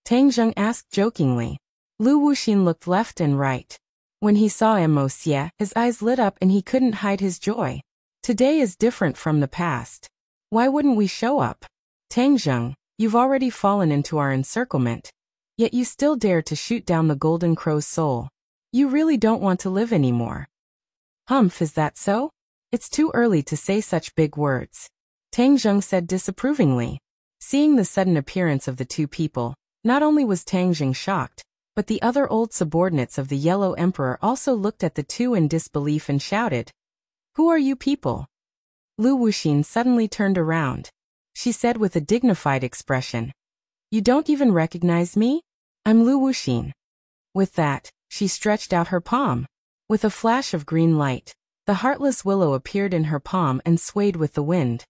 Tang Zheng asked jokingly. Lu Wuxin looked left and right. When he saw Emosia, his eyes lit up and he couldn't hide his joy. Today is different from the past. Why wouldn't we show up? Tang Zheng, you've already fallen into our encirclement. Yet you still dare to shoot down the golden crow's soul. You really don't want to live anymore. Humph, is that so? It's too early to say such big words. Tang Zheng said disapprovingly. Seeing the sudden appearance of the two people, not only was Tang Zheng shocked, but the other old subordinates of the Yellow Emperor also looked at the two in disbelief and shouted, "Who are you people?" Lu Wuxin suddenly turned around. She said with a dignified expression, "You don't even recognize me? I'm Lu Wuxin." With that, she stretched out her palm. With a flash of green light, the Heartless Willow appeared in her palm and swayed with the wind.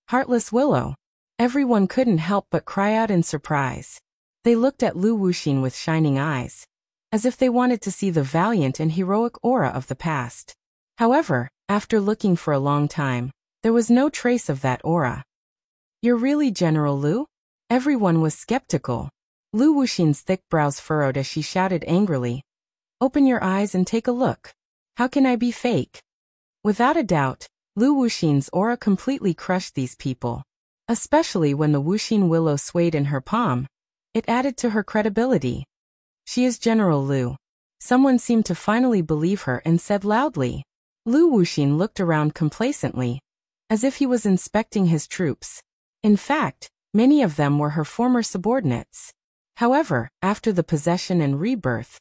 Heartless Willow! Everyone couldn't help but cry out in surprise. They looked at Lu Wuxin with shining eyes, as if they wanted to see the valiant and heroic aura of the past. However, after looking for a long time, there was no trace of that aura. "You're really General Lu?" Everyone was skeptical. Lu Wuxin's thick brows furrowed as she shouted angrily, "Open your eyes and take a look. How can I be fake?" Without a doubt, Lu Wuxin's aura completely crushed these people. Especially when the Wuxin willow swayed in her palm, it added to her credibility. "She is General Lu." Someone seemed to finally believe her and said loudly. Lu Wuxin looked around complacently, as if he was inspecting his troops. In fact, many of them were her former subordinates. However, after the possession and rebirth,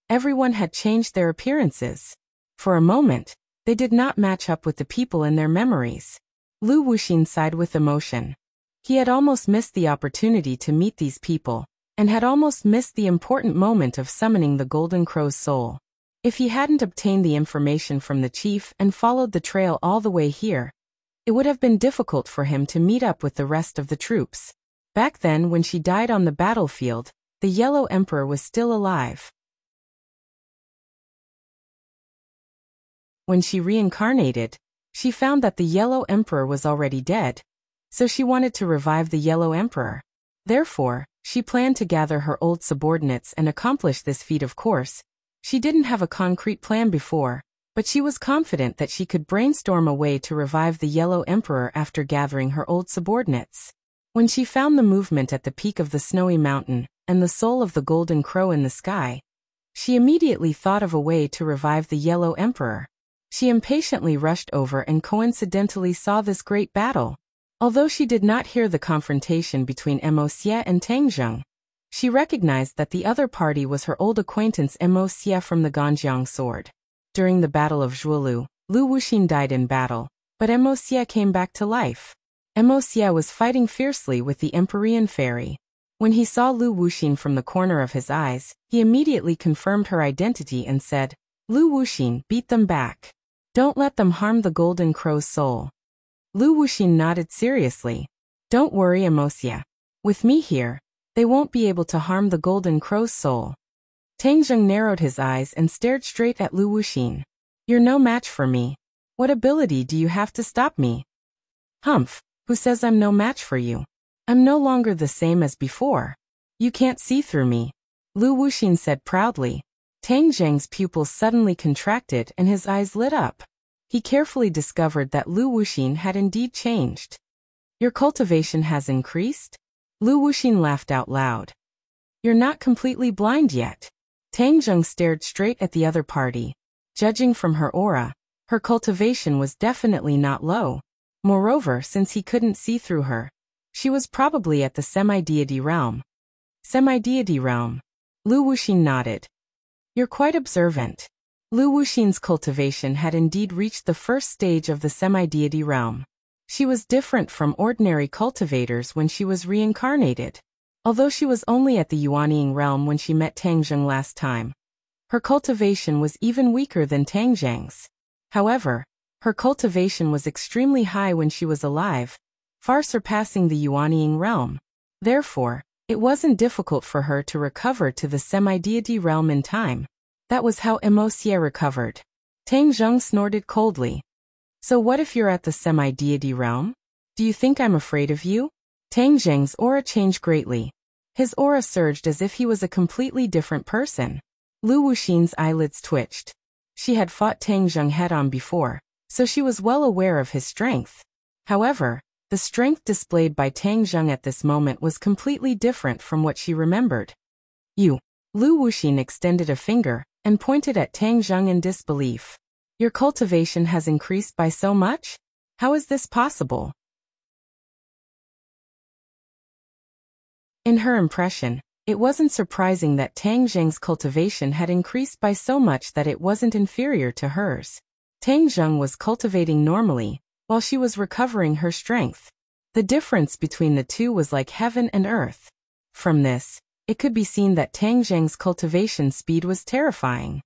everyone had changed their appearances. For a moment, they did not match up with the people in their memories. Lu Wuxin sighed with emotion. He had almost missed the opportunity to meet these people, and had almost missed the important moment of summoning the Golden Crow's soul. If he hadn't obtained the information from the chief and followed the trail all the way here, it would have been difficult for him to meet up with the rest of the troops. Back then, when she died on the battlefield, the Yellow Emperor was still alive. When she reincarnated, she found that the Yellow Emperor was already dead, so she wanted to revive the Yellow Emperor. Therefore, she planned to gather her old subordinates and accomplish this feat. Of course, she didn't have a concrete plan before, but she was confident that she could brainstorm a way to revive the Yellow Emperor after gathering her old subordinates. When she found the movement at the peak of the snowy mountain, and the soul of the golden crow in the sky, she immediately thought of a way to revive the Yellow Emperor. She impatiently rushed over and coincidentally saw this great battle. Although she did not hear the confrontation between Emosia and Tang Zheng, She recognized that the other party was her old acquaintance Mo Xie from the Ganjiang sword. During the Battle of Zhuolu, Lu Wuxin died in battle, but Mo Xie came back to life. Mo Xie was fighting fiercely with the Empyrean fairy. When he saw Lu Wuxin from the corner of his eyes, he immediately confirmed her identity and said, "Lu Wuxin, beat them back. Don't let them harm the Golden Crow's soul." Lu Wuxin nodded seriously. "Don't worry, Mo Xie. With me here, they won't be able to harm the Golden Crow's soul." Tang Zheng narrowed his eyes and stared straight at Lu Wuxin. "You're no match for me. What ability do you have to stop me?" "Humph, who says I'm no match for you? I'm no longer the same as before. You can't see through me," Lu Wuxin said proudly. Tang Zheng's pupils suddenly contracted and his eyes lit up. He carefully discovered that Lu Wuxin had indeed changed. "Your cultivation has increased?" Lu Wuxin laughed out loud. "You're not completely blind yet." Tang Zheng stared straight at the other party. Judging from her aura, her cultivation was definitely not low. Moreover, since he couldn't see through her, she was probably at the semi-deity realm. Semi-deity realm. Lu Wuxin nodded. "You're quite observant." Lu Wuxin's cultivation had indeed reached the first stage of the semi-deity realm. She was different from ordinary cultivators when she was reincarnated. Although she was only at the Yuanying realm when she met Tang Zheng last time, her cultivation was even weaker than Tang Zheng's. However, her cultivation was extremely high when she was alive, far surpassing the Yuanying realm. Therefore, it wasn't difficult for her to recover to the semi-deity realm in time. That was how Mo Xie recovered. Tang Zheng snorted coldly. "So what if you're at the semi-deity realm? Do you think I'm afraid of you?" Tang Zheng's aura changed greatly. His aura surged as if he was a completely different person. Lu Wuxin's eyelids twitched. She had fought Tang Zheng head-on before, so she was well aware of his strength. However, the strength displayed by Tang Zheng at this moment was completely different from what she remembered. "You." Lu Wuxin extended a finger and pointed at Tang Zheng in disbelief. "Your cultivation has increased by so much? How is this possible?" In her impression, it wasn't surprising that Tang Zheng's cultivation had increased by so much that it wasn't inferior to hers. Tang Zheng was cultivating normally, while she was recovering her strength. The difference between the two was like heaven and earth. From this, it could be seen that Tang Zheng's cultivation speed was terrifying.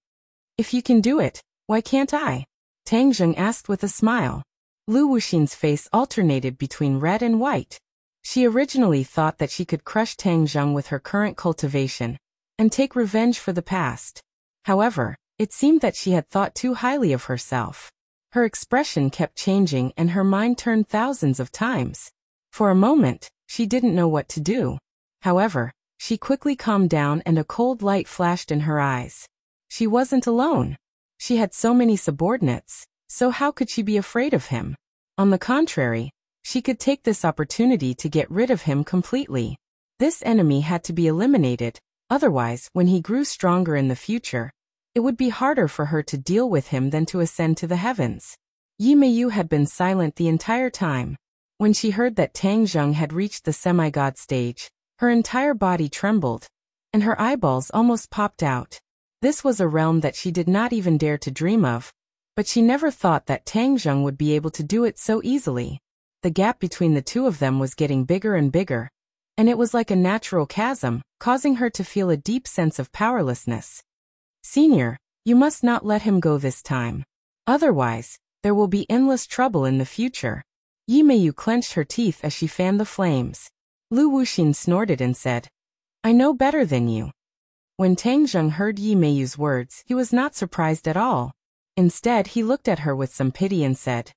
"If you can do it, why can't I?" Tang Zheng asked with a smile. Lu Wuxin's face alternated between red and white. She originally thought that she could crush Tang Zheng with her current cultivation and take revenge for the past. However, it seemed that she had thought too highly of herself. Her expression kept changing and her mind turned thousands of times. For a moment, she didn't know what to do. However, she quickly calmed down and a cold light flashed in her eyes. She wasn't alone. She had so many subordinates, so how could she be afraid of him? On the contrary, she could take this opportunity to get rid of him completely. This enemy had to be eliminated, otherwise, when he grew stronger in the future, it would be harder for her to deal with him than to ascend to the heavens. Yi Meiyu had been silent the entire time. When she heard that Tang Zheng had reached the semi-god stage, her entire body trembled, and her eyeballs almost popped out. This was a realm that she did not even dare to dream of, but she never thought that Tang Zheng would be able to do it so easily. The gap between the two of them was getting bigger and bigger, and it was like a natural chasm, causing her to feel a deep sense of powerlessness. "Senior, you must not let him go this time. Otherwise, there will be endless trouble in the future." Yi Meiyu clenched her teeth as she fanned the flames. Lu Wuxin snorted and said, "I know better than you." When Tang Zheng heard Yi Meiyu's words, he was not surprised at all. Instead, he looked at her with some pity and said,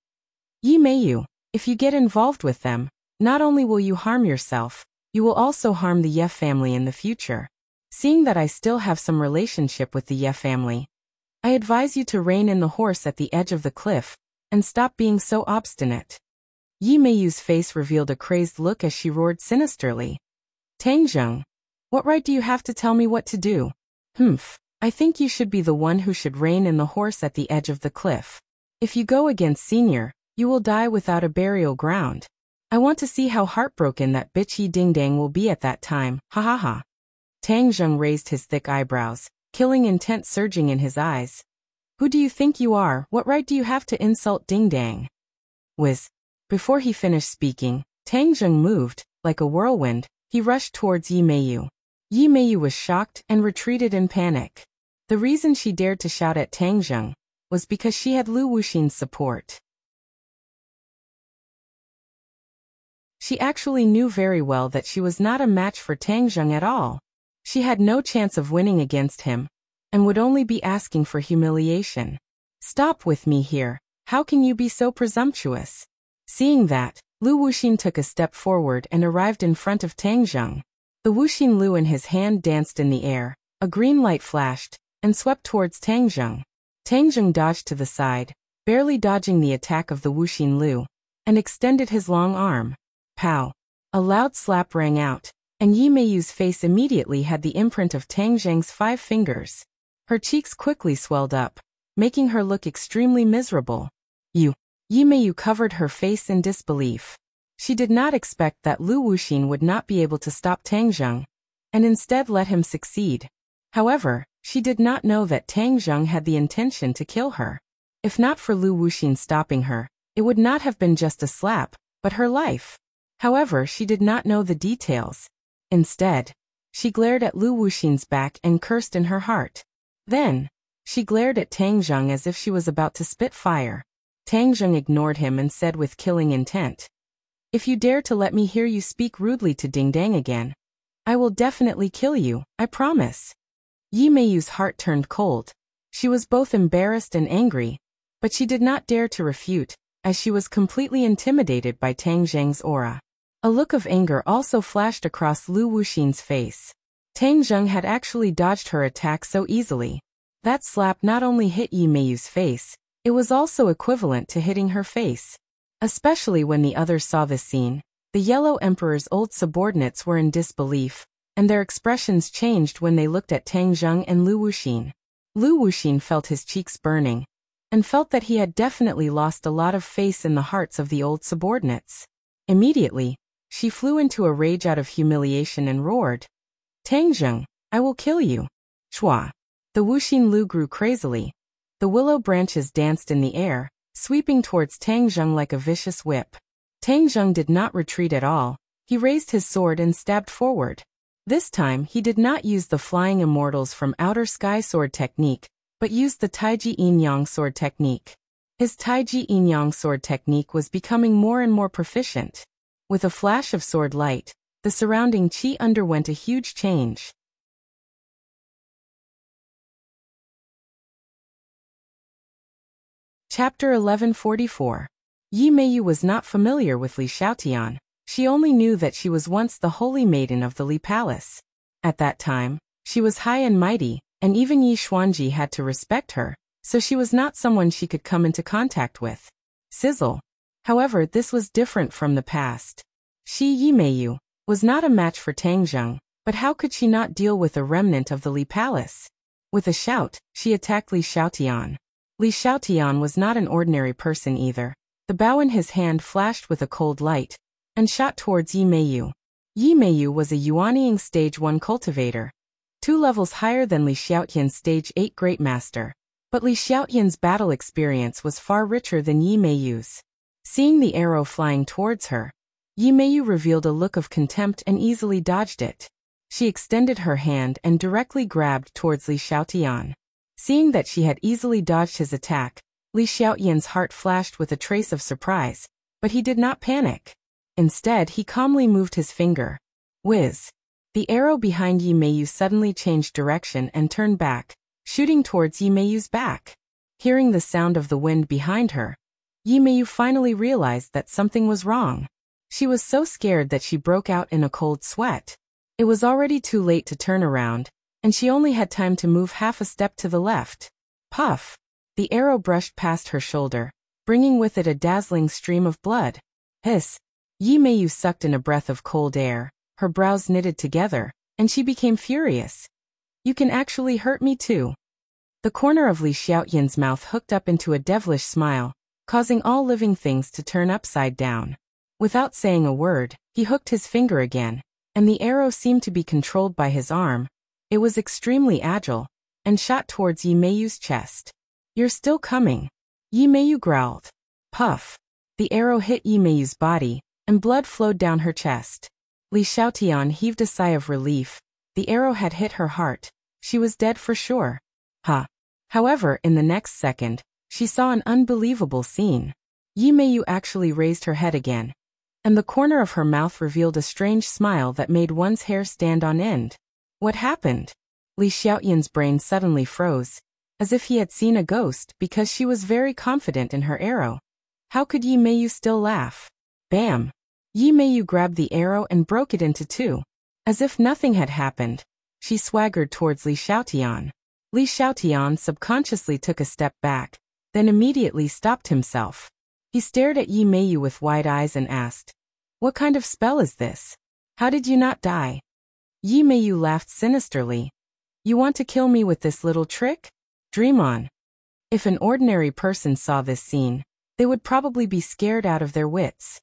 "Yi Meiyu, if you get involved with them, not only will you harm yourself, you will also harm the Ye family in the future. Seeing that I still have some relationship with the Ye family, I advise you to rein in the horse at the edge of the cliff and stop being so obstinate." Yi Meiyu's face revealed a crazed look as she roared sinisterly. "Tang Zheng, what right do you have to tell me what to do? Humph, I think you should be the one who should rein in the horse at the edge of the cliff. If you go against Senior, you will die without a burial ground. I want to see how heartbroken that bitch Yi Dingdang will be at that time, ha ha ha." Tang Zheng raised his thick eyebrows, killing intent surging in his eyes. Who do you think you are? What right do you have to insult Ding Dang? Whiz. Before he finished speaking, Tang Zheng moved, like a whirlwind. He rushed towards Yi Meiyu. Yi Meiyu was shocked and retreated in panic. The reason she dared to shout at Tang Zheng was because she had Lu Wuxin's support. She actually knew very well that she was not a match for Tang Zheng at all. She had no chance of winning against him, and would only be asking for humiliation. Stop with me here. How can you be so presumptuous? Seeing that, Lu Wuxin took a step forward and arrived in front of Tang Zheng. The Wuxin Lu in his hand danced in the air, a green light flashed, and swept towards Tang Zheng. Tang Zheng dodged to the side, barely dodging the attack of the Wuxin Lu, and extended his long arm. Pow! A loud slap rang out, and Yi Meiyu's face immediately had the imprint of Tang Zheng's 5 fingers. Her cheeks quickly swelled up, making her look extremely miserable. Yi Meiyu covered her face in disbelief. She did not expect that Lu Wuxin would not be able to stop Tang Zheng, and instead let him succeed. However, she did not know that Tang Zheng had the intention to kill her. If not for Lu Wuxin stopping her, it would not have been just a slap, but her life. However, she did not know the details. Instead, she glared at Lu Wuxin's back and cursed in her heart. Then, she glared at Tang Zheng as if she was about to spit fire. Tang Zheng ignored him and said with killing intent, "If you dare to let me hear you speak rudely to Ding Dang again, I will definitely kill you, I promise." Yi Meiyu's heart turned cold. She was both embarrassed and angry, but she did not dare to refute, as she was completely intimidated by Tang Zheng's aura. A look of anger also flashed across Lu Wuxin's face. Tang Zheng had actually dodged her attack so easily. That slap not only hit Yi Meiyu's face, it was also equivalent to hitting her face. Especially when the others saw this scene, the Yellow Emperor's old subordinates were in disbelief, and their expressions changed when they looked at Tang Zheng and Lu Wuxin. Lu Wuxin felt his cheeks burning, and felt that he had definitely lost a lot of face in the hearts of the old subordinates. Immediately, she flew into a rage out of humiliation and roared, "Tang Zheng, I will kill you!" Shua! The Wuxin Lu grew crazily. The willow branches danced in the air, sweeping towards Tang Zheng like a vicious whip. Tang Zheng did not retreat at all. He raised his sword and stabbed forward. This time, he did not use the Flying Immortals from Outer Sky sword technique, but used the Taiji Yin-Yang sword technique. His Taiji Yin-Yang sword technique was becoming more and more proficient. With a flash of sword light, the surrounding qi underwent a huge change. Chapter 1144. Yi Meiyu was not familiar with Li Xiaotian. She only knew that she was once the holy maiden of the Li Palace. At that time, she was high and mighty, and even Yi Xuanji had to respect her, so she was not someone she could come into contact with. Sizzle. However, this was different from the past. She, Yi Meiyu, was not a match for Tang Zheng, but how could she not deal with a remnant of the Li Palace? With a shout, she attacked Li Xiaotian. Li Xiaotian was not an ordinary person either. The bow in his hand flashed with a cold light, and shot towards Yi Meiyu. Yi Meiyu was a Yuanying Stage 1 cultivator, 2 levels higher than Li Xiaotian's Stage 8 Great Master, but Li Xiaotian's battle experience was far richer than Yi Meiyu's. Seeing the arrow flying towards her, Yi Meiyu revealed a look of contempt and easily dodged it. She extended her hand and directly grabbed towards Li Xiaotian. Seeing that she had easily dodged his attack, Li Xiaotian's heart flashed with a trace of surprise, but he did not panic. Instead, he calmly moved his finger. Whiz! The arrow behind Yi Meiyu suddenly changed direction and turned back, shooting towards Yi Meiyu's back. Hearing the sound of the wind behind her, Yi Meiyu finally realized that something was wrong. She was so scared that she broke out in a cold sweat. It was already too late to turn around, and she only had time to move half a step to the left. Puff! The arrow brushed past her shoulder, bringing with it a dazzling stream of blood. Hiss! Yi Meiyu sucked in a breath of cold air, her brows knitted together, and she became furious. "You can actually hurt me too." The corner of Li Xiaotian's mouth hooked up into a devilish smile, causing all living things to turn upside down. Without saying a word, he hooked his finger again, and the arrow seemed to be controlled by his arm, It was extremely agile, and shot towards Yi Meiyu's chest. "You're still coming," Yi Meiyu growled. Puff. The arrow hit Yi Meiyu's body, and blood flowed down her chest. Li Xiaotian heaved a sigh of relief. The arrow had hit her heart. She was dead for sure. However, in the next second, she saw an unbelievable scene. Yi Meiyu actually raised her head again, and the corner of her mouth revealed a strange smile that made one's hair stand on end. What happened? Li Xiaotian's brain suddenly froze, as if he had seen a ghost, because she was very confident in her arrow. How could Yi Meiyu still laugh? Bam! Yi Meiyu grabbed the arrow and broke it into two. As if nothing had happened, she swaggered towards Li Xiaotian. Li Xiaotian subconsciously took a step back, then immediately stopped himself. He stared at Yi Meiyu with wide eyes and asked, "What kind of spell is this? How did you not die?" Yi Meiyu laughed sinisterly. "You want to kill me with this little trick? Dream on." If an ordinary person saw this scene, they would probably be scared out of their wits.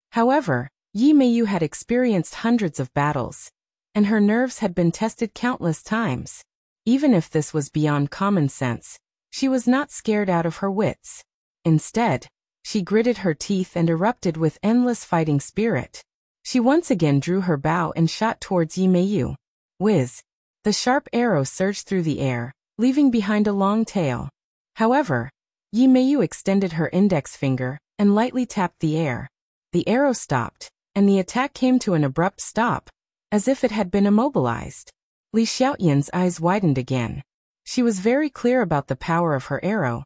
However, Yi Meiyu had experienced hundreds of battles, and her nerves had been tested countless times. Even if this was beyond common sense, she was not scared out of her wits. Instead, she gritted her teeth and erupted with endless fighting spirit. She once again drew her bow and shot towards Yi Meiyu. Whiz! The sharp arrow surged through the air, leaving behind a long tail. However, Yi Meiyu extended her index finger and lightly tapped the air. The arrow stopped, and the attack came to an abrupt stop, as if it had been immobilized. Li Xiaotian's eyes widened again. She was very clear about the power of her arrow,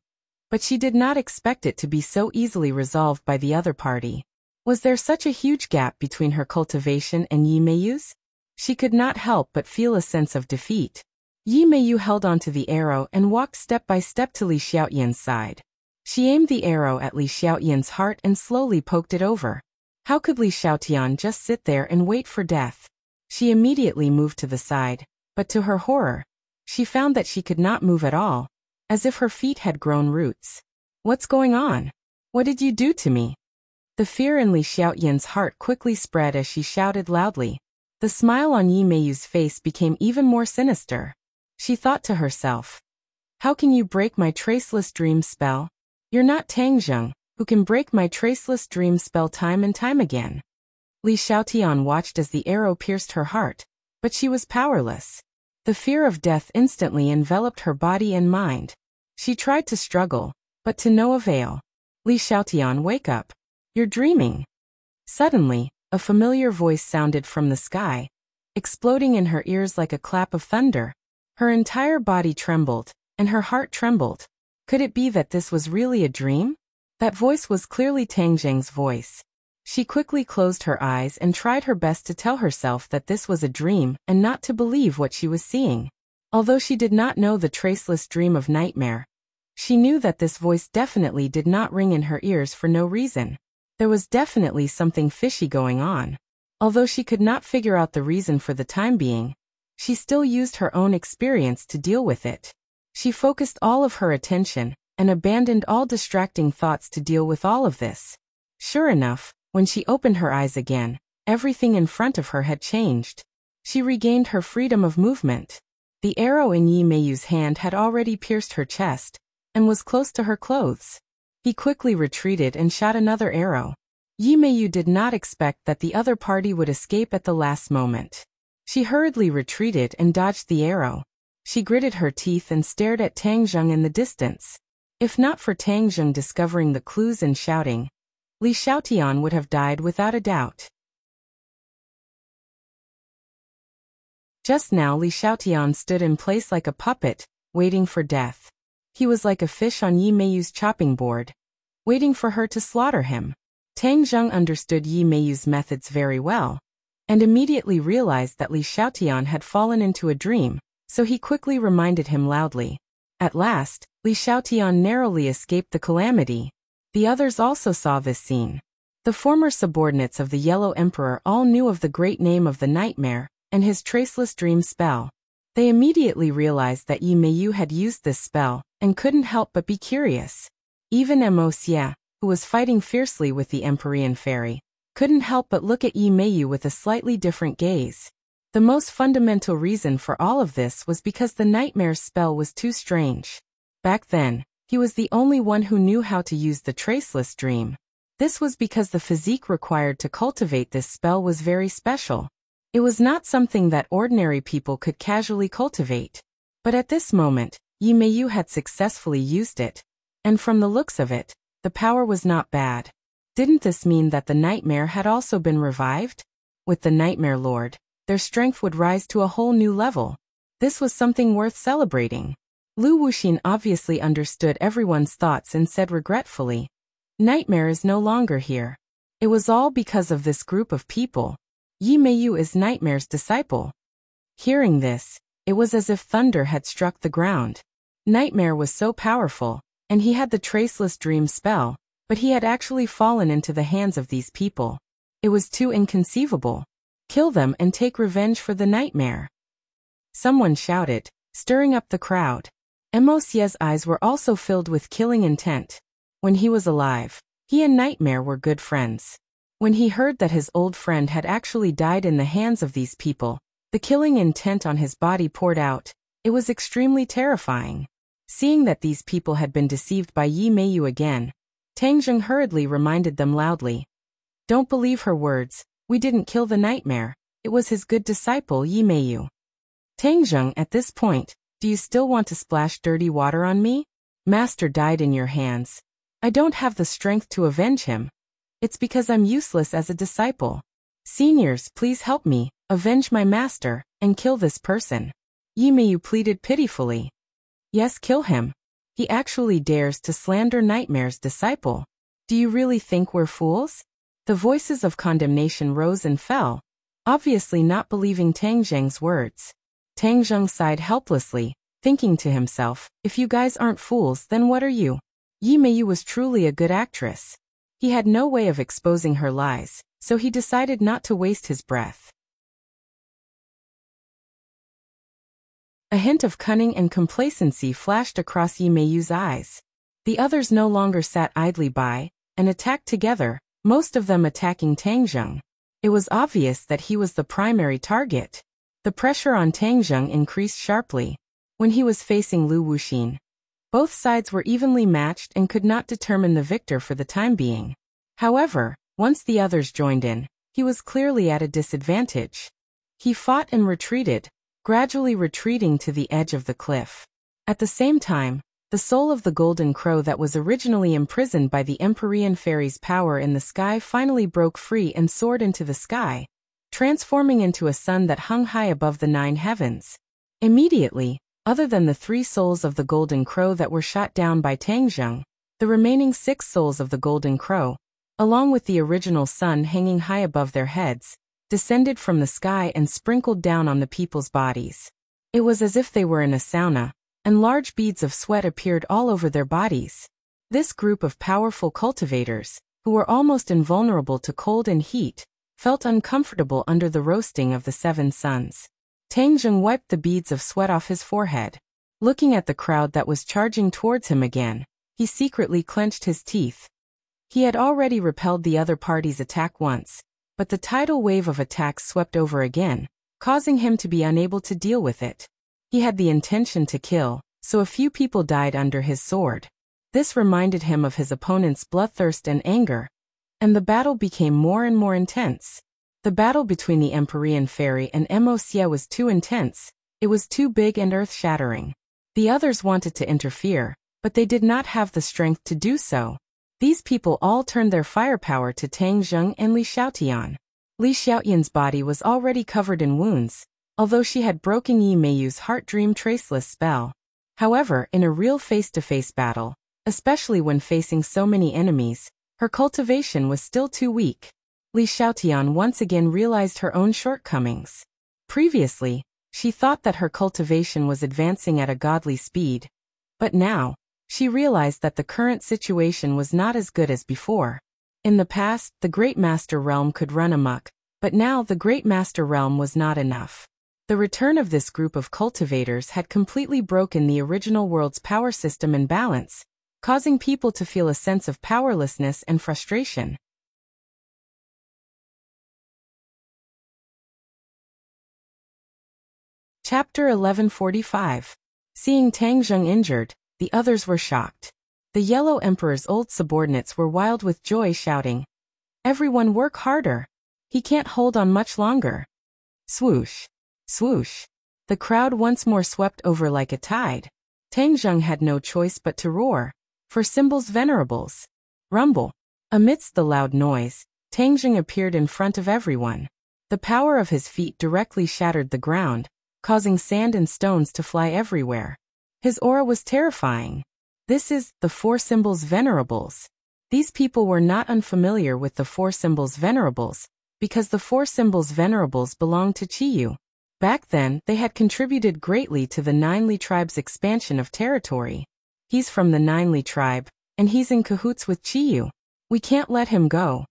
but she did not expect it to be so easily resolved by the other party. Was there such a huge gap between her cultivation and Yi Meiyu's? She could not help but feel a sense of defeat. Yi Meiyu held onto the arrow and walked step by step to Li Xiaotian's side. She aimed the arrow at Li Xiaotian's heart and slowly poked it over. How could Li Xiaotian just sit there and wait for death? She immediately moved to the side, but to her horror, she found that she could not move at all, as if her feet had grown roots. "What's going on? What did you do to me?" The fear in Li Xiaotian's heart quickly spread as she shouted loudly. The smile on Yi Meiyu's face became even more sinister. She thought to herself, "How can you break my traceless dream spell? You're not Tang Zheng, who can break my traceless dream spell time and time again." Li Xiaotian watched as the arrow pierced her heart, but she was powerless. The fear of death instantly enveloped her body and mind. She tried to struggle, but to no avail. "Li Xiaotian, wake up. You're dreaming." Suddenly, a familiar voice sounded from the sky, exploding in her ears like a clap of thunder. Her entire body trembled, and her heart trembled. Could it be that this was really a dream? That voice was clearly Tang Zheng's voice. She quickly closed her eyes and tried her best to tell herself that this was a dream and not to believe what she was seeing. Although she did not know the traceless dream of nightmare, she knew that this voice definitely did not ring in her ears for no reason. There was definitely something fishy going on. Although she could not figure out the reason for the time being, she still used her own experience to deal with it. She focused all of her attention and abandoned all distracting thoughts to deal with all of this. Sure enough, when she opened her eyes again, everything in front of her had changed. She regained her freedom of movement. The arrow in Yi Meiyu's hand had already pierced her chest and was close to her clothes. He quickly retreated and shot another arrow. Yi Meiyu did not expect that the other party would escape at the last moment. She hurriedly retreated and dodged the arrow. She gritted her teeth and stared at Tang Zheng in the distance. If not for Tang Zheng discovering the clues and shouting, Li Xiaotian would have died without a doubt. Just now Li Xiaotian stood in place like a puppet, waiting for death. He was like a fish on Yi Meiyu's chopping board, waiting for her to slaughter him. Tang Zheng understood Yi Meiyu's methods very well, and immediately realized that Li Xiaotian had fallen into a dream, so he quickly reminded him loudly. At last, Li Xiaotian narrowly escaped the calamity. The others also saw this scene. The former subordinates of the Yellow Emperor all knew of the great name of the nightmare and his traceless dream spell. They immediately realized that Yi Meiyu had used this spell and couldn't help but be curious. Even Mo Xie, who was fighting fiercely with the Empyrean fairy, couldn't help but look at Yi Meiyu with a slightly different gaze. The most fundamental reason for all of this was because the nightmare's spell was too strange. Back then, he was the only one who knew how to use the Traceless Dream. This was because the physique required to cultivate this spell was very special. It was not something that ordinary people could casually cultivate. But at this moment, Yi Meiyu had successfully used it. And from the looks of it, the power was not bad. Didn't this mean that the nightmare had also been revived? With the Nightmare Lord, their strength would rise to a whole new level. This was something worth celebrating. Lu Wuxin obviously understood everyone's thoughts and said regretfully, "Nightmare is no longer here. It was all because of this group of people. Yi Meiyu is Nightmare's disciple." Hearing this, it was as if thunder had struck the ground. Nightmare was so powerful, and he had the Traceless Dream spell, but he had actually fallen into the hands of these people. It was too inconceivable. Kill them and take revenge for the nightmare. Someone shouted, stirring up the crowd. Mo Xie's eyes were also filled with killing intent. When he was alive, he and Nightmare were good friends. When he heard that his old friend had actually died in the hands of these people, the killing intent on his body poured out. It was extremely terrifying. Seeing that these people had been deceived by Yi Meiyu again, Tang Zheng hurriedly reminded them loudly. "Don't believe her words, we didn't kill the nightmare, it was his good disciple Yi Meiyu." Tang Zheng, at this point, "Do you still want to splash dirty water on me? Master died in your hands. I don't have the strength to avenge him. It's because I'm useless as a disciple. Seniors, please help me, avenge my master, and kill this person." Yi Meiyu pleaded pitifully. "Yes, kill him. He actually dares to slander Nightmare's disciple. Do you really think we're fools?" The voices of condemnation rose and fell, obviously not believing Tang Zheng's words. Tang Zheng sighed helplessly, thinking to himself, "If you guys aren't fools, then what are you?" Yi Meiyu was truly a good actress. He had no way of exposing her lies, so he decided not to waste his breath. A hint of cunning and complacency flashed across Yi Meiyu's eyes. The others no longer sat idly by, and attacked together, most of them attacking Tang Zheng. It was obvious that he was the primary target. The pressure on Tang Zheng increased sharply. When he was facing Lu Wuxin, both sides were evenly matched and could not determine the victor for the time being. However, once the others joined in, he was clearly at a disadvantage. He fought and retreated, gradually retreating to the edge of the cliff. At the same time, the soul of the golden crow that was originally imprisoned by the Empyrean fairy's power in the sky finally broke free and soared into the sky, transforming into a sun that hung high above the 9 heavens. Immediately, other than the 3 souls of the golden crow that were shot down by Tang Zheng, the remaining 6 souls of the golden crow, along with the original sun hanging high above their heads, descended from the sky and sprinkled down on the people's bodies. It was as if they were in a sauna, and large beads of sweat appeared all over their bodies. This group of powerful cultivators, who were almost invulnerable to cold and heat, felt uncomfortable under the roasting of the 7 suns. Tang Zheng wiped the beads of sweat off his forehead. Looking at the crowd that was charging towards him again, he secretly clenched his teeth. He had already repelled the other party's attack once, but the tidal wave of attacks swept over again, causing him to be unable to deal with it. He had the intention to kill, so a few people died under his sword. This reminded him of his opponent's bloodthirst and anger, and the battle became more and more intense. The battle between the Empyrean fairy and Mo Xie was too intense, it was too big and earth-shattering. The others wanted to interfere, but they did not have the strength to do so. These people all turned their firepower to Tang Zheng and Li Xiaotian. Li Xiaotian's body was already covered in wounds, although she had broken Yi Meiyu's Heart Dream Traceless spell. However, in a real face-to-face battle, especially when facing so many enemies, her cultivation was still too weak. Li Xiaotian once again realized her own shortcomings. Previously, she thought that her cultivation was advancing at a godly speed, but now, she realized that the current situation was not as good as before. In the past, the Great Master Realm could run amok, but now the Great Master Realm was not enough. The return of this group of cultivators had completely broken the original world's power system and balance, causing people to feel a sense of powerlessness and frustration. Chapter 1145. Seeing Tang Zheng injured, the others were shocked. The Yellow Emperor's old subordinates were wild with joy, shouting, "Everyone work harder! He can't hold on much longer." Swoosh! Swoosh! The crowd once more swept over like a tide. Tang Zheng had no choice but to roar, "For Symbol's venerables!" Rumble! Amidst the loud noise, Tang Zheng appeared in front of everyone. The power of his feet directly shattered the ground, causing sand and stones to fly everywhere. His aura was terrifying. This is the Four Symbols Venerables. These people were not unfamiliar with the Four Symbols Venerables, because the Four Symbols Venerables belonged to Qiyu. Back then, they had contributed greatly to the Nine Li tribe's expansion of territory. He's from the Nine Li tribe, and he's in cahoots with Qiyu. We can't let him go.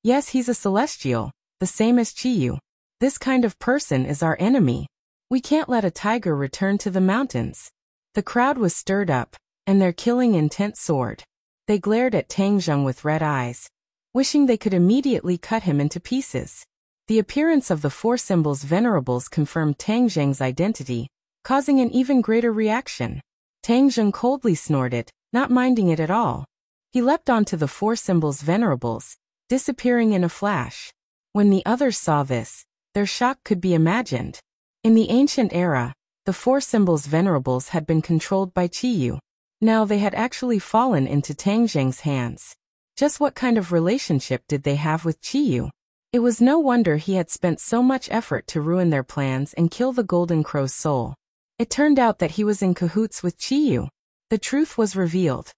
Yes, he's a celestial, the same as Qiyu. This kind of person is our enemy. We can't let a tiger return to the mountains. The crowd was stirred up, and their killing intent soared. They glared at Tang Zheng with red eyes, wishing they could immediately cut him into pieces. The appearance of the Four Symbols Venerables confirmed Tang Zheng's identity, causing an even greater reaction. Tang Zheng coldly snorted, not minding it at all. He leapt onto the Four Symbols Venerables, disappearing in a flash. When the others saw this, their shock could be imagined. In the ancient era, the Four Symbols Venerables had been controlled by Qiyu. Now they had actually fallen into Tang Zheng's hands. Just what kind of relationship did they have with Qiyu? It was no wonder he had spent so much effort to ruin their plans and kill the Golden Crow's soul. It turned out that he was in cahoots with Qiyu. The truth was revealed.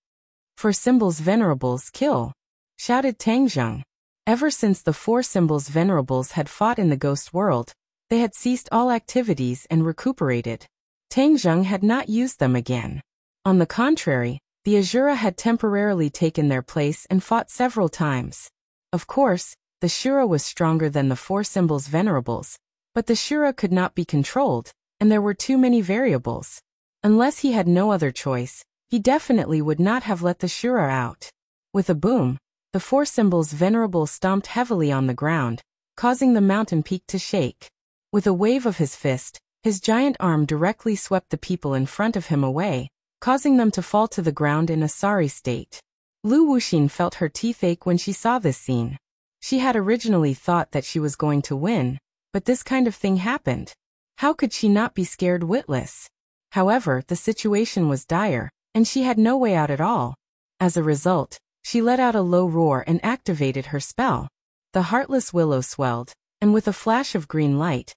"For Symbols Venerables, kill!" shouted Tang Zheng. Ever since the Four Symbols Venerables had fought in the ghost world, they had ceased all activities and recuperated. Tang Zheng had not used them again. On the contrary, the Azura had temporarily taken their place and fought several times. Of course, the Shura was stronger than the Four Symbols Venerables, but the Shura could not be controlled, and there were too many variables. Unless he had no other choice, he definitely would not have let the Shura out. With a boom, the Four Symbols Venerables stomped heavily on the ground, causing the mountain peak to shake. With a wave of his fist, his giant arm directly swept the people in front of him away, causing them to fall to the ground in a sorry state. Lu Wuxin felt her teeth ache when she saw this scene. She had originally thought that she was going to win, but this kind of thing happened. How could she not be scared witless? However, the situation was dire, and she had no way out at all. As a result, she let out a low roar and activated her spell. The Heartless Willow swelled, and with a flash of green light,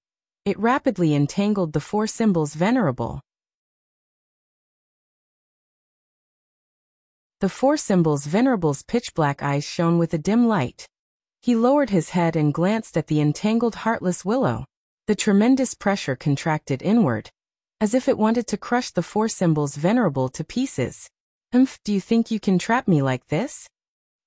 it rapidly entangled the Four Symbols Venerable. The Four Symbols Venerable's pitch-black eyes shone with a dim light. He lowered his head and glanced at the entangled Heartless Willow. The tremendous pressure contracted inward, as if it wanted to crush the Four Symbols Venerable to pieces. Do you think you can trap me like this?"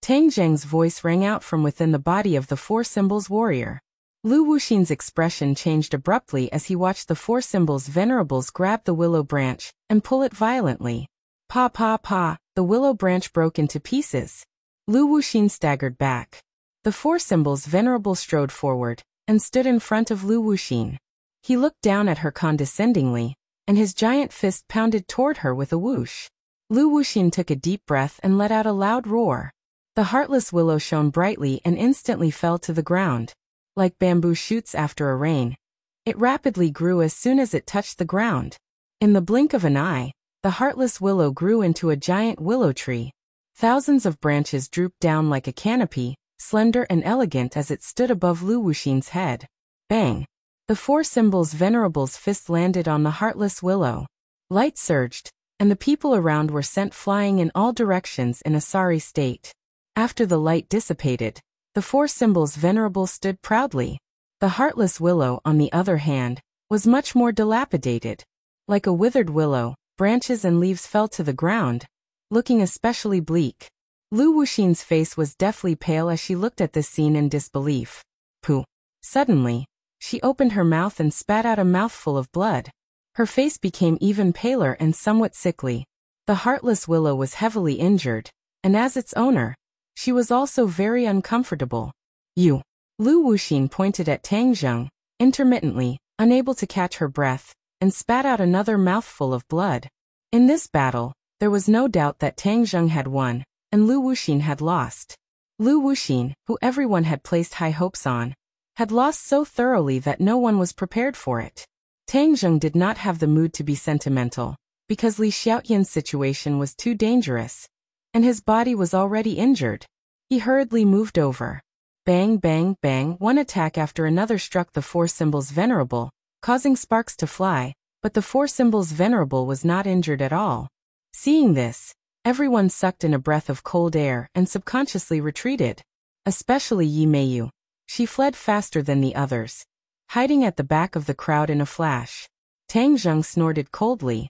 Tang Zheng's voice rang out from within the body of the Four Symbols warrior. Lu Wuxin's expression changed abruptly as he watched the Four Symbols Venerables grab the willow branch and pull it violently. Pa pa pa, the willow branch broke into pieces. Lu Wuxin staggered back. The Four Symbols Venerable strode forward and stood in front of Lu Wuxin. He looked down at her condescendingly, and his giant fist pounded toward her with a whoosh. Lu Wuxin took a deep breath and let out a loud roar. The Heartless Willow shone brightly and instantly fell to the ground. Like bamboo shoots after a rain, it rapidly grew as soon as it touched the ground. In the blink of an eye, the Heartless Willow grew into a giant willow tree. Thousands of branches drooped down like a canopy, slender and elegant as it stood above Lu Wuxin's head. Bang! The Four Symbols Venerable's fist landed on the Heartless Willow. Light surged, and the people around were sent flying in all directions in a sorry state. After the light dissipated, the Four Symbols Venerable stood proudly. The Heartless Willow, on the other hand, was much more dilapidated. Like a withered willow, branches and leaves fell to the ground, looking especially bleak. Lu Wuxin's face was deathly pale as she looked at this scene in disbelief. Pooh! Suddenly, she opened her mouth and spat out a mouthful of blood. Her face became even paler and somewhat sickly. The Heartless Willow was heavily injured, and as its owner, she was also very uncomfortable. "You!" Lu Wuxin pointed at Tang Zheng, intermittently, unable to catch her breath, and spat out another mouthful of blood. In this battle, there was no doubt that Tang Zheng had won, and Lu Wuxin had lost. Lu Wuxin, who everyone had placed high hopes on, had lost so thoroughly that no one was prepared for it. Tang Zheng did not have the mood to be sentimental, because Li Xiaoyan's situation was too dangerous, and his body was already injured. He hurriedly moved over. Bang, bang, bang, one attack after another struck the Four Symbols Venerable, causing sparks to fly, but the Four Symbols Venerable was not injured at all. Seeing this, everyone sucked in a breath of cold air and subconsciously retreated. Especially Yi Meiyu. She fled faster than the others, hiding at the back of the crowd in a flash. Tang Zheng snorted coldly.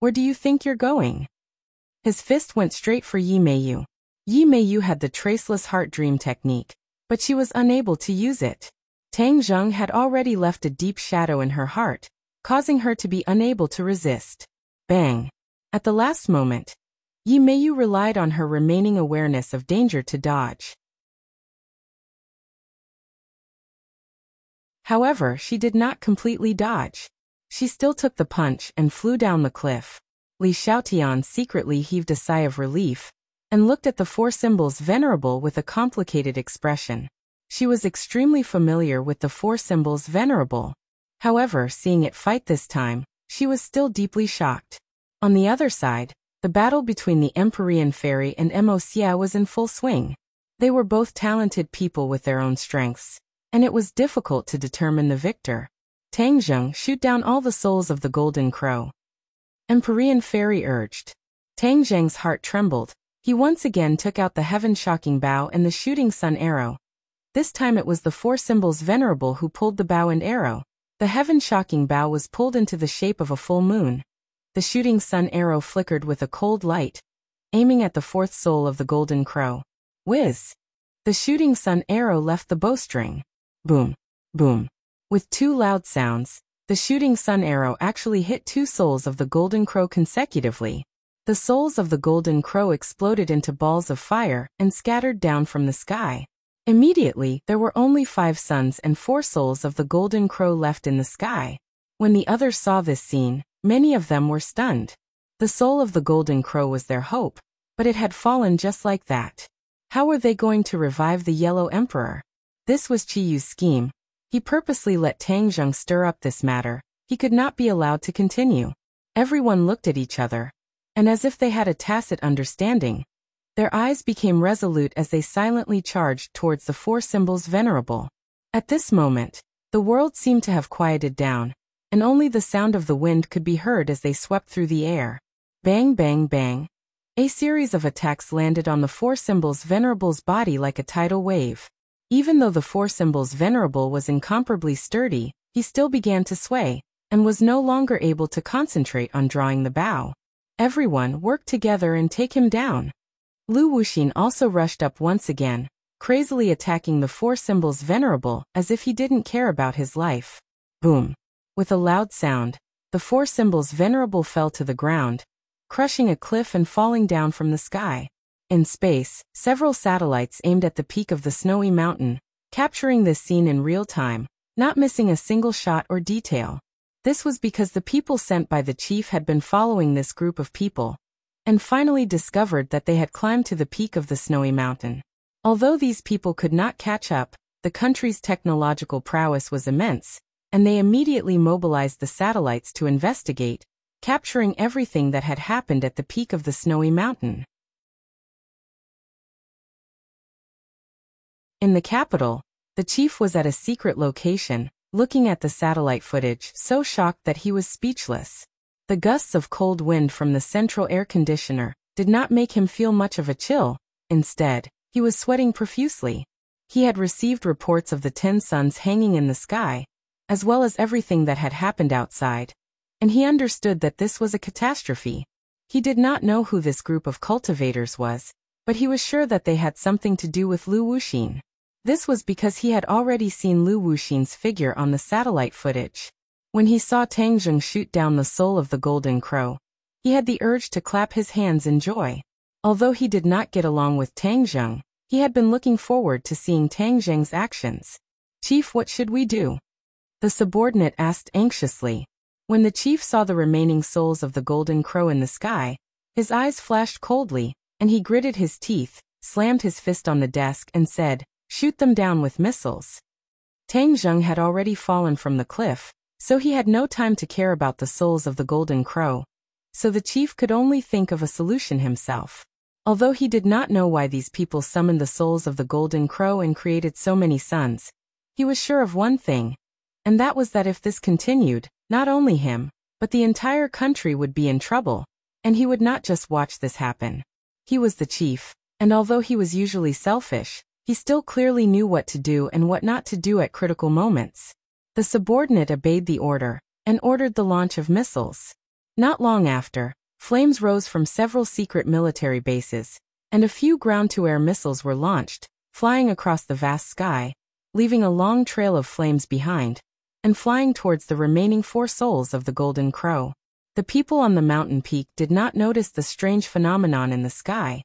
Where do you think you're going? His fist went straight for Yi Meiyu. Yi Meiyu had the traceless heart dream technique, but she was unable to use it. Tang Zheng had already left a deep shadow in her heart, causing her to be unable to resist. Bang! At the last moment, Yi Meiyu relied on her remaining awareness of danger to dodge. However, she did not completely dodge. She still took the punch and flew down the cliff. Li Xiaotian secretly heaved a sigh of relief and looked at the Four Symbols Venerable with a complicated expression. She was extremely familiar with the Four Symbols Venerable. However, seeing it fight this time, she was still deeply shocked. On the other side, the battle between the Empyrean Fairy and Mo Xia was in full swing. They were both talented people with their own strengths, and it was difficult to determine the victor. Tang Zheng, shoot down all the souls of the Golden Crow. Empyrean Fairy urged. Tang Zheng's heart trembled. He once again took out the heaven-shocking bow and the shooting sun arrow. This time it was the Four Symbols Venerable who pulled the bow and arrow. The heaven-shocking bow was pulled into the shape of a full moon. The shooting sun arrow flickered with a cold light, aiming at the fourth soul of the Golden Crow. Whiz! The shooting sun arrow left the bowstring. Boom! Boom! With two loud sounds, the shooting sun arrow actually hit two souls of the Golden Crow consecutively. The souls of the Golden Crow exploded into balls of fire and scattered down from the sky. Immediately, there were only 5 suns and 4 souls of the Golden Crow left in the sky. When the others saw this scene, many of them were stunned. The soul of the Golden Crow was their hope, but it had fallen just like that. How were they going to revive the Yellow Emperor? This was Qiyu's scheme. He purposely let Tang Zheng stir up this matter. He could not be allowed to continue. Everyone looked at each other, and as if they had a tacit understanding, their eyes became resolute as they silently charged towards the Four Symbols Venerable. At this moment, the world seemed to have quieted down, and only the sound of the wind could be heard as they swept through the air. Bang, bang, bang. A series of attacks landed on the Four Symbols Venerable's body like a tidal wave. Even though the Four Symbols Venerable was incomparably sturdy, he still began to sway, and was no longer able to concentrate on drawing the bow. Everyone worked together and take him down. Lu Wuxin also rushed up once again, crazily attacking the Four Symbols Venerable as if he didn't care about his life. Boom! With a loud sound, the Four Symbols Venerable fell to the ground, crushing a cliff and falling down from the sky. In space, several satellites aimed at the peak of the snowy mountain, capturing this scene in real time, not missing a single shot or detail. This was because the people sent by the chief had been following this group of people, and finally discovered that they had climbed to the peak of the snowy mountain. Although these people could not catch up, the country's technological prowess was immense, and they immediately mobilized the satellites to investigate, capturing everything that had happened at the peak of the snowy mountain. In the capital, the chief was at a secret location, looking at the satellite footage, so shocked that he was speechless. The gusts of cold wind from the central air conditioner did not make him feel much of a chill. Instead, he was sweating profusely. He had received reports of the 10 suns hanging in the sky, as well as everything that had happened outside, and he understood that this was a catastrophe. He did not know who this group of cultivators was, but he was sure that they had something to do with Lu Wuxin. This was because he had already seen Lu Wuxin's figure on the satellite footage. When he saw Tang Zheng shoot down the soul of the Golden Crow, he had the urge to clap his hands in joy. Although he did not get along with Tang Zheng, he had been looking forward to seeing Tang Zheng's actions. "Chief, what should we do?" The subordinate asked anxiously. When the chief saw the remaining souls of the golden crow in the sky, his eyes flashed coldly, and he gritted his teeth, slammed his fist on the desk and said, "Shoot them down with missiles." Tang Zheng had already fallen from the cliff, so he had no time to care about the souls of the golden crow, so the chief could only think of a solution himself. Although he did not know why these people summoned the souls of the golden crow and created so many sons, he was sure of one thing, and that was that if this continued, not only him, but the entire country would be in trouble, and he would not just watch this happen. He was the chief, and although he was usually selfish, he still clearly knew what to do and what not to do at critical moments. The subordinate obeyed the order, and ordered the launch of missiles. Not long after, flames rose from several secret military bases, and a few ground-to-air missiles were launched, flying across the vast sky, leaving a long trail of flames behind, and flying towards the remaining 4 souls of the golden crow. The people on the mountain peak did not notice the strange phenomenon in the sky,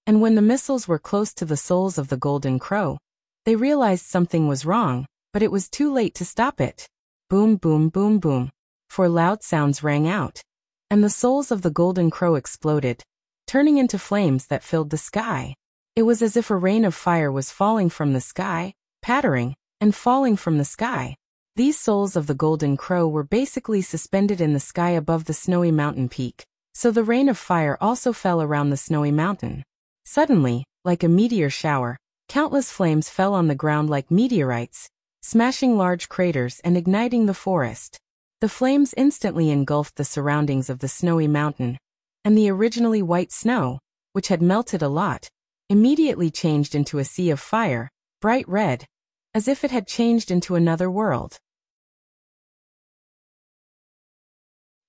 and when the missiles were close to the souls of the golden crow, they realized something was wrong, but it was too late to stop it. Boom, boom, boom, boom. 4 loud sounds rang out, and the souls of the golden crow exploded, turning into flames that filled the sky. It was as if a rain of fire was falling from the sky, pattering, and falling from the sky. These souls of the golden crow were basically suspended in the sky above the snowy mountain peak, so the rain of fire also fell around the snowy mountain. Suddenly, like a meteor shower, countless flames fell on the ground like meteorites, smashing large craters and igniting the forest. The flames instantly engulfed the surroundings of the snowy mountain, and the originally white snow, which had melted a lot, immediately changed into a sea of fire, bright red, as if it had changed into another world.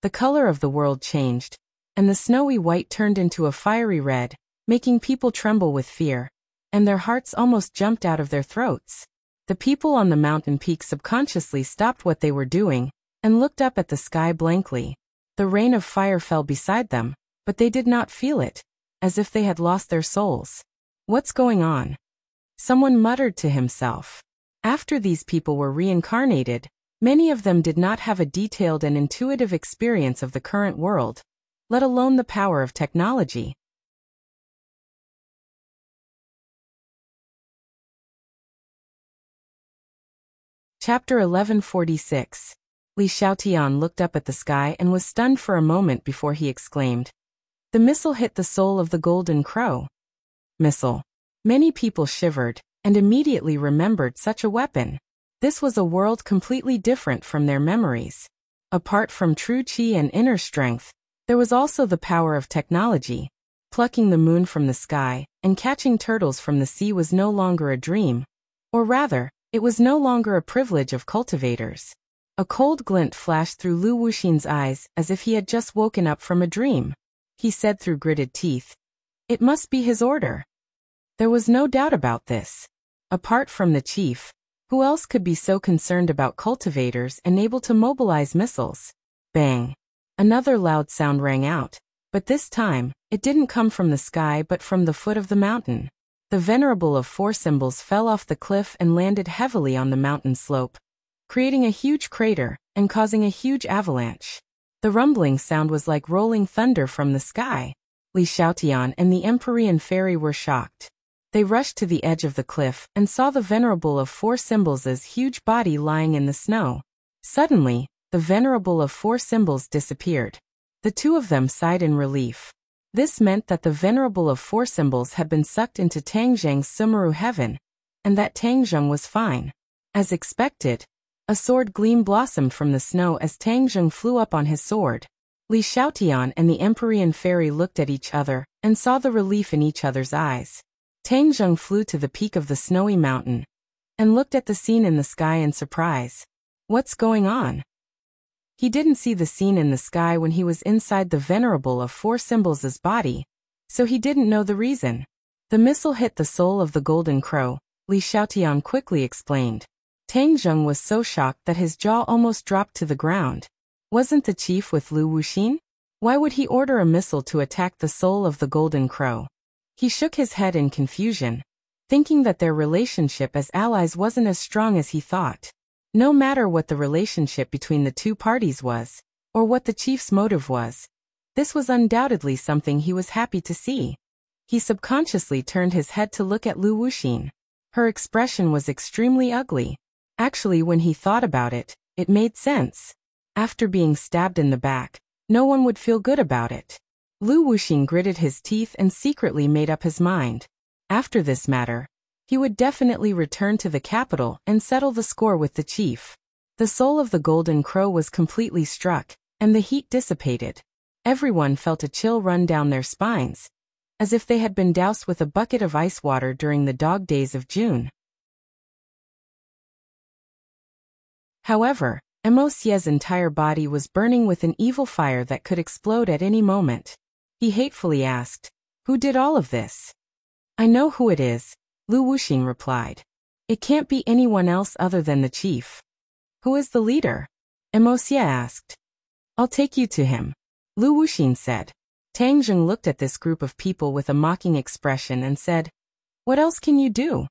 The color of the world changed, and the snowy white turned into a fiery red, making people tremble with fear, and their hearts almost jumped out of their throats. The people on the mountain peak subconsciously stopped what they were doing, and looked up at the sky blankly. The rain of fire fell beside them, but they did not feel it, as if they had lost their souls. "What's going on?" someone muttered to himself. After these people were reincarnated, many of them did not have a detailed and intuitive experience of the current world, let alone the power of technology. Chapter 1146. Li Xiaotian looked up at the sky and was stunned for a moment before he exclaimed, "The missile hit the soul of the golden crow." Missile. Many people shivered, and immediately remembered such a weapon. This was a world completely different from their memories. Apart from true qi and inner strength, there was also the power of technology. Plucking the moon from the sky and catching turtles from the sea was no longer a dream, or rather, it was no longer a privilege of cultivators. A cold glint flashed through Lu Wuxin's eyes as if he had just woken up from a dream. He said through gritted teeth, "It must be his order." There was no doubt about this. Apart from the chief, who else could be so concerned about cultivators and able to mobilize missiles? Bang! Another loud sound rang out, but this time, it didn't come from the sky but from the foot of the mountain. The venerable of 4 symbols fell off the cliff and landed heavily on the mountain slope, creating a huge crater and causing a huge avalanche. The rumbling sound was like rolling thunder from the sky. Li Xiaotian and the Empyrean fairy were shocked. They rushed to the edge of the cliff and saw the venerable of 4 symbols' huge body lying in the snow. Suddenly, the venerable of 4 symbols disappeared. The 2 of them sighed in relief. This meant that the venerable of 4 symbols had been sucked into Tang Zheng's Sumeru heaven, and that Tang Zheng was fine. As expected, a sword gleam blossomed from the snow as Tang Zheng flew up on his sword. Li Xiaotian and the Empyrean fairy looked at each other and saw the relief in each other's eyes. Tang Zheng flew to the peak of the snowy mountain and looked at the scene in the sky in surprise. What's going on? He didn't see the scene in the sky when he was inside the venerable of 4 symbols' body, so he didn't know the reason. The missile hit the soul of the golden crow, Li Xiaotian quickly explained. Tang Zheng was so shocked that his jaw almost dropped to the ground. Wasn't the chief with Lu Wuxin? Why would he order a missile to attack the soul of the golden crow? He shook his head in confusion, thinking that their relationship as allies wasn't as strong as he thought. No matter what the relationship between the two parties was, or what the chief's motive was, this was undoubtedly something he was happy to see. He subconsciously turned his head to look at Lu Wuxin. Her expression was extremely ugly. Actually, when he thought about it, it made sense. After being stabbed in the back, no one would feel good about it. Lu Wuxin gritted his teeth and secretly made up his mind. After this matter, he would definitely return to the capital and settle the score with the chief. The soul of the Golden Crow was completely struck, and the heat dissipated. Everyone felt a chill run down their spines, as if they had been doused with a bucket of ice water during the dog days of June. However, Emosie's entire body was burning with an evil fire that could explode at any moment. He hatefully asked, "Who did all of this?" "I know who it is," Lu Wuxin replied. "It can't be anyone else other than the chief." "Who is the leader?" Emosie asked. "I'll take you to him," Lu Wuxin said. Tang Zheng looked at this group of people with a mocking expression and said, "What else can you do?"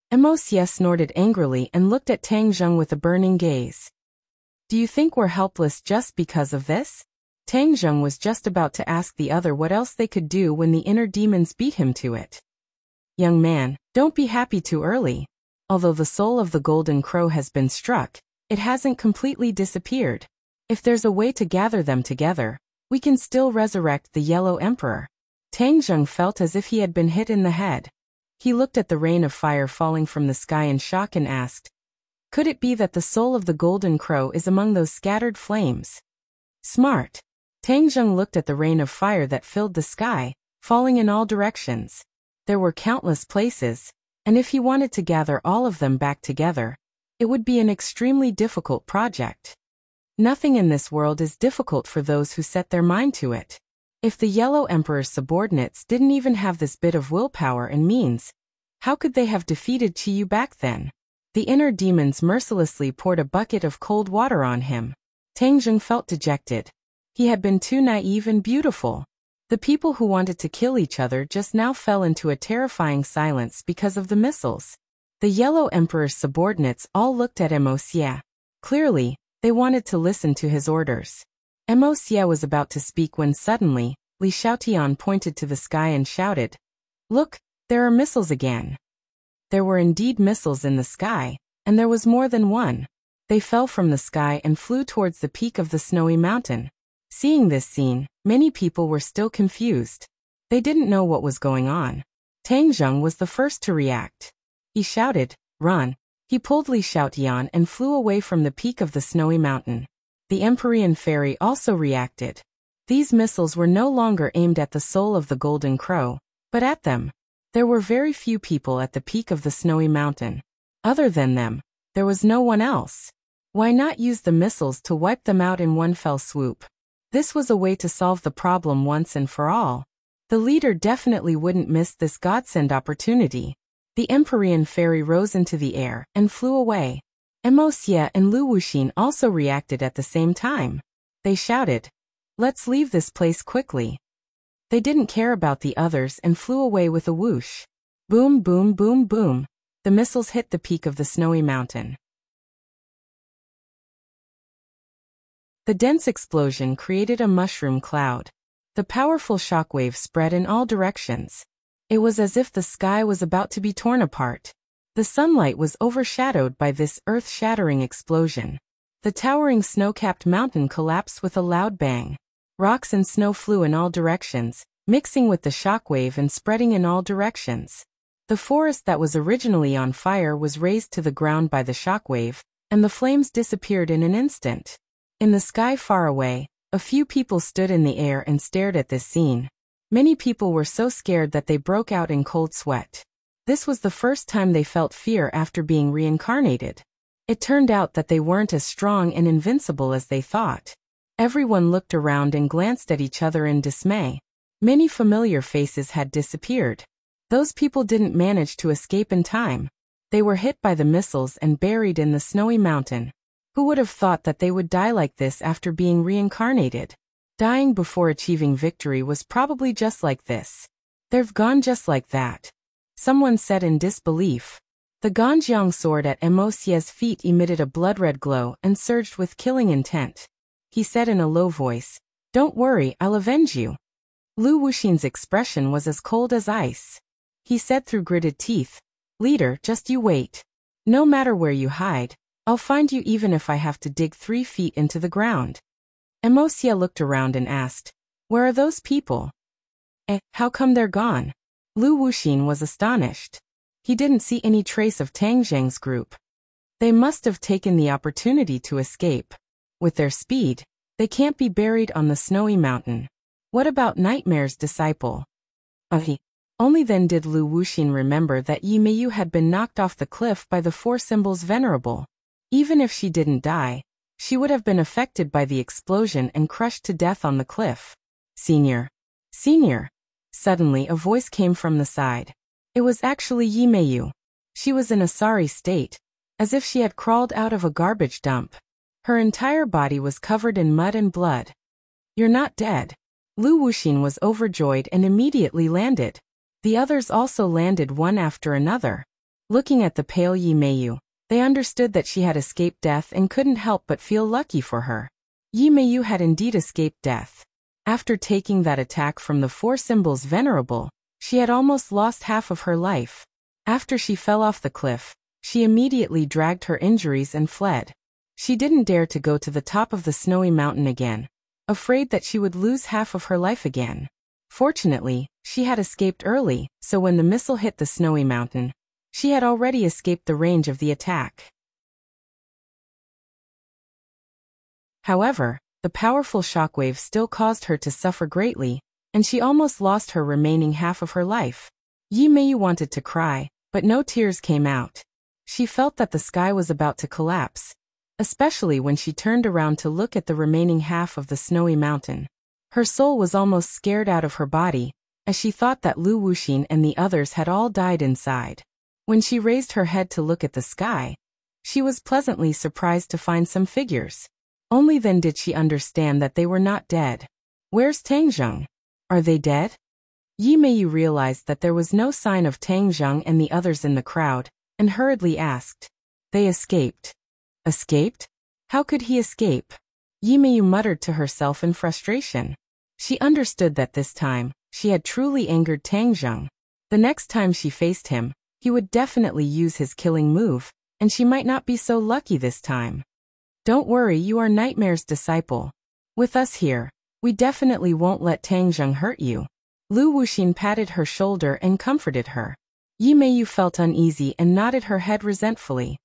Emosie snorted angrily and looked at Tang Zheng with a burning gaze. "Do you think we're helpless just because of this?" Tang Zheng was just about to ask the other what else they could do when the inner demons beat him to it. "Young man, don't be happy too early. Although the soul of the Golden Crow has been struck, it hasn't completely disappeared. If there's a way to gather them together, we can still resurrect the Yellow Emperor." Tang Zheng felt as if he had been hit in the head. He looked at the rain of fire falling from the sky in shock and asked, "Could it be that the soul of the Golden Crow is among those scattered flames?" "Smart." Tang Zheng looked at the rain of fire that filled the sky, falling in all directions. There were countless places, and if he wanted to gather all of them back together, it would be an extremely difficult project. Nothing in this world is difficult for those who set their mind to it. If the Yellow Emperor's subordinates didn't even have this bit of willpower and means, how could they have defeated Qiyu back then? The inner demons mercilessly poured a bucket of cold water on him. Tang Zheng felt dejected. He had been too naive and beautiful. The people who wanted to kill each other just now fell into a terrifying silence because of the missiles. The Yellow Emperor's subordinates all looked at Emosie. Clearly, they wanted to listen to his orders. Emosie was about to speak when suddenly, Li Xiaotian pointed to the sky and shouted, "Look, there are missiles again." There were indeed missiles in the sky, and there was more than one. They fell from the sky and flew towards the peak of the snowy mountain. Seeing this scene, many people were still confused. They didn't know what was going on. Tang Zheng was the first to react. He shouted, "Run!" He pulled Li Xiaotian and flew away from the peak of the snowy mountain. The Empyrean Fairy also reacted. These missiles were no longer aimed at the soul of the Golden Crow, but at them. There were very few people at the peak of the snowy mountain. Other than them, there was no one else. Why not use the missiles to wipe them out in one fell swoop? This was a way to solve the problem once and for all. The leader definitely wouldn't miss this godsend opportunity. The Empyrean Fairy rose into the air and flew away. Emosie and Lu Wuxin also reacted at the same time. They shouted, "Let's leave this place quickly." They didn't care about the others and flew away with a whoosh. Boom, boom, boom, boom. The missiles hit the peak of the snowy mountain. The dense explosion created a mushroom cloud. The powerful shockwave spread in all directions. It was as if the sky was about to be torn apart. The sunlight was overshadowed by this earth-shattering explosion. The towering snow-capped mountain collapsed with a loud bang. Rocks and snow flew in all directions, mixing with the shockwave and spreading in all directions. The forest that was originally on fire was razed to the ground by the shockwave, and the flames disappeared in an instant. In the sky far away, a few people stood in the air and stared at this scene. Many people were so scared that they broke out in cold sweat. This was the first time they felt fear after being reincarnated. It turned out that they weren't as strong and invincible as they thought. Everyone looked around and glanced at each other in dismay. Many familiar faces had disappeared. Those people didn't manage to escape in time. They were hit by the missiles and buried in the snowy mountain. Who would have thought that they would die like this after being reincarnated? Dying before achieving victory was probably just like this. They've gone just like that. Someone said in disbelief. The Ganjiang sword at Emosia's feet emitted a blood-red glow and surged with killing intent. He said in a low voice, "Don't worry, I'll avenge you." Lu Wuxin's expression was as cold as ice. He said through gritted teeth, "Leader, just you wait. No matter where you hide, I'll find you even if I have to dig 3 feet into the ground." Emosia looked around and asked, "Where are those people? How come they're gone?" Lu Wuxin was astonished. He didn't see any trace of Tang Zheng's group. They must have taken the opportunity to escape. With their speed, they can't be buried on the snowy mountain. What about Nightmare's disciple? Only then did Lu Wuxin remember that Yi Meiyu had been knocked off the cliff by the Four Symbols Venerable. Even if she didn't die, she would have been affected by the explosion and crushed to death on the cliff. Senior. Senior. Suddenly a voice came from the side. It was actually Yi Meiyu. She was in a sorry state, as if she had crawled out of a garbage dump. Her entire body was covered in mud and blood. "You're not dead." Lu Wuxin was overjoyed and immediately landed. The others also landed one after another. Looking at the pale Yi Meiyu, they understood that she had escaped death and couldn't help but feel lucky for her. Yi Meiyu had indeed escaped death. After taking that attack from the Four Symbols Venerable, she had almost lost half of her life. After she fell off the cliff, she immediately dragged her injuries and fled. She didn't dare to go to the top of the snowy mountain again, afraid that she would lose half of her life again. Fortunately, she had escaped early, so when the missile hit the snowy mountain, she had already escaped the range of the attack. However, the powerful shockwave still caused her to suffer greatly, and she almost lost her remaining half of her life. Yi Meiyu wanted to cry, but no tears came out. She felt that the sky was about to collapse, especially when she turned around to look at the remaining half of the snowy mountain. Her soul was almost scared out of her body, as she thought that Lu Wuxin and the others had all died inside. When she raised her head to look at the sky, she was pleasantly surprised to find some figures. Only then did she understand that they were not dead. "Where's Tang Zheng? Are they dead?" Yi Meiyu realized that there was no sign of Tang Zheng and the others in the crowd, and hurriedly asked, "They escaped." "Escaped? How could he escape?" Yi Meiyu muttered to herself in frustration. She understood that this time, she had truly angered Tang Zheng. The next time she faced him, he would definitely use his killing move, and she might not be so lucky this time. "Don't worry, you are Nightmare's disciple. With us here, we definitely won't let Tang Zheng hurt you." Lu Wuxin patted her shoulder and comforted her. Yi Meiyu felt uneasy and nodded her head resentfully.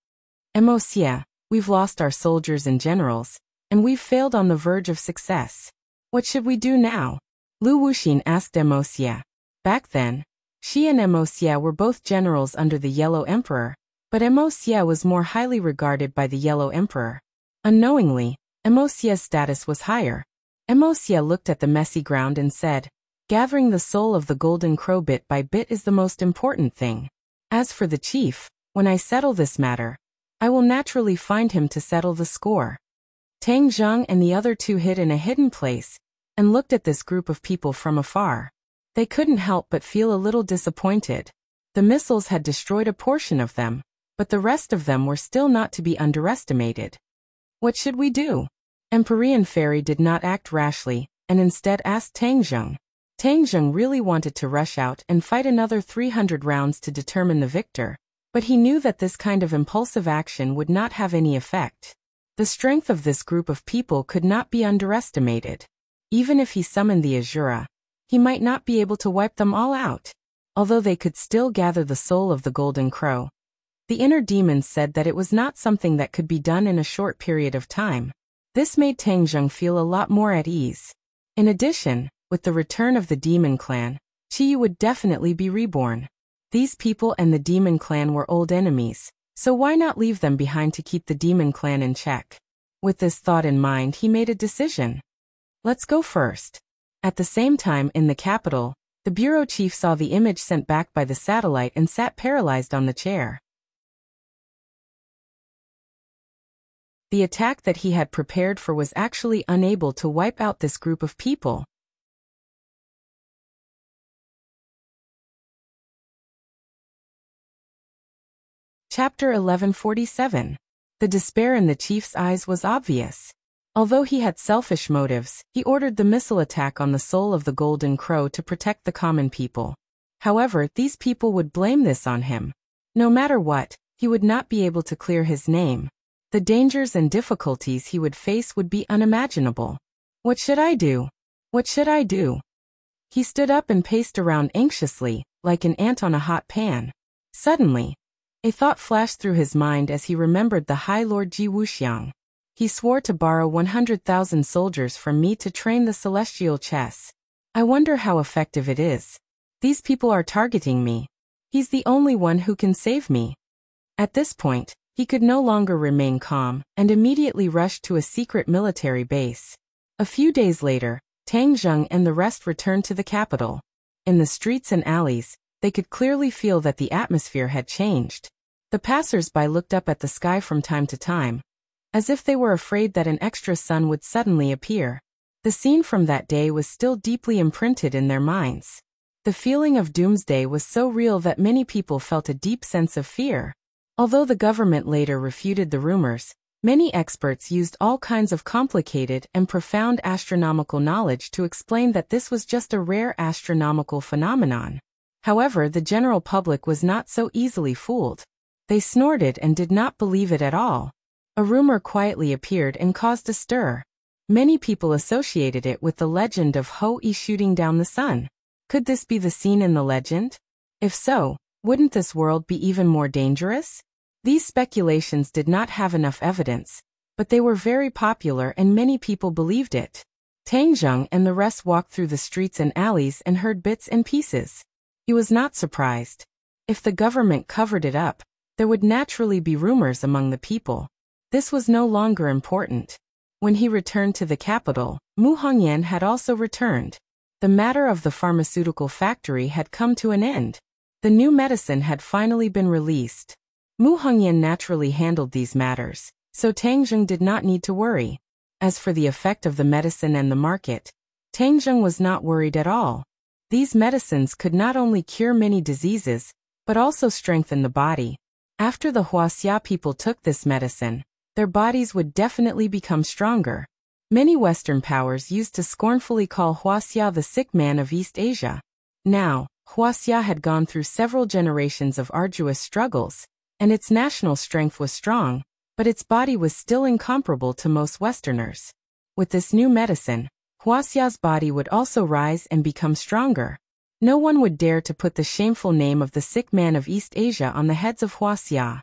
"Emosia, we've lost our soldiers and generals, and we've failed on the verge of success. What should we do now?" Lu Wuxin asked Emosia. Back then, she and Emosia were both generals under the Yellow Emperor, but Emosia was more highly regarded by the Yellow Emperor. Unknowingly, Emosia's status was higher. Emosia looked at the messy ground and said, "Gathering the soul of the Golden Crow bit by bit is the most important thing. As for the chief, when I settle this matter, I will naturally find him to settle the score." Tang Zheng and the other two hid in a hidden place, and looked at this group of people from afar. They couldn't help but feel a little disappointed. The missiles had destroyed a portion of them, but the rest of them were still not to be underestimated. "What should we do?" Empyrean Fairy did not act rashly, and instead asked Tang Zheng. Tang Zheng really wanted to rush out and fight another 300 rounds to determine the victor, but he knew that this kind of impulsive action would not have any effect. The strength of this group of people could not be underestimated. Even if he summoned the Azura, he might not be able to wipe them all out. Although they could still gather the soul of the Golden Crow, the inner demons said that it was not something that could be done in a short period of time. This made Tang Zheng feel a lot more at ease. In addition, with the return of the Demon Clan, Qiyu would definitely be reborn. These people and the Demon Clan were old enemies, so why not leave them behind to keep the Demon Clan in check? With this thought in mind, he made a decision. "Let's go first." At the same time in the capital, the bureau chief saw the image sent back by the satellite and sat paralyzed on the chair. The attack that he had prepared for was actually unable to wipe out this group of people. Chapter 1147. The despair in the chief's eyes was obvious. Although he had selfish motives, he ordered the missile attack on the soul of the Golden Crow to protect the common people. However, these people would blame this on him. No matter what, he would not be able to clear his name. The dangers and difficulties he would face would be unimaginable. What should I do? What should I do? He stood up and paced around anxiously, like an ant on a hot pan. Suddenly, a thought flashed through his mind as he remembered the High Lord Ji Wuxiang. He swore to borrow 100,000 soldiers from me to train the celestial chess. I wonder how effective it is. These people are targeting me. He's the only one who can save me. At this point, he could no longer remain calm, and immediately rushed to a secret military base. A few days later, Tang Zheng and the rest returned to the capital. In the streets and alleys, they could clearly feel that the atmosphere had changed. The passers-by looked up at the sky from time to time, as if they were afraid that an extra sun would suddenly appear. The scene from that day was still deeply imprinted in their minds. The feeling of doomsday was so real that many people felt a deep sense of fear. Although the government later refuted the rumors, many experts used all kinds of complicated and profound astronomical knowledge to explain that this was just a rare astronomical phenomenon. However, the general public was not so easily fooled. They snorted and did not believe it at all. A rumor quietly appeared and caused a stir. Many people associated it with the legend of Ho-I shooting down the sun. Could this be the scene in the legend? If so, wouldn't this world be even more dangerous? These speculations did not have enough evidence, but they were very popular and many people believed it. Tang Zheng and the rest walked through the streets and alleys and heard bits and pieces. He was not surprised. If the government covered it up, there would naturally be rumors among the people. This was no longer important. When he returned to the capital, Mu Hongyan had also returned. The matter of the pharmaceutical factory had come to an end. The new medicine had finally been released. Mu Hongyan naturally handled these matters, so Tang Zheng did not need to worry. As for the effect of the medicine and the market, Tang Zheng was not worried at all. These medicines could not only cure many diseases, but also strengthen the body. After the Huaxia people took this medicine, their bodies would definitely become stronger. Many Western powers used to scornfully call Huaxia the sick man of East Asia. Now, Huaxia had gone through several generations of arduous struggles, and its national strength was strong, but its body was still incomparable to most Westerners. With this new medicine, Huaxia's body would also rise and become stronger. No one would dare to put the shameful name of the sick man of East Asia on the heads of Huaxia.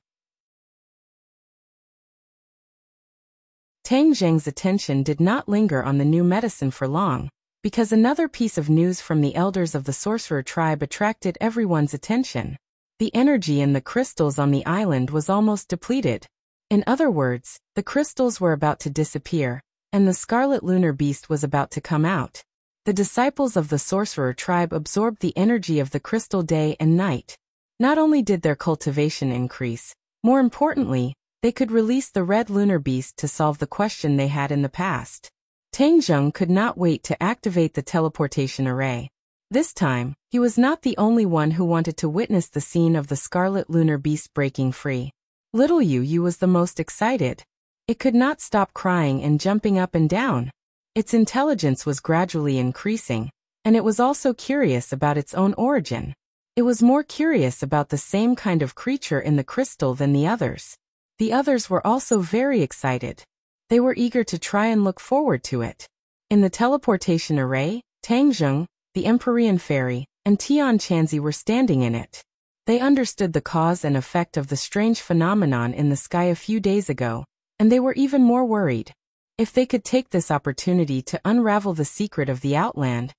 Tang Zheng's attention did not linger on the new medicine for long, because another piece of news from the elders of the sorcerer tribe attracted everyone's attention. The energy in the crystals on the island was almost depleted. In other words, the crystals were about to disappear, and the scarlet lunar beast was about to come out. The disciples of the sorcerer tribe absorbed the energy of the crystal day and night. Not only did their cultivation increase, more importantly, they could release the red lunar beast to solve the question they had in the past. Tang Zheng could not wait to activate the teleportation array. This time, he was not the only one who wanted to witness the scene of the scarlet lunar beast breaking free. Little Yu was the most excited. It could not stop crying and jumping up and down. Its intelligence was gradually increasing, and it was also curious about its own origin. It was more curious about the same kind of creature in the crystal than the others. The others were also very excited. They were eager to try and look forward to it. In the teleportation array, Tang Zheng, the Empyrean Fairy, and Tian Chanzi were standing in it. They understood the cause and effect of the strange phenomenon in the sky a few days ago, and they were even more worried. If they could take this opportunity to unravel the secret of the Outland,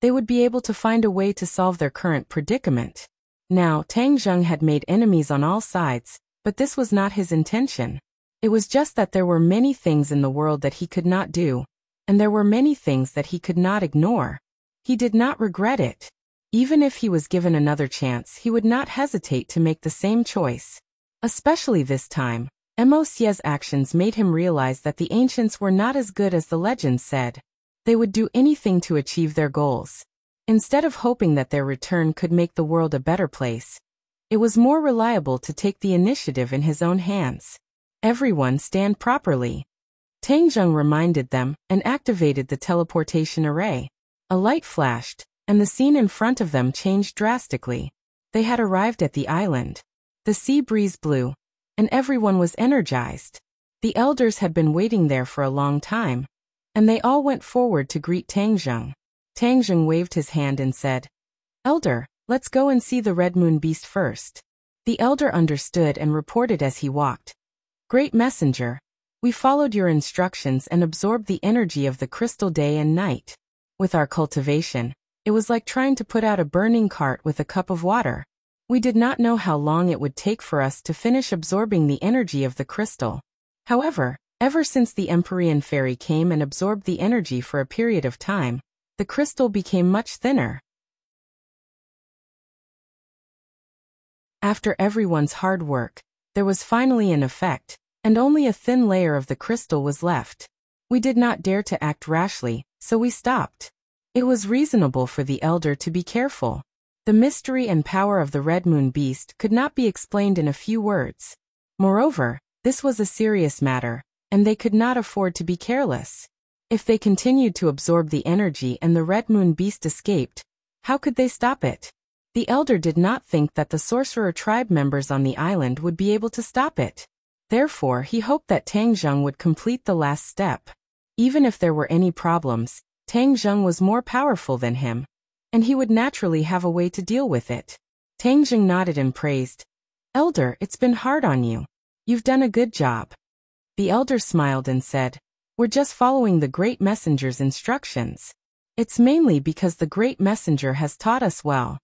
they would be able to find a way to solve their current predicament. Now, Tang Zheng had made enemies on all sides, but this was not his intention. It was just that there were many things in the world that he could not do, and there were many things that he could not ignore. He did not regret it. Even if he was given another chance, he would not hesitate to make the same choice. Especially this time, Mo Xie's actions made him realize that the ancients were not as good as the legends said. They would do anything to achieve their goals. Instead of hoping that their return could make the world a better place, It was more reliable to take the initiative in his own hands. Everyone stand properly. Tang Zheng reminded them and activated the teleportation array. A light flashed, and the scene in front of them changed drastically. They had arrived at the island. The sea breeze blew, and everyone was energized. The elders had been waiting there for a long time, and they all went forward to greet Tang Zheng. Tang Zheng waved his hand and said, "Elder, let's go and see the Red Moon Beast first." The elder understood and reported as he walked. "Great messenger, we followed your instructions and absorbed the energy of the crystal day and night. With our cultivation, it was like trying to put out a burning cart with a cup of water. We did not know how long it would take for us to finish absorbing the energy of the crystal. However, ever since the Empyrean Fairy came and absorbed the energy for a period of time, the crystal became much thinner. After everyone's hard work, there was finally an effect, and only a thin layer of the crystal was left. We did not dare to act rashly, so we stopped. It was reasonable for the elder to be careful. The mystery and power of the Red Moon Beast could not be explained in a few words. Moreover, this was a serious matter, and they could not afford to be careless. If they continued to absorb the energy and the Red Moon Beast escaped, how could they stop it? The elder did not think that the sorcerer tribe members on the island would be able to stop it. Therefore, he hoped that Tang Zheng would complete the last step. Even if there were any problems, Tang Zheng was more powerful than him, and he would naturally have a way to deal with it. Tang Zheng nodded and praised, "Elder, it's been hard on you. You've done a good job." The elder smiled and said, "We're just following the great messenger's instructions. It's mainly because the great messenger has taught us well."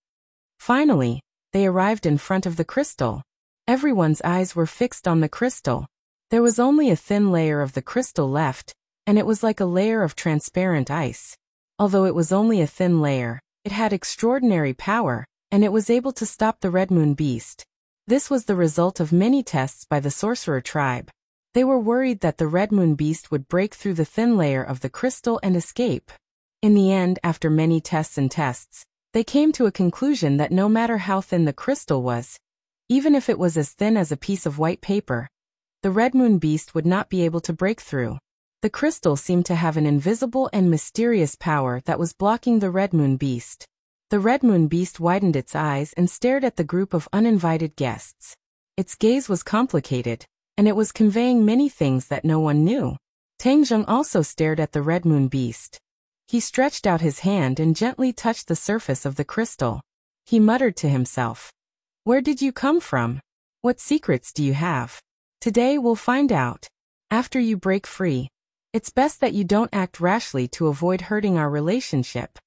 Finally, they arrived in front of the crystal. Everyone's eyes were fixed on the crystal. There was only a thin layer of the crystal left, and it was like a layer of transparent ice. Although it was only a thin layer, it had extraordinary power, and it was able to stop the Red Moon Beast. This was the result of many tests by the sorcerer tribe. They were worried that the Red Moon Beast would break through the thin layer of the crystal and escape. In the end, after many tests, they came to a conclusion that no matter how thin the crystal was, even if it was as thin as a piece of white paper, the Red Moon Beast would not be able to break through. The crystal seemed to have an invisible and mysterious power that was blocking the Red Moon Beast. The Red Moon Beast widened its eyes and stared at the group of uninvited guests. Its gaze was complicated, and it was conveying many things that no one knew. Tang Zheng also stared at the Red Moon Beast. He stretched out his hand and gently touched the surface of the crystal. He muttered to himself, "Where did you come from? What secrets do you have? Today we'll find out. After you break free, it's best that you don't act rashly to avoid hurting our relationship."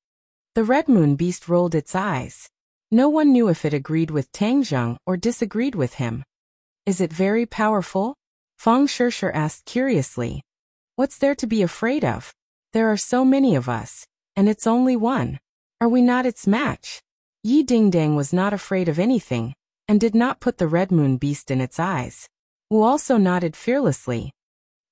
The Red Moon Beast rolled its eyes. No one knew if it agreed with Tang Zheng or disagreed with him. "Is it very powerful?" Feng Shishir asked curiously. "What's there to be afraid of? There are so many of us, and it's only one. Are we not its match?" Yi Dingdang was not afraid of anything, and did not put the Red Moon Beast in its eyes. Wu also nodded fearlessly.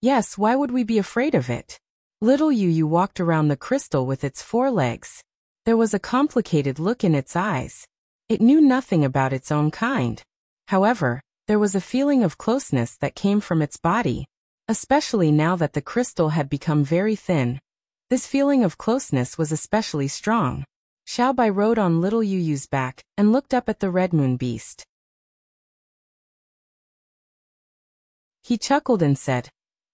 "Yes, why would we be afraid of it?" Little Yu walked around the crystal with its 4 legs. There was a complicated look in its eyes. It knew nothing about its own kind. However, there was a feeling of closeness that came from its body, especially now that the crystal had become very thin. This feeling of closeness was especially strong. Xiaobai rode on little Yu's back and looked up at the Red Moon Beast. He chuckled and said,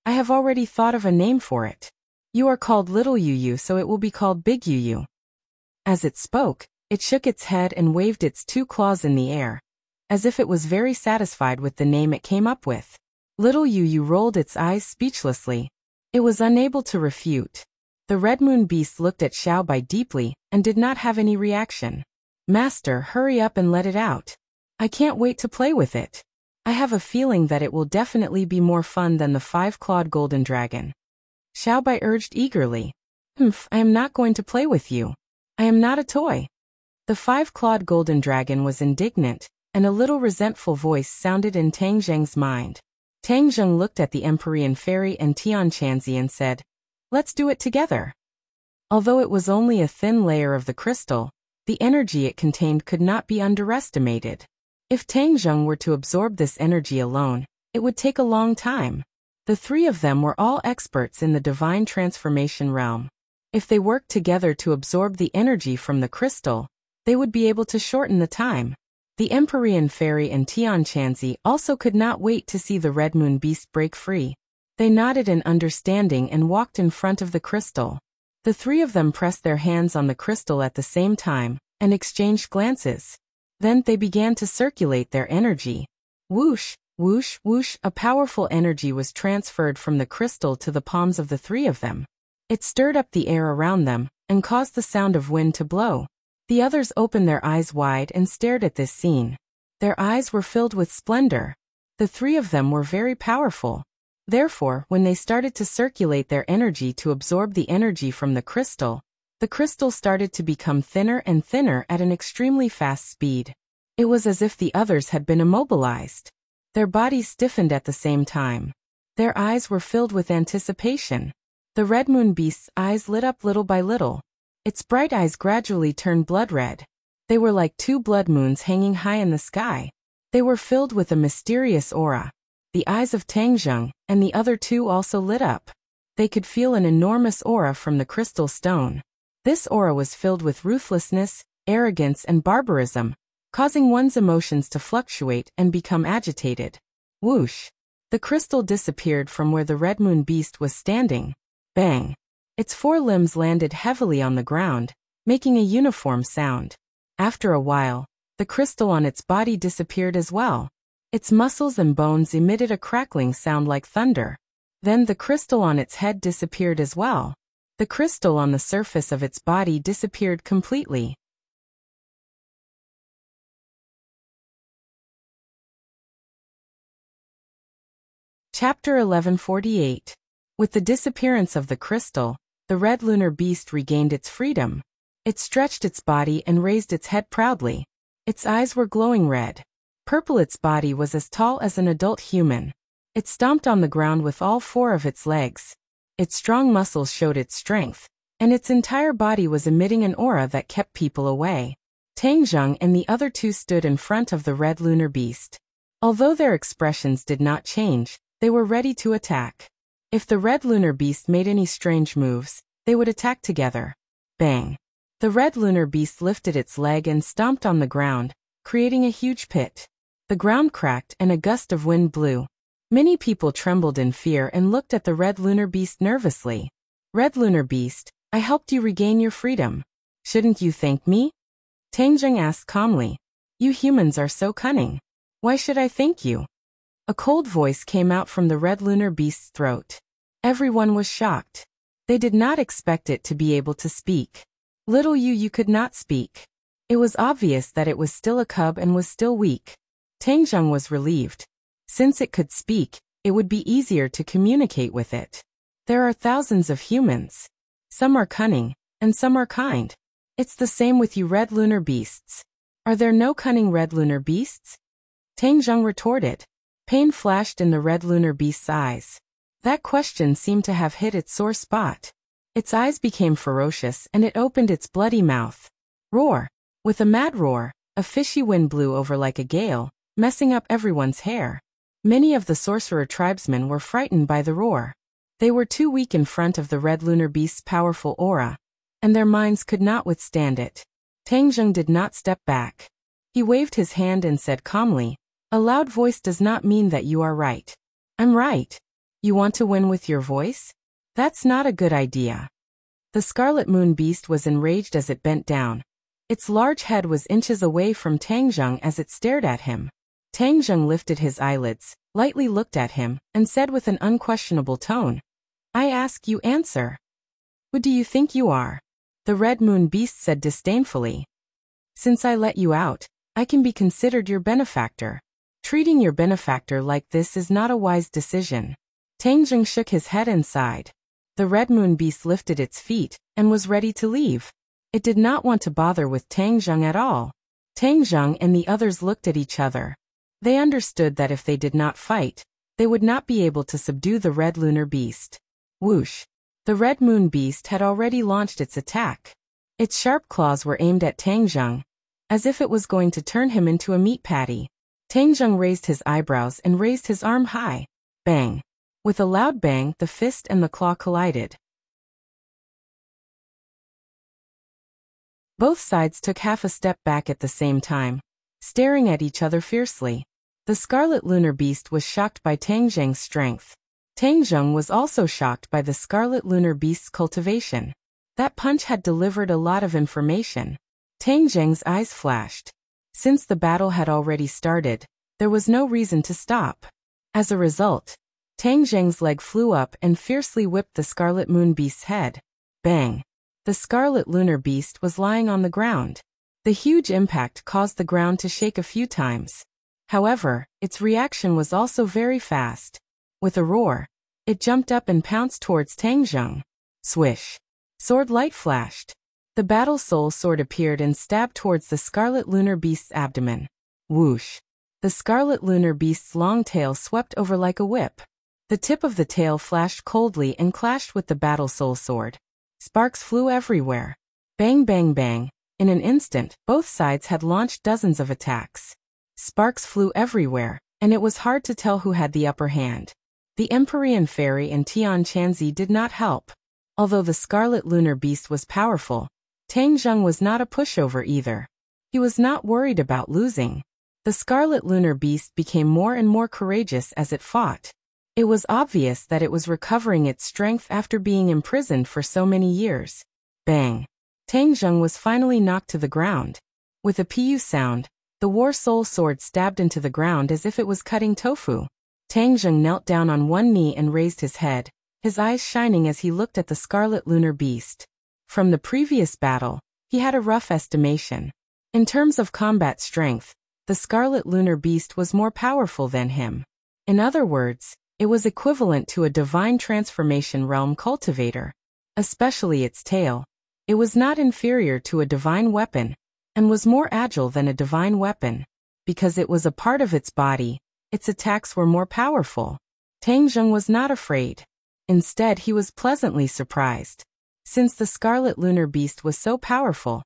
"I have already thought of a name for it. You are called Little Yu, so it will be called Big Yu." As it spoke, it shook its head and waved its 2 claws in the air, as if it was very satisfied with the name it came up with. Little Yu rolled its eyes speechlessly. It was unable to refute. The Red Moon Beast looked at Xiaobai deeply and did not have any reaction. "Master, hurry up and let it out. I can't wait to play with it. I have a feeling that it will definitely be more fun than the 5-clawed golden dragon." Xiaobai urged eagerly. I am not going to play with you. I am not a toy." The 5-clawed golden dragon was indignant, and a little resentful voice sounded in Tang Zheng's mind. Tang Zheng looked at the Empyrean Fairy and Tian Chanzi and said, "Let's do it together." Although it was only a thin layer of the crystal, the energy it contained could not be underestimated. If Tang Zheng were to absorb this energy alone, it would take a long time. The three of them were all experts in the divine transformation realm. If they worked together to absorb the energy from the crystal, they would be able to shorten the time. The Empyrean Fairy and Tian Chanzi also could not wait to see the Red Moon Beast break free. They nodded in understanding and walked in front of the crystal. The three of them pressed their hands on the crystal at the same time, and exchanged glances. Then they began to circulate their energy. Whoosh, whoosh, whoosh, a powerful energy was transferred from the crystal to the palms of the three of them. It stirred up the air around them, and caused the sound of wind to blow. The others opened their eyes wide and stared at this scene. Their eyes were filled with splendor. The three of them were very powerful. Therefore, when they started to circulate their energy to absorb the energy from the crystal started to become thinner and thinner at an extremely fast speed. It was as if the others had been immobilized. Their bodies stiffened at the same time. Their eyes were filled with anticipation. The Red Moon Beast's eyes lit up little by little. Its bright eyes gradually turned blood red. They were like two blood moons hanging high in the sky. They were filled with a mysterious aura. The eyes of Tang Zheng and the other two also lit up. They could feel an enormous aura from the crystal stone. This aura was filled with ruthlessness, arrogance, and barbarism, causing one's emotions to fluctuate and become agitated. Whoosh! The crystal disappeared from where the Red Moon Beast was standing. Bang! Its four limbs landed heavily on the ground, making a uniform sound. After a while, the crystal on its body disappeared as well. Its muscles and bones emitted a crackling sound like thunder. Then the crystal on its head disappeared as well. The crystal on the surface of its body disappeared completely. Chapter 1148. With the disappearance of the crystal, the Red Lunar Beast regained its freedom. It stretched its body and raised its head proudly. Its eyes were glowing red. Purple. Its body was as tall as an adult human. It stomped on the ground with all four of its legs. Its strong muscles showed its strength, and its entire body was emitting an aura that kept people away. Tang Zheng and the other two stood in front of the Red Lunar Beast. Although their expressions did not change, they were ready to attack. If the Red Lunar Beast made any strange moves, they would attack together. Bang! The Red Lunar Beast lifted its leg and stomped on the ground, creating a huge pit. The ground cracked and a gust of wind blew. Many people trembled in fear and looked at the Red Lunar Beast nervously. Red Lunar Beast, I helped you regain your freedom. Shouldn't you thank me? Tang Zheng asked calmly. You humans are so cunning. Why should I thank you? A cold voice came out from the Red Lunar Beast's throat. Everyone was shocked. They did not expect it to be able to speak. Little you could not speak. It was obvious that it was still a cub and was still weak. Tang Zheng was relieved. Since it could speak, it would be easier to communicate with it. There are thousands of humans. Some are cunning, and some are kind. It's the same with you Red Lunar Beasts. Are there no cunning Red Lunar Beasts? Tang Zheng retorted. Pain flashed in the Red Lunar Beast's eyes. That question seemed to have hit its sore spot. Its eyes became ferocious and it opened its bloody mouth. Roar! With a mad roar, a fishy wind blew over like a gale, messing up everyone's hair. Many of the sorcerer tribesmen were frightened by the roar. They were too weak in front of the Red Lunar Beast's powerful aura, and their minds could not withstand it. Tang Zheng did not step back. He waved his hand and said calmly, a loud voice does not mean that you are right. I'm right. You want to win with your voice? That's not a good idea. The Scarlet Moon Beast was enraged as it bent down. Its large head was inches away from Tang Zheng as it stared at him. Tang Zheng lifted his eyelids, lightly looked at him, and said with an unquestionable tone, I ask you answer. Who do you think you are? The Red Moon Beast said disdainfully. Since I let you out, I can be considered your benefactor. Treating your benefactor like this is not a wise decision. Tang Zheng shook his head and sighed. The Red Moon Beast lifted its feet, and was ready to leave. It did not want to bother with Tang Zheng at all. Tang Zheng and the others looked at each other. They understood that if they did not fight, they would not be able to subdue the Red Lunar Beast. Whoosh! The Red Moon Beast had already launched its attack. Its sharp claws were aimed at Tang Zheng, as if it was going to turn him into a meat patty. Tang Zheng raised his eyebrows and raised his arm high. Bang! With a loud bang, the fist and the claw collided. Both sides took half a step back at the same time, staring at each other fiercely. The Scarlet Lunar Beast was shocked by Tang Zheng's strength. Tang Zheng was also shocked by the Scarlet Lunar Beast's cultivation. That punch had delivered a lot of information. Tang Zheng's eyes flashed. Since the battle had already started, there was no reason to stop. As a result, Tang Zheng's leg flew up and fiercely whipped the Scarlet Moon Beast's head. Bang! The Scarlet Lunar Beast was lying on the ground. The huge impact caused the ground to shake a few times. However, its reaction was also very fast. With a roar, it jumped up and pounced towards Tang Zheng. Swish! Sword light flashed. The Battle Soul Sword appeared and stabbed towards the Scarlet Lunar Beast's abdomen. Whoosh! The Scarlet Lunar Beast's long tail swept over like a whip. The tip of the tail flashed coldly and clashed with the Battle Soul Sword. Sparks flew everywhere. Bang bang bang. In an instant, both sides had launched dozens of attacks. Sparks flew everywhere, and it was hard to tell who had the upper hand. The Empyrean Fairy and Tian Chanzi did not help. Although the Scarlet Lunar Beast was powerful, Tang Zheng was not a pushover either. He was not worried about losing. The Scarlet Lunar Beast became more and more courageous as it fought. It was obvious that it was recovering its strength after being imprisoned for so many years. Bang! Tang Zheng was finally knocked to the ground. With a pu sound, the War Soul Sword stabbed into the ground as if it was cutting tofu. Tang Zheng knelt down on one knee and raised his head, his eyes shining as he looked at the Scarlet Lunar Beast. From the previous battle, he had a rough estimation. In terms of combat strength, the Scarlet Lunar Beast was more powerful than him. In other words, it was equivalent to a divine transformation realm cultivator. Especially its tail. It was not inferior to a divine weapon, and was more agile than a divine weapon. Because it was a part of its body, its attacks were more powerful. Tang Zheng was not afraid. Instead, he was pleasantly surprised. Since the Scarlet Lunar Beast was so powerful,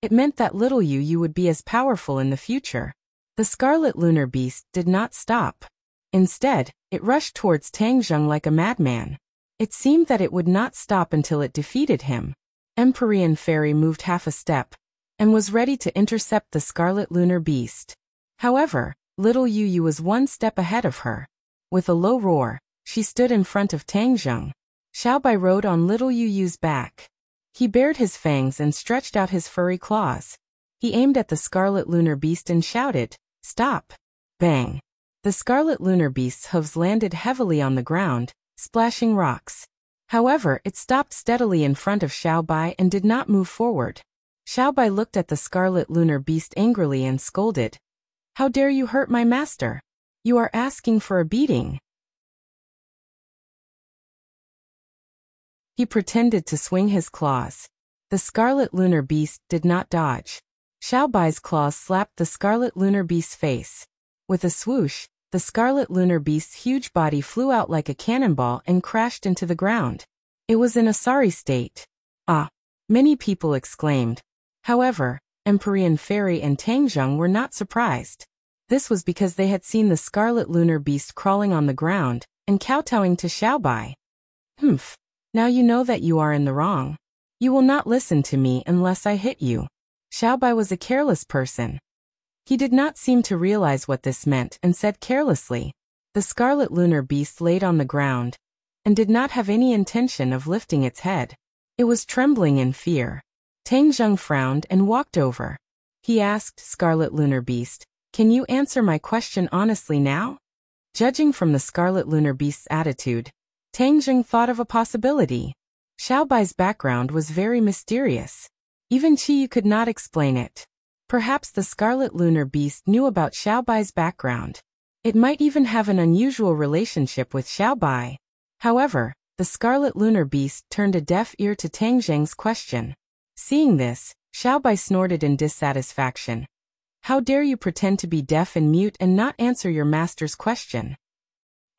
it meant that little you would be as powerful in the future. The Scarlet Lunar Beast did not stop. Instead, it rushed towards Tang Zheng like a madman. It seemed that it would not stop until it defeated him. Empyrean Fairy moved half a step, and was ready to intercept the Scarlet Lunar Beast. However, little Yu was one step ahead of her. With a low roar, she stood in front of Tang Zheng. Xiaobai rode on little Yu's back. He bared his fangs and stretched out his furry claws. He aimed at the Scarlet Lunar Beast and shouted, "Stop!" Bang! The Scarlet Lunar Beast's hooves landed heavily on the ground, splashing rocks. However, it stopped steadily in front of Xiaobai and did not move forward. Xiaobai looked at the Scarlet Lunar Beast angrily and scolded. "How dare you hurt my master? You are asking for a beating." He pretended to swing his claws. The Scarlet Lunar Beast did not dodge. Xiaobai's claws slapped the Scarlet Lunar Beast's face. With a swoosh, the Scarlet Lunar Beast's huge body flew out like a cannonball and crashed into the ground. It was in a sorry state. "Ah!" Many people exclaimed. However, Empyrean Fairy and Tang Zheng were not surprised. This was because they had seen the Scarlet Lunar Beast crawling on the ground and kowtowing to Xiaobai. "Humph! Now you know that you are in the wrong. You will not listen to me unless I hit you." Xiaobai was a careless person. He did not seem to realize what this meant and said carelessly. The Scarlet Lunar Beast laid on the ground and did not have any intention of lifting its head. It was trembling in fear. Tang Zheng frowned and walked over. He asked Scarlet Lunar Beast, "Can you answer my question honestly now?" Judging from the Scarlet Lunar Beast's attitude, Tang Zheng thought of a possibility. Xiaobai's background was very mysterious. Even Qiyu could not explain it. Perhaps the Scarlet Lunar Beast knew about Xiaobai's background. It might even have an unusual relationship with Xiaobai. However, the Scarlet Lunar Beast turned a deaf ear to Tang Zheng's question. Seeing this, Xiaobai snorted in dissatisfaction. "How dare you pretend to be deaf and mute and not answer your master's question?"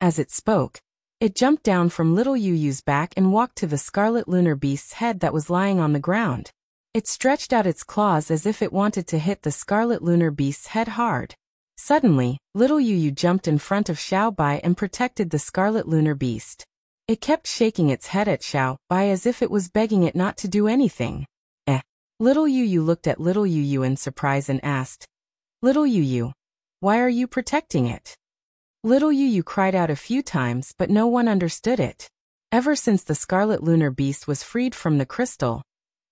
As it spoke, it jumped down from little Yu's back and walked to the Scarlet Lunar Beast's head that was lying on the ground. It stretched out its claws as if it wanted to hit the Scarlet Lunar Beast's head hard. Suddenly, little Yu jumped in front of Xiao Bai and protected the scarlet lunar beast. It kept shaking its head at Xiao Bai as if it was begging it not to do anything. Little Yu looked at little Yu in surprise and asked, "Little Yu, why are you protecting it?" Little Yu cried out a few times, but no one understood it. Ever since the scarlet lunar beast was freed from the crystal,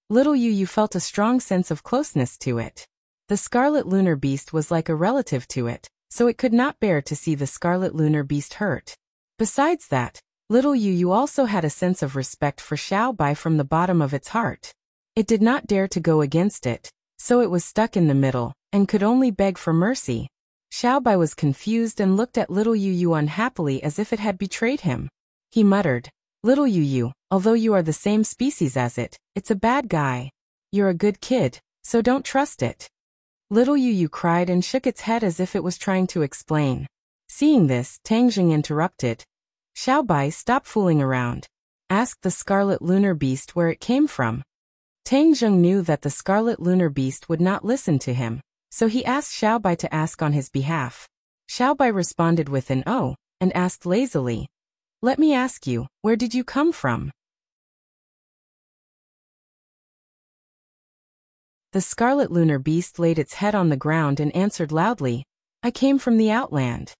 little Yu felt a strong sense of closeness to it. The scarlet lunar beast was like a relative to it, so it could not bear to see the scarlet lunar beast hurt. Besides that, little Yu also had a sense of respect for Xiao Bai from the bottom of its heart. It did not dare to go against it, so it was stuck in the middle, and could only beg for mercy. Xiao Bai was confused and looked at little Yu unhappily as if it had betrayed him. He muttered, "Little Yu, although you are the same species as it, it's a bad guy. You're a good kid, so don't trust it." Little Yu cried and shook its head as if it was trying to explain. Seeing this, Tang Jing interrupted. "Xiao Bai, stop fooling around. Ask the scarlet lunar beast where it came from." Tang Jing knew that the scarlet lunar beast would not listen to him, so he asked Xiao Bai to ask on his behalf. Xiao Bai responded with an "oh," and asked lazily, "Let me ask you, where did you come from?" The scarlet lunar beast laid its head on the ground and answered loudly, "I came from the Outland."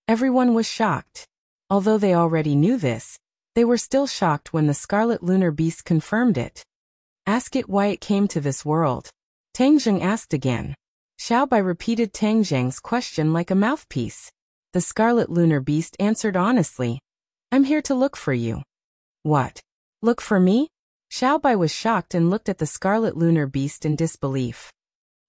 Everyone was shocked. Although they already knew this, they were still shocked when the scarlet lunar beast confirmed it. "Ask it why it came to this world." Tang Jing asked again. Xiao Bai repeated Tang Jing's question like a mouthpiece. The scarlet lunar beast answered honestly, "I'm here to look for you." "What? Look for me?" Xiao Bai was shocked and looked at the scarlet lunar beast in disbelief.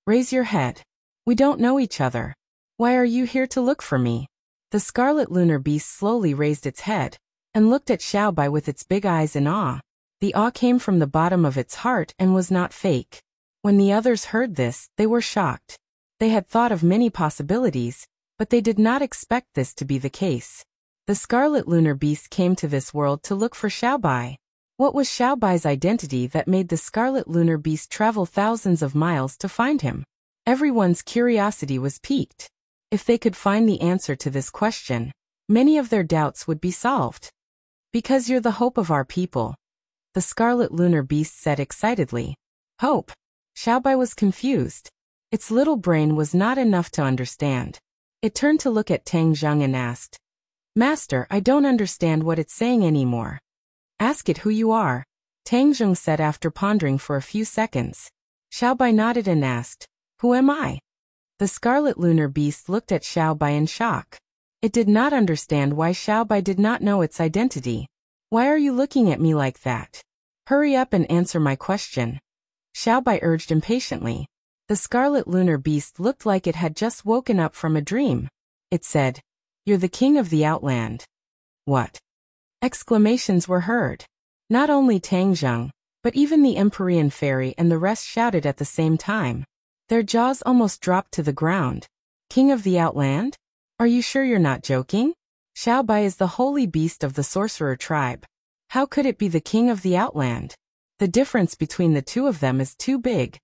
"Raise your head. We don't know each other. Why are you here to look for me?" The scarlet lunar beast slowly raised its head and looked at Xiao Bai with its big eyes in awe. The awe came from the bottom of its heart and was not fake. When the others heard this, they were shocked. They had thought of many possibilities, but they did not expect this to be the case. The scarlet lunar beast came to this world to look for Xiao Bai. What was Xiao Bai's identity that made the scarlet lunar beast travel thousands of miles to find him? Everyone's curiosity was piqued. If they could find the answer to this question, many of their doubts would be solved. "Because you're the hope of our people," the scarlet lunar beast said excitedly. "Hope?" Xiao Bai was confused. Its little brain was not enough to understand. It turned to look at Tang Jing and asked, "Master, I don't understand what it's saying anymore." "Ask it who you are," Tang Jing said after pondering for a few seconds. Xiao Bai nodded and asked, "Who am I?" The scarlet lunar beast looked at Xiao Bai in shock. It did not understand why Xiao Bai did not know its identity. "Why are you looking at me like that? Hurry up and answer my question," Xiao Bai urged impatiently. The scarlet lunar beast looked like it had just woken up from a dream. It said, "You're the king of the Outland." "What?" Exclamations were heard. Not only Tang Jing, but even the Empyrean fairy and the rest shouted at the same time. Their jaws almost dropped to the ground. "King of the Outland? Are you sure you're not joking? Xiao Bai is the holy beast of the sorcerer tribe. How could it be the king of the Outland? The difference between the two of them is too big."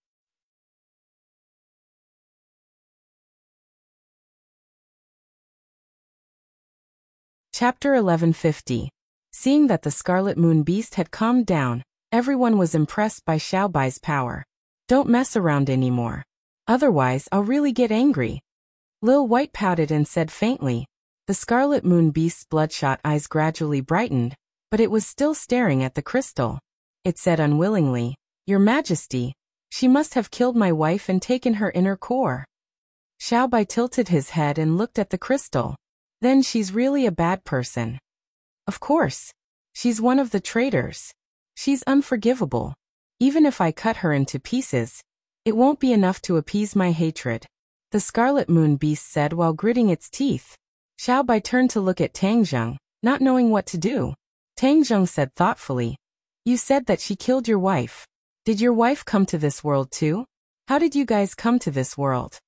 Chapter 1150. Seeing that the Scarlet Moon Beast had calmed down, everyone was impressed by Xiao Bai's power. "Don't mess around anymore. Otherwise, I'll really get angry." Lil White pouted and said faintly. The Scarlet Moon Beast's bloodshot eyes gradually brightened, but it was still staring at the crystal. It said unwillingly, "Your Majesty, she must have killed my wife and taken her inner core." Xiao Bai tilted his head and looked at the crystal. "Then she's really a bad person." "Of course. She's one of the traitors. She's unforgivable. Even if I cut her into pieces, it won't be enough to appease my hatred," the Scarlet Moon Beast said while gritting its teeth. Xiao Bai turned to look at Tang Jing, not knowing what to do. Tang Jing said thoughtfully, "You said that she killed your wife. Did your wife come to this world too? How did you guys come to this world?"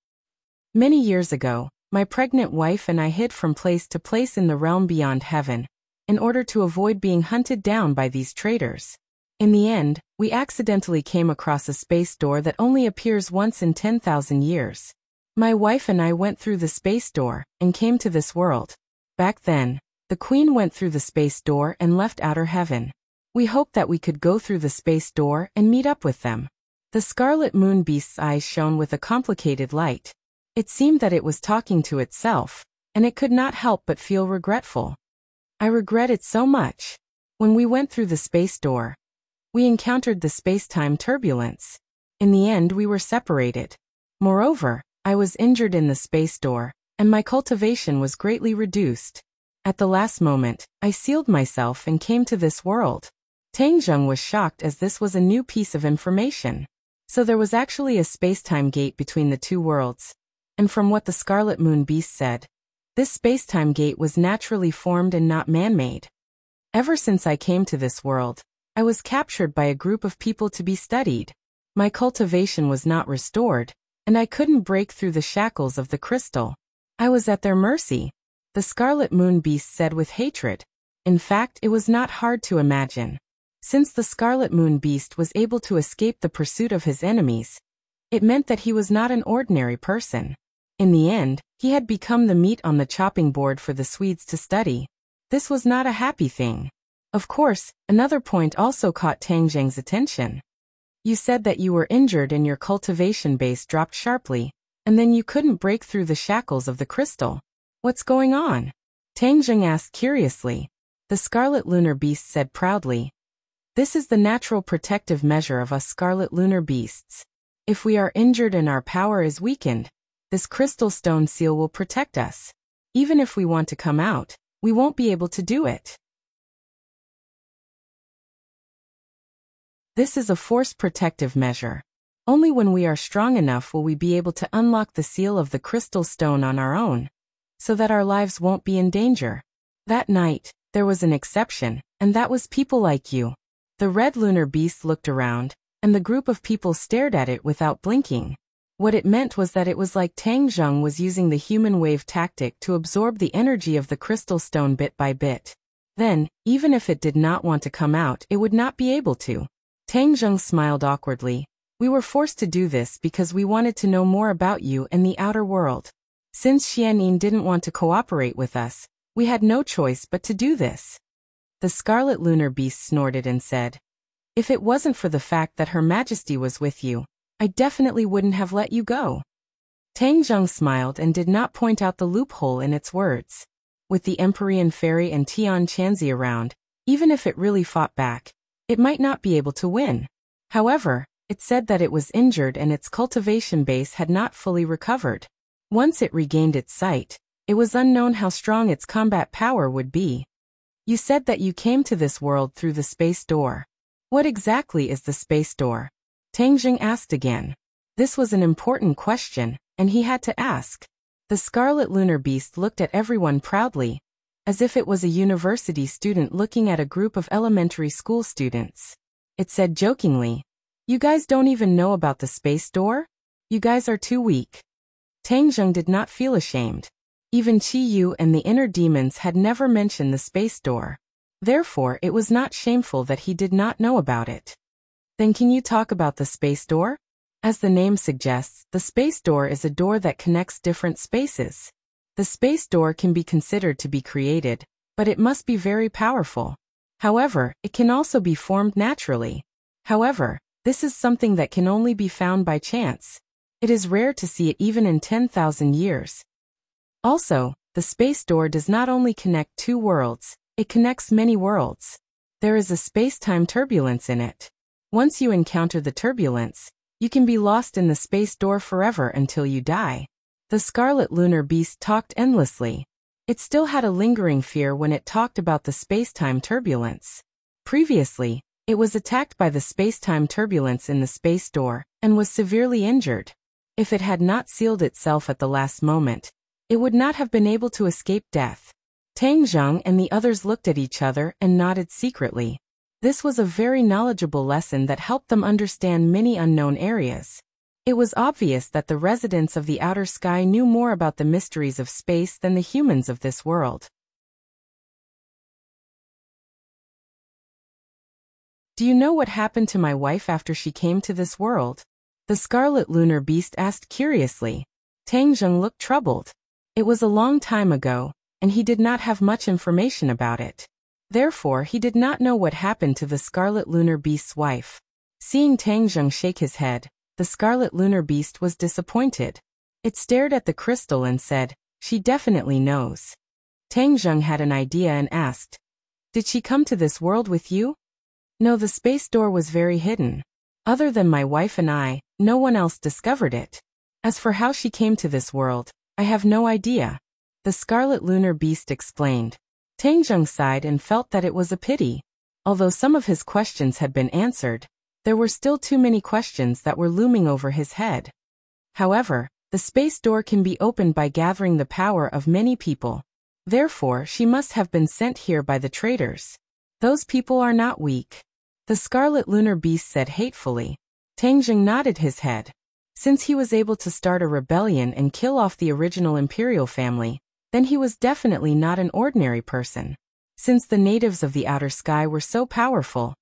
"Many years ago, my pregnant wife and I hid from place to place in the realm beyond heaven, in order to avoid being hunted down by these traitors. In the end, we accidentally came across a space door that only appears once in 10,000 years. My wife and I went through the space door and came to this world. Back then, the Queen went through the space door and left outer heaven. We hoped that we could go through the space door and meet up with them. The Scarlet Moon Beast's eyes shone with a complicated light. It seemed that it was talking to itself, and it could not help but feel regretful. I regret it so much. When we went through the space door, we encountered the space-time turbulence. In the end, we were separated. Moreover, I was injured in the space door, and my cultivation was greatly reduced. At the last moment, I sealed myself and came to this world. Tang Zheng was shocked as this was a new piece of information. So there was actually a space-time gate between the two worlds. And from what the Scarlet Moon Beast said, this space-time gate was naturally formed and not man-made. Ever since I came to this world, I was captured by a group of people to be studied. My cultivation was not restored, and I couldn't break through the shackles of the crystal. I was at their mercy. The Scarlet Moon Beast said with hatred. In fact, it was not hard to imagine. Since the Scarlet Moon Beast was able to escape the pursuit of his enemies, it meant that he was not an ordinary person. In the end, he had become the meat on the chopping board for the Swedes to study. This was not a happy thing. Of course, another point also caught Tang Zheng's attention. You said that you were injured and your cultivation base dropped sharply, and then you couldn't break through the shackles of the crystal. What's going on? Tang Zheng asked curiously. The Scarlet Lunar Beast said proudly, "This is the natural protective measure of us Scarlet Lunar Beasts. If we are injured and our power is weakened, this crystal stone seal will protect us. Even if we want to come out, we won't be able to do it. This is a force protective measure. Only when we are strong enough will we be able to unlock the seal of the crystal stone on our own, so that our lives won't be in danger." That night, there was an exception, and that was people like you. The Red Lunar Beast looked around, and the group of people stared at it without blinking. What it meant was that it was like Tang Zheng was using the human wave tactic to absorb the energy of the crystal stone bit by bit. Then, even if it did not want to come out, it would not be able to. Tang Zheng smiled awkwardly. "We were forced to do this because we wanted to know more about you and the outer world. Since Xianyin didn't want to cooperate with us, we had no choice but to do this." The Scarlet Lunar Beast snorted and said, "If it wasn't for the fact that Her Majesty was with you, I definitely wouldn't have let you go." Tang Zheng smiled and did not point out the loophole in its words. With the Empyrean Fairy and Tian Chanzi around, even if it really fought back, it might not be able to win. However, it said that it was injured and its cultivation base had not fully recovered. Once it regained its sight, it was unknown how strong its combat power would be. "You said that you came to this world through the space door. What exactly is the space door?" Tang Zheng asked again. This was an important question, and he had to ask. The Scarlet Lunar Beast looked at everyone proudly, as if it was a university student looking at a group of elementary school students. It said jokingly, "You guys don't even know about the space door? You guys are too weak." Tang Zheng did not feel ashamed. Even Qi Yu and the inner demons had never mentioned the space door. Therefore, it was not shameful that he did not know about it. "Then can you talk about the space door?" As the name suggests, the space door is a door that connects different spaces. The space door can be considered to be created, but it must be very powerful. However, it can also be formed naturally. However, this is something that can only be found by chance. It is rare to see it even in 10,000 years. Also, the space door does not only connect two worlds, it connects many worlds. There is a space-time turbulence in it. Once you encounter the turbulence, you can be lost in the space door forever until you die. The Scarlet Lunar Beast talked endlessly. It still had a lingering fear when it talked about the space-time turbulence. Previously, it was attacked by the space-time turbulence in the space door, and was severely injured. If it had not sealed itself at the last moment, it would not have been able to escape death. Tang Zheng and the others looked at each other and nodded secretly. This was a very knowledgeable lesson that helped them understand many unknown areas. It was obvious that the residents of the outer sky knew more about the mysteries of space than the humans of this world. "Do you know what happened to my wife after she came to this world?" The Scarlet Lunar Beast asked curiously. Tang Zheng looked troubled. It was a long time ago, and he did not have much information about it. Therefore, he did not know what happened to the Scarlet Lunar Beast's wife. Seeing Tang Zheng shake his head, the Scarlet Lunar Beast was disappointed. It stared at the crystal and said, "She definitely knows." Tang Zheng had an idea and asked, "Did she come to this world with you?" "No, the space door was very hidden. Other than my wife and I, no one else discovered it. As for how she came to this world, I have no idea," the Scarlet Lunar Beast explained. Tang Zheng sighed and felt that it was a pity. Although some of his questions had been answered, there were still too many questions that were looming over his head. However, the space door can be opened by gathering the power of many people. Therefore, she must have been sent here by the traitors. Those people are not weak, the Scarlet Lunar Beast said hatefully. Tang Zheng nodded his head. Since he was able to start a rebellion and kill off the original imperial family, then he was definitely not an ordinary person. Since the natives of the outer sky were so powerful,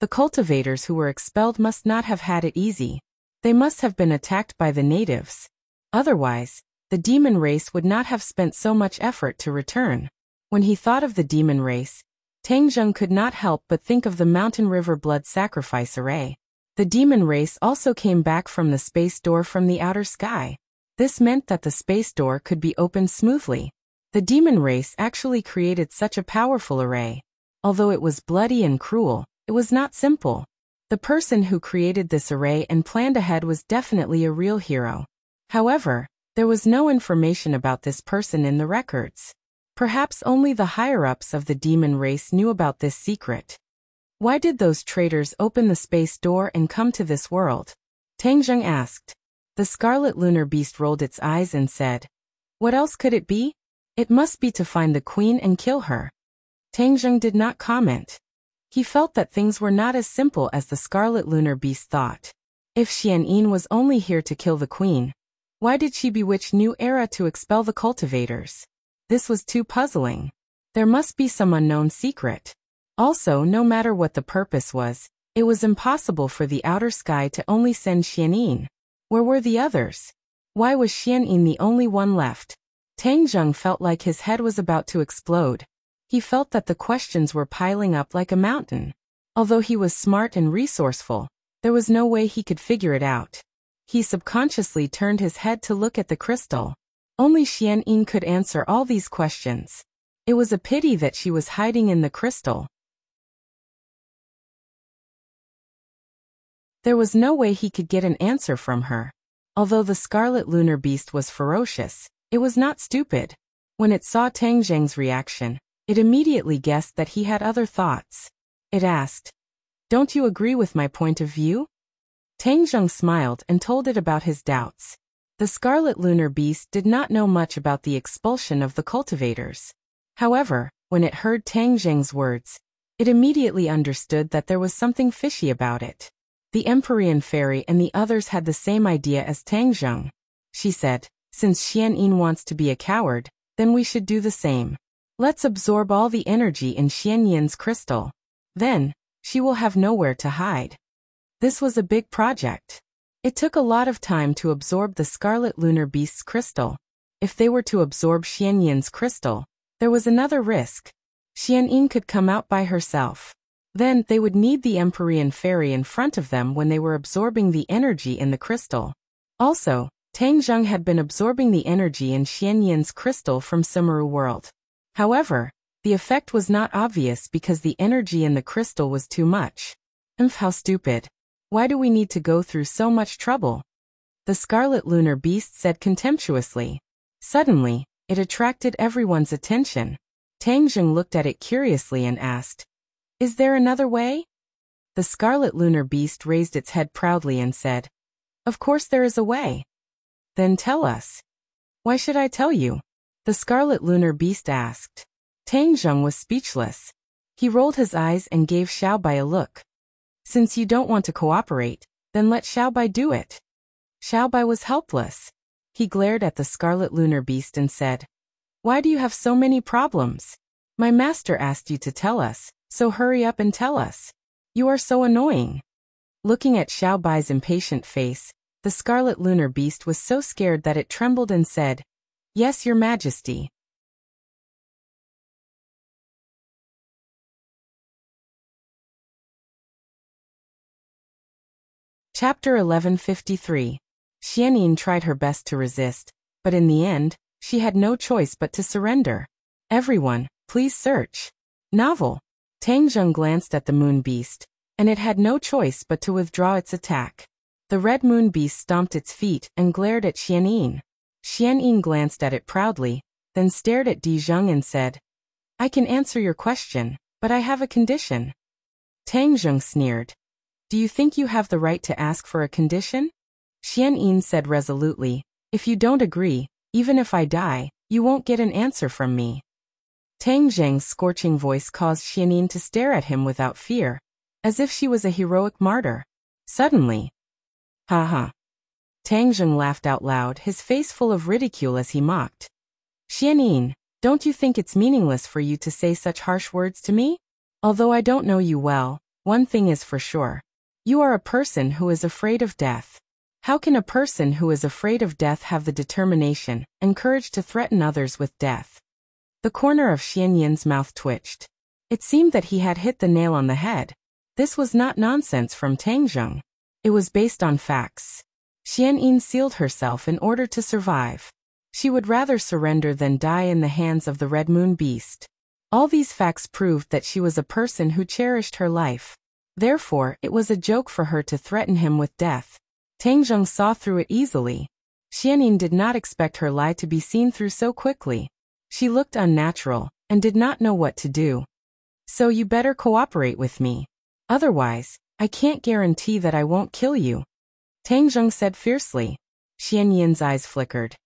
the cultivators who were expelled must not have had it easy. They must have been attacked by the natives. Otherwise, the demon race would not have spent so much effort to return. When he thought of the demon race, Tang Zheng could not help but think of the Mountain River blood sacrifice array. The demon race also came back from the space door from the outer sky. This meant that the space door could be opened smoothly. The demon race actually created such a powerful array. Although it was bloody and cruel, it was not simple. The person who created this array and planned ahead was definitely a real hero. However, there was no information about this person in the records. Perhaps only the higher-ups of the demon race knew about this secret. Why did those traitors open the space door and come to this world? Tang Zheng asked. The Scarlet Lunar Beast rolled its eyes and said, "What else could it be? It must be to find the queen and kill her." Tang Zheng did not comment. He felt that things were not as simple as the Scarlet Lunar Beast thought. If Xian Yin was only here to kill the queen, why did she bewitch New Era to expel the cultivators? This was too puzzling. There must be some unknown secret. Also, no matter what the purpose was, it was impossible for the outer sky to only send Xian Yin. Where were the others? Why was Xian Yin the only one left? Tang Zheng felt like his head was about to explode. He felt that the questions were piling up like a mountain. Although he was smart and resourceful, there was no way he could figure it out. He subconsciously turned his head to look at the crystal. Only Xian Yin could answer all these questions. It was a pity that she was hiding in the crystal. There was no way he could get an answer from her. Although the Scarlet Lunar Beast was ferocious, it was not stupid. When it saw Tang Zheng's reaction, it immediately guessed that he had other thoughts. It asked, "Don't you agree with my point of view?" Tang Zheng smiled and told it about his doubts. The Scarlet Lunar Beast did not know much about the expulsion of the cultivators. However, when it heard Tang Zheng's words, it immediately understood that there was something fishy about it. The Empyrean Fairy and the others had the same idea as Tang Zheng. She said, "Since Xian Yin wants to be a coward, then we should do the same. Let's absorb all the energy in Xian Yin's crystal. Then, she will have nowhere to hide." This was a big project. It took a lot of time to absorb the Scarlet Lunar Beast's crystal. If they were to absorb Xian Yin's crystal, there was another risk. Xian Yin could come out by herself. Then they would need the Empyrean Fairy in front of them when they were absorbing the energy in the crystal. Also, Tang Zheng had been absorbing the energy in Xian Yin's crystal from Sumeru World. However, the effect was not obvious because the energy in the crystal was too much. How stupid. Why do we need to go through so much trouble? The Scarlet Lunar Beast said contemptuously. Suddenly, it attracted everyone's attention. Tang Zheng looked at it curiously and asked, "Is there another way?" The Scarlet Lunar Beast raised its head proudly and said, "Of course there is a way." "Then tell us." "Why should I tell you?" the Scarlet Lunar Beast asked. Tang Zheng was speechless. He rolled his eyes and gave Xiaobai a look. "Since you don't want to cooperate, then let Xiaobai do it." Xiaobai was helpless. He glared at the Scarlet Lunar Beast and said, "Why do you have so many problems? My master asked you to tell us, so hurry up and tell us. You are so annoying." Looking at Xiaobai's impatient face, The scarlet lunar beast was so scared that it trembled and said, "Yes, your majesty." Chapter 1153. Xianyin tried her best to resist, but in the end, she had no choice but to surrender. Everyone, please search. Novel. Tang Zheng glanced at the moon beast, and it had no choice but to withdraw its attack. The red moon beast stomped its feet and glared at Xianyin. Xianyin glanced at it proudly, then stared at Di Zheng and said, "I can answer your question, but I have a condition." Tang Zheng sneered. "Do you think you have the right to ask for a condition?" Xianyin said resolutely, "If you don't agree, even if I die, you won't get an answer from me." Tang Zheng's scorching voice caused Xianyin to stare at him without fear, as if she was a heroic martyr. Suddenly, "Ha ha." Tang Zheng laughed out loud, his face full of ridicule as he mocked. "Xianyin, don't you think it's meaningless for you to say such harsh words to me? Although I don't know you well, one thing is for sure. You are a person who is afraid of death. How can a person who is afraid of death have the determination and courage to threaten others with death?" The corner of Xianyin's mouth twitched. It seemed that he had hit the nail on the head. This was not nonsense from Tang Zheng. It was based on facts. Xianyin sealed herself in order to survive. She would rather surrender than die in the hands of the red moon beast. All these facts proved that she was a person who cherished her life. Therefore, it was a joke for her to threaten him with death. Tang Zheng saw through it easily. Xianyin did not expect her lie to be seen through so quickly. She looked unnatural, and did not know what to do. "So you better cooperate with me. Otherwise, I can't guarantee that I won't kill you," Tang Zheng said fiercely. Xianyin's eyes flickered.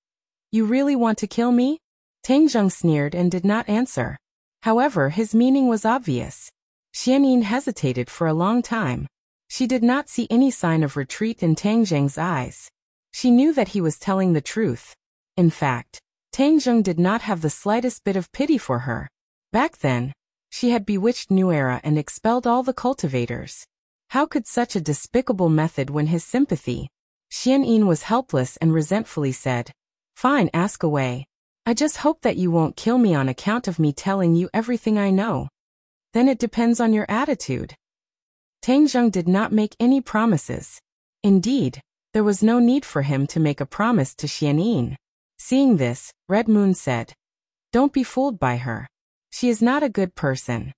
"You really want to kill me?" Tang Zheng sneered and did not answer. However, his meaning was obvious. Xianyin hesitated for a long time. She did not see any sign of retreat in Tang Zheng's eyes. She knew that he was telling the truth. In fact, Tang Zheng did not have the slightest bit of pity for her. Back then, she had bewitched Nuera and expelled all the cultivators. How could such a despicable method win his sympathy? Xianyin was helpless and resentfully said, "Fine, ask away. I just hope that you won't kill me on account of me telling you everything I know." "Then it depends on your attitude." Tang Zheng did not make any promises. Indeed, there was no need for him to make a promise to Xianyin. Seeing this, Red Moon said, "Don't be fooled by her. She is not a good person."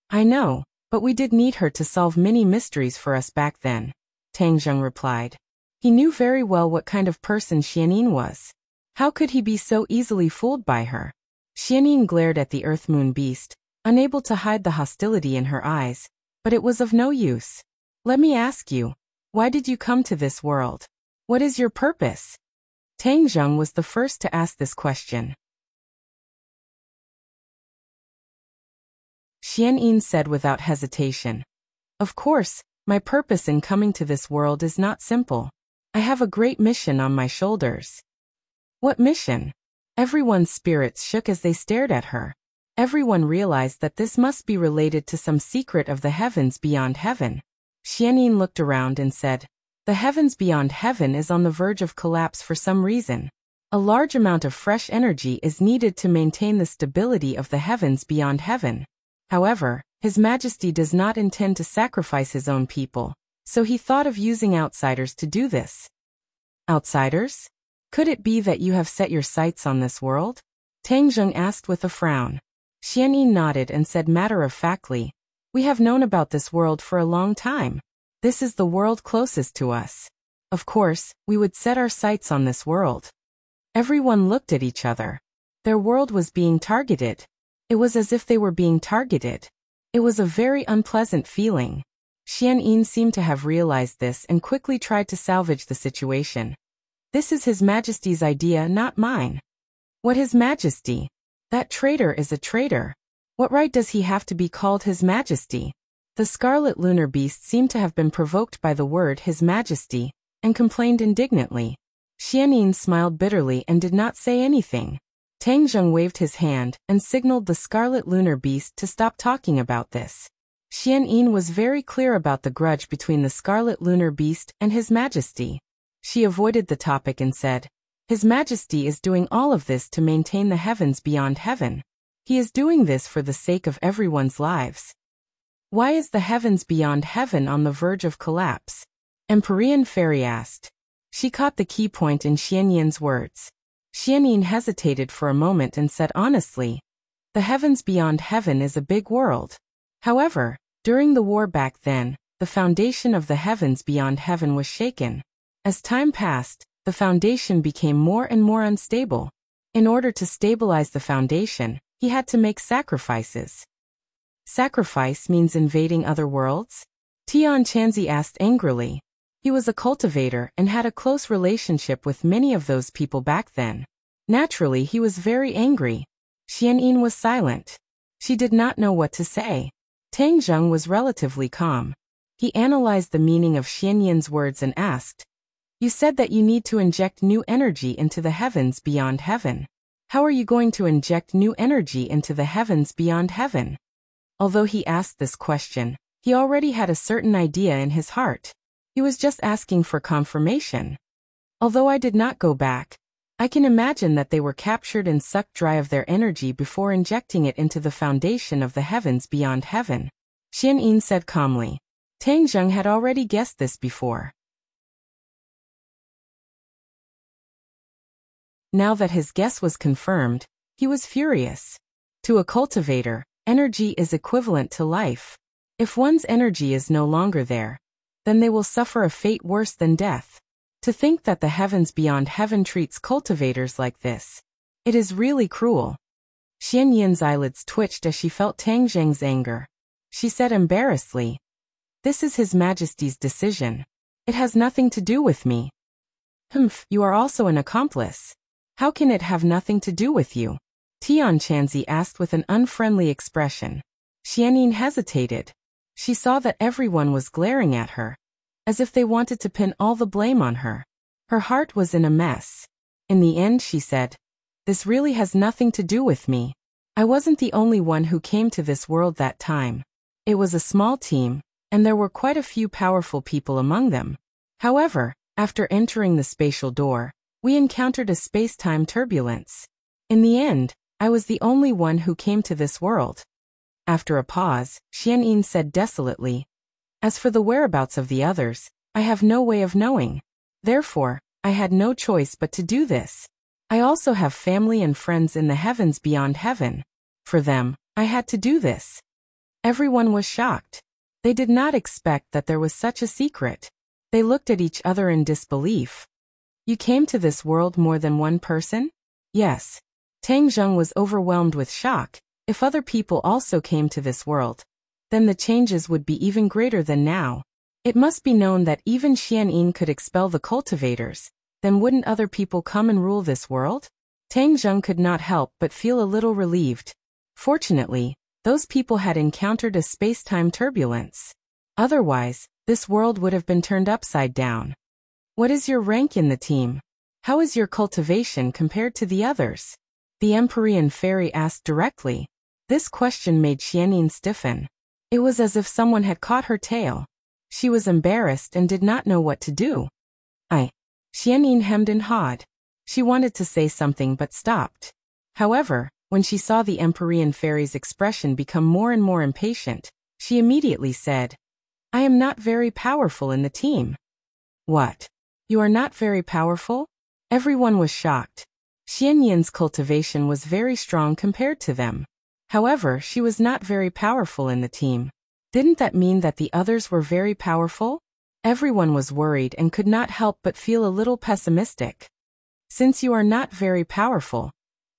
"I know, but we did need her to solve many mysteries for us back then," Tang Zheng replied. He knew very well what kind of person Xianyin was. How could he be so easily fooled by her? Xianyin glared at the Earth Moon beast, unable to hide the hostility in her eyes, but it was of no use. "Let me ask you, why did you come to this world? What is your purpose?" Tang Zheng was the first to ask this question. Xianyin said without hesitation, "Of course, my purpose in coming to this world is not simple. I have a great mission on my shoulders." "What mission?" Everyone's spirits shook as they stared at her. Everyone realized that this must be related to some secret of the heavens beyond heaven. Xianyin looked around and said, "The heavens beyond heaven is on the verge of collapse for some reason. A large amount of fresh energy is needed to maintain the stability of the heavens beyond heaven. However, His Majesty does not intend to sacrifice his own people, so he thought of using outsiders to do this." "Outsiders? Could it be that you have set your sights on this world?" Tang Zheng asked with a frown. Xianyin nodded and said matter-of-factly, "We have known about this world for a long time. This is the world closest to us. Of course, we would set our sights on this world." Everyone looked at each other. Their world was being targeted. It was as if they were being targeted. It was a very unpleasant feeling. Xianyin seemed to have realized this and quickly tried to salvage the situation. "This is His Majesty's idea, not mine." "What His Majesty? That traitor is a traitor. What right does he have to be called His Majesty?" The scarlet lunar beast seemed to have been provoked by the word His Majesty, and complained indignantly. Xianyin smiled bitterly and did not say anything. Tang Zheng waved his hand and signaled the scarlet lunar beast to stop talking about this. Xianyin was very clear about the grudge between the scarlet lunar beast and His Majesty. She avoided the topic and said, His Majesty is doing all of this to maintain the heavens beyond heaven. He is doing this for the sake of everyone's lives. Why is the heavens beyond heaven on the verge of collapse? Empyrean Fairy asked. She caught the key point in Xianyin's words. Xianyin hesitated for a moment and said honestly, the heavens beyond heaven is a big world. However, during the war back then, the foundation of the heavens beyond heaven was shaken. As time passed, the foundation became more and more unstable. In order to stabilize the foundation, he had to make sacrifices. Sacrifice means invading other worlds? Tian Chanzi asked angrily. He was a cultivator and had a close relationship with many of those people back then. Naturally, he was very angry. Xianyin was silent. She did not know what to say. Tang Zheng was relatively calm. He analyzed the meaning of Xianyin's words and asked, You said that you need to inject new energy into the heavens beyond heaven. How are you going to inject new energy into the heavens beyond heaven? Although he asked this question, he already had a certain idea in his heart. He was just asking for confirmation. Although I did not go back, I can imagine that they were captured and sucked dry of their energy before injecting it into the foundation of the heavens beyond heaven. Xianyin said calmly. Tang Zheng had already guessed this before. Now that his guess was confirmed, he was furious. To a cultivator, energy is equivalent to life. If one's energy is no longer there, then they will suffer a fate worse than death. To think that the heavens beyond heaven treats cultivators like this. It is really cruel. Xianyin's eyelids twitched as she felt Tang Zheng's anger. She said embarrassedly, This is His Majesty's decision. It has nothing to do with me. Humph, you are also an accomplice. How can it have nothing to do with you? Tian Chanzi asked with an unfriendly expression. Xianyin hesitated. She saw that everyone was glaring at her, as if they wanted to pin all the blame on her. Her heart was in a mess. In the end, she said, This really has nothing to do with me. I wasn't the only one who came to this world that time. It was a small team, and there were quite a few powerful people among them. However, after entering the spatial door, we encountered a space-time turbulence. In the end, I was the only one who came to this world. After a pause, Xianyin said desolately, As for the whereabouts of the others, I have no way of knowing. Therefore, I had no choice but to do this. I also have family and friends in the heavens beyond heaven. For them, I had to do this. Everyone was shocked. They did not expect that there was such a secret. They looked at each other in disbelief. You came to this world more than one person? Yes. Tang Zheng was overwhelmed with shock. If other people also came to this world, then the changes would be even greater than now. It must be known that even Xianyin could expel the cultivators, then wouldn't other people come and rule this world? Tang Zheng could not help but feel a little relieved. Fortunately, those people had encountered a space-time turbulence. Otherwise, this world would have been turned upside down. What is your rank in the team? How is your cultivation compared to the others? The Empyrean Fairy asked directly. This question made Xianyin stiffen. It was as if someone had caught her tail. She was embarrassed and did not know what to do. Xianyin hemmed and hawed. She wanted to say something but stopped. However, when she saw the Empyrean Fairy's expression become more and more impatient, she immediately said, I am not very powerful in the team. What? You are not very powerful? Everyone was shocked. Xianyin's cultivation was very strong compared to them. However, she was not very powerful in the team. Didn't that mean that the others were very powerful? Everyone was worried and could not help but feel a little pessimistic. Since you are not very powerful,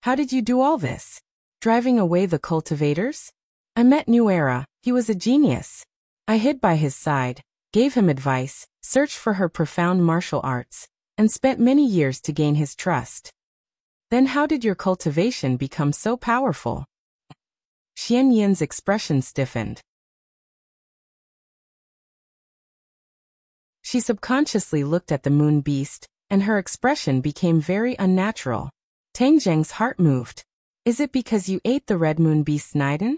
how did you do all this? Driving away the cultivators? I met New Era. He was a genius. I hid by his side, gave him advice, searched for her profound martial arts, and spent many years to gain his trust. Then how did your cultivation become so powerful? Xianyin's expression stiffened. She subconsciously looked at the moon beast, and her expression became very unnatural. Tang Zheng's heart moved. Is it because you ate the red moon beast's Niden?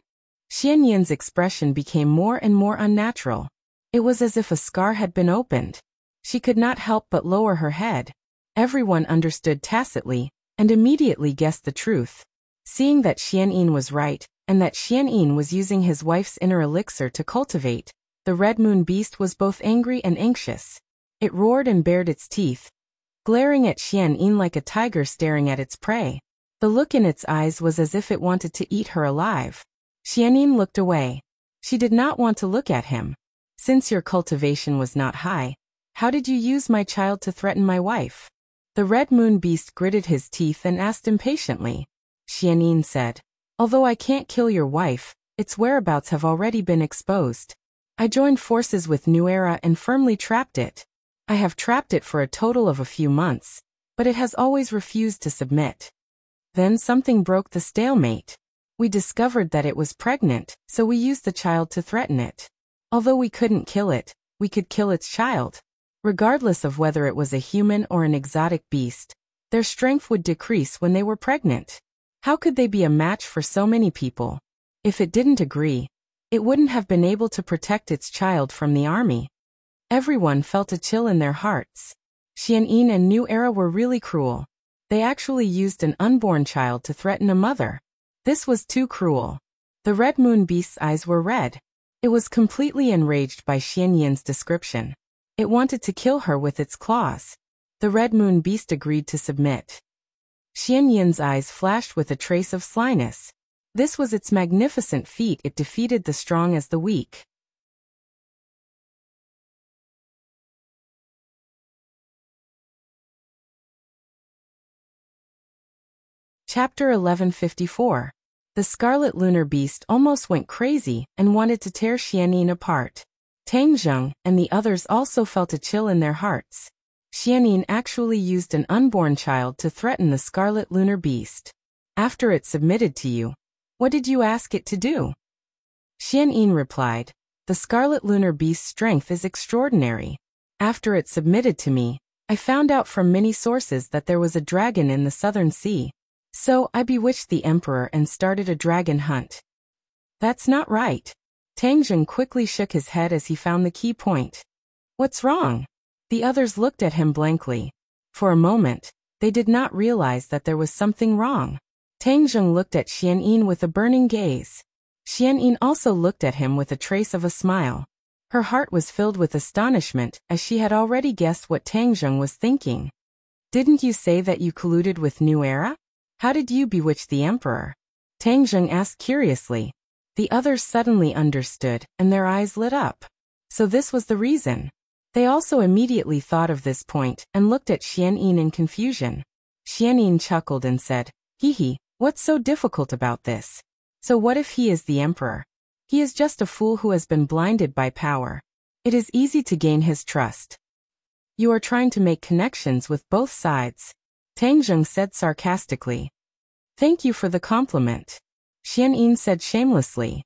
Xianyin's expression became more and more unnatural. It was as if a scar had been opened. She could not help but lower her head. Everyone understood tacitly, and immediately guessed the truth. Seeing that Xianyin was right, and that Xianyin was using his wife's inner elixir to cultivate, the red moon beast was both angry and anxious. It roared and bared its teeth, glaring at Xianyin like a tiger staring at its prey. The look in its eyes was as if it wanted to eat her alive. Xianyin looked away. She did not want to look at him. Since your cultivation was not high, how did you use my child to threaten my wife? The red moon beast gritted his teeth and asked impatiently. Xianyin said, although I can't kill your wife, its whereabouts have already been exposed. I joined forces with New Era and firmly trapped it. I have trapped it for a total of a few months, but it has always refused to submit. Then something broke the stalemate. We discovered that it was pregnant, so we used the child to threaten it. Although we couldn't kill it, we could kill its child. Regardless of whether it was a human or an exotic beast, their strength would decrease when they were pregnant. How could they be a match for so many people? If it didn't agree, it wouldn't have been able to protect its child from the army. Everyone felt a chill in their hearts. Xianyin and New Era were really cruel. They actually used an unborn child to threaten a mother. This was too cruel. The red moon beast's eyes were red. It was completely enraged by Xianyin's description. It wanted to kill her with its claws. The red moon beast agreed to submit. Xianyin's eyes flashed with a trace of slyness. This was its magnificent feat. It defeated the strong as the weak. Chapter 1154. The Scarlet Lunar Beast almost went crazy and wanted to tear Xianyin apart. Tang Zheng and the others also felt a chill in their hearts. Xianyin actually used an unborn child to threaten the Scarlet Lunar Beast. After it submitted to you, what did you ask it to do? Xianyin replied, the Scarlet Lunar Beast's strength is extraordinary. After it submitted to me, I found out from many sources that there was a dragon in the southern sea. So I bewitched the emperor and started a dragon hunt. That's not right. Tang Zheng quickly shook his head as he found the key point. What's wrong? The others looked at him blankly. For a moment, they did not realize that there was something wrong. Tang Zheng looked at Xianyin with a burning gaze. Xianyin also looked at him with a trace of a smile. Her heart was filled with astonishment as she had already guessed what Tang Zheng was thinking. Didn't you say that you colluded with New Era? How did you bewitch the emperor? Tang Zheng asked curiously. The others suddenly understood, and their eyes lit up. So this was the reason. They also immediately thought of this point and looked at Xianyin in confusion. Xianyin chuckled and said, hee, what's so difficult about this? So what if he is the emperor? He is just a fool who has been blinded by power. It is easy to gain his trust. You are trying to make connections with both sides. Tang Zheng said sarcastically. Thank you for the compliment. Xianyin said shamelessly.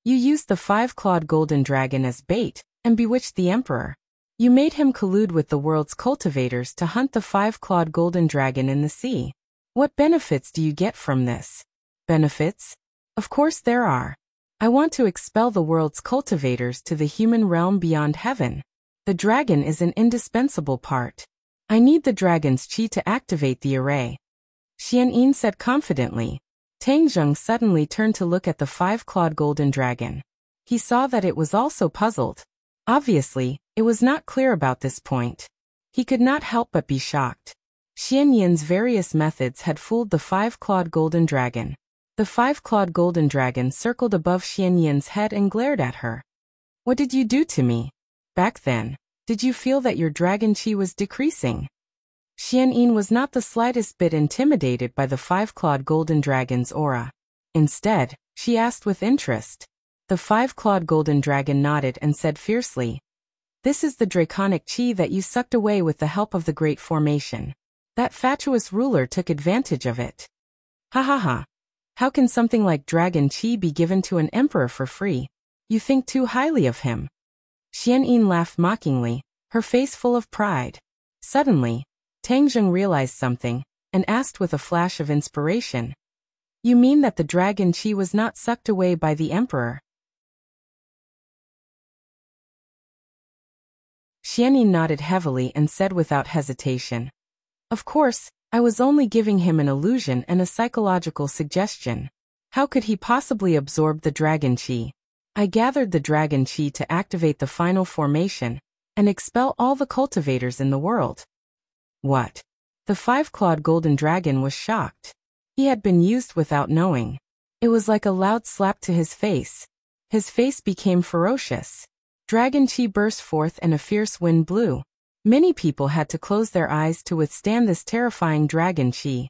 You used the 5-clawed golden dragon as bait, and bewitched the emperor. You made him collude with the world's cultivators to hunt the 5-clawed golden dragon in the sea. What benefits do you get from this? Benefits? Of course there are. I want to expel the world's cultivators to the human realm beyond heaven. The dragon is an indispensable part. I need the dragon's chi to activate the array. Xianyin said confidently. Tang Zheng suddenly turned to look at the 5-clawed golden dragon. He saw that it was also puzzled. Obviously, it was not clear about this point. He could not help but be shocked. Xianyin's various methods had fooled the 5-clawed golden dragon. The 5-clawed golden dragon circled above Xianyin's head and glared at her. What did you do to me? Back then, did you feel that your dragon chi was decreasing? Xianyin was not the slightest bit intimidated by the 5-clawed golden dragon's aura. Instead, she asked with interest. The 5-clawed golden dragon nodded and said fiercely, this is the draconic chi that you sucked away with the help of the Great Formation. That fatuous ruler took advantage of it. Ha ha ha. How can something like dragon chi be given to an emperor for free? You think too highly of him. Xianyin laughed mockingly, her face full of pride. Suddenly, Tang Zheng realized something, and asked with a flash of inspiration. You mean that the dragon chi was not sucked away by the emperor? Xianyin nodded heavily and said without hesitation. Of course, I was only giving him an illusion and a psychological suggestion. How could he possibly absorb the dragon qi? I gathered the dragon qi to activate the final formation and expel all the cultivators in the world. What? The five-clawed golden dragon was shocked. He had been used without knowing. It was like a loud slap to his face. His face became ferocious. Dragon qi burst forth and a fierce wind blew. Many people had to close their eyes to withstand this terrifying dragon qi.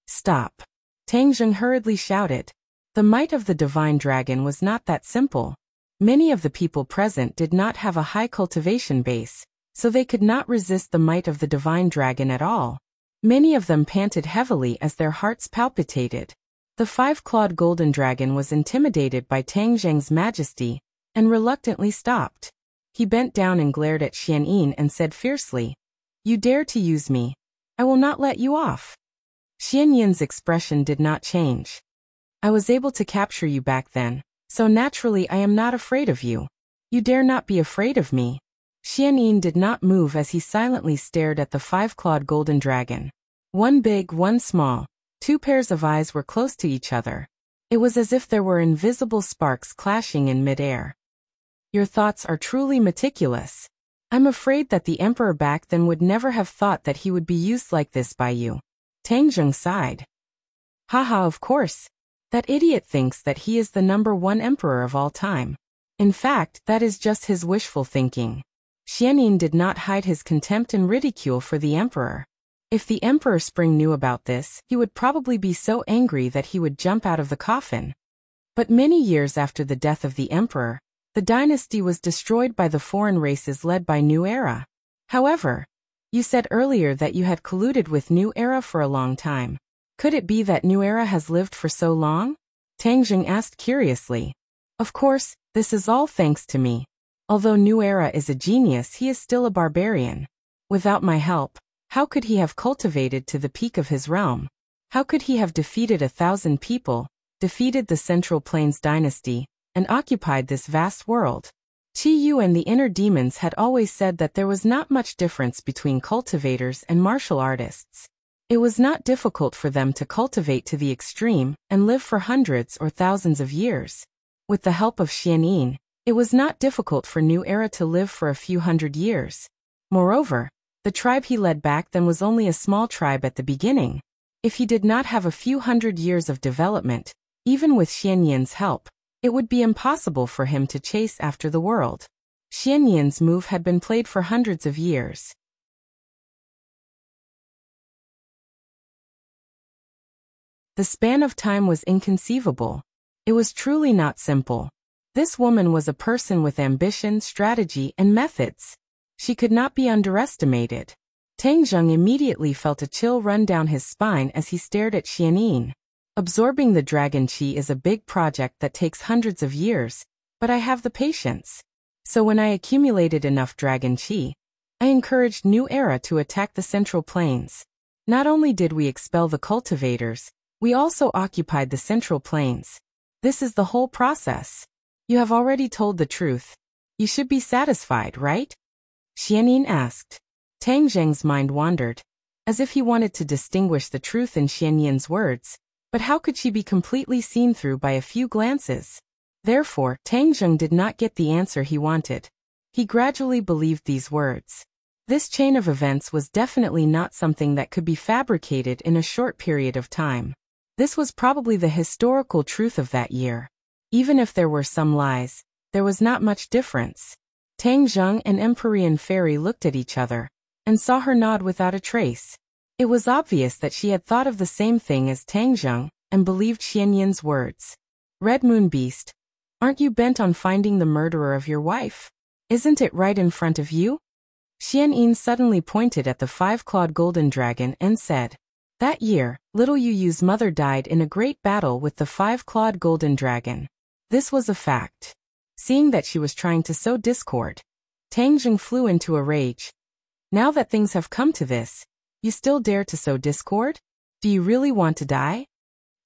Stop! Tang Zheng hurriedly shouted. The might of the divine dragon was not that simple. Many of the people present did not have a high cultivation base, so they could not resist the might of the divine dragon at all. Many of them panted heavily as their hearts palpitated. The five-clawed golden dragon was intimidated by Tang Zheng's majesty and reluctantly stopped. He bent down and glared at Xianyin and said fiercely, "You dare to use me? I will not let you off." Xianyin's expression did not change. "I was able to capture you back then, so naturally I am not afraid of you. You dare not be afraid of me." Xianyin did not move as he silently stared at the five-clawed golden dragon. One big, one small. Two pairs of eyes were close to each other. It was as if there were invisible sparks clashing in mid-air. "Your thoughts are truly meticulous. I'm afraid that the emperor back then would never have thought that he would be used like this by you." Tang Zheng sighed. "Haha, of course. That idiot thinks that he is the #1 emperor of all time. In fact, that is just his wishful thinking." Xianyin did not hide his contempt and ridicule for the emperor. If the Emperor Spring knew about this, he would probably be so angry that he would jump out of the coffin. But many years after the death of the emperor, the dynasty was destroyed by the foreign races led by New Era. However, you said earlier that you had colluded with New Era for a long time. Could it be that New Era has lived for so long? Tang Zheng asked curiously. Of course, this is all thanks to me. Although New Era is a genius, he is still a barbarian. Without my help, how could he have cultivated to the peak of his realm? How could he have defeated 1,000 people, defeated the Central Plains dynasty, and occupied this vast world? Qi Yu and the inner demons had always said that there was not much difference between cultivators and martial artists. It was not difficult for them to cultivate to the extreme and live for hundreds or thousands of years. With the help of Xianyin, it was not difficult for New Era to live for a few hundred years. Moreover, the tribe he led back then was only a small tribe at the beginning. If he did not have a few hundred years of development, even with Xianyin's help, it would be impossible for him to chase after the world. Xianyin's move had been played for hundreds of years. The span of time was inconceivable. It was truly not simple. This woman was a person with ambition, strategy, and methods. She could not be underestimated. Tang Zheng immediately felt a chill run down his spine as he stared at Xianyin. Absorbing the dragon qi is a big project that takes hundreds of years, but I have the patience. So when I accumulated enough dragon qi, I encouraged New Era to attack the Central Plains. Not only did we expel the cultivators, we also occupied the Central Plains. This is the whole process. You have already told the truth. You should be satisfied, right? Xianyin asked. Tang Zheng's mind wandered, as if he wanted to distinguish the truth in Xianyin's words, but how could she be completely seen through by a few glances? Therefore, Tang Zheng did not get the answer he wanted. He gradually believed these words. This chain of events was definitely not something that could be fabricated in a short period of time. This was probably the historical truth of that year. Even if there were some lies, there was not much difference. Tang Zheng and Empyrean Fairy looked at each other, and saw her nod without a trace. It was obvious that she had thought of the same thing as Tang Zheng, and believed Xianyin's words. Red Moon Beast, aren't you bent on finding the murderer of your wife? Isn't it right in front of you? Xianyin suddenly pointed at the five-clawed golden dragon and said, That year, little Yu Yu's mother died in a great battle with the five-clawed golden dragon. This was a fact. Seeing that she was trying to sow discord, Tang Zheng flew into a rage. Now that things have come to this, you still dare to sow discord? Do you really want to die?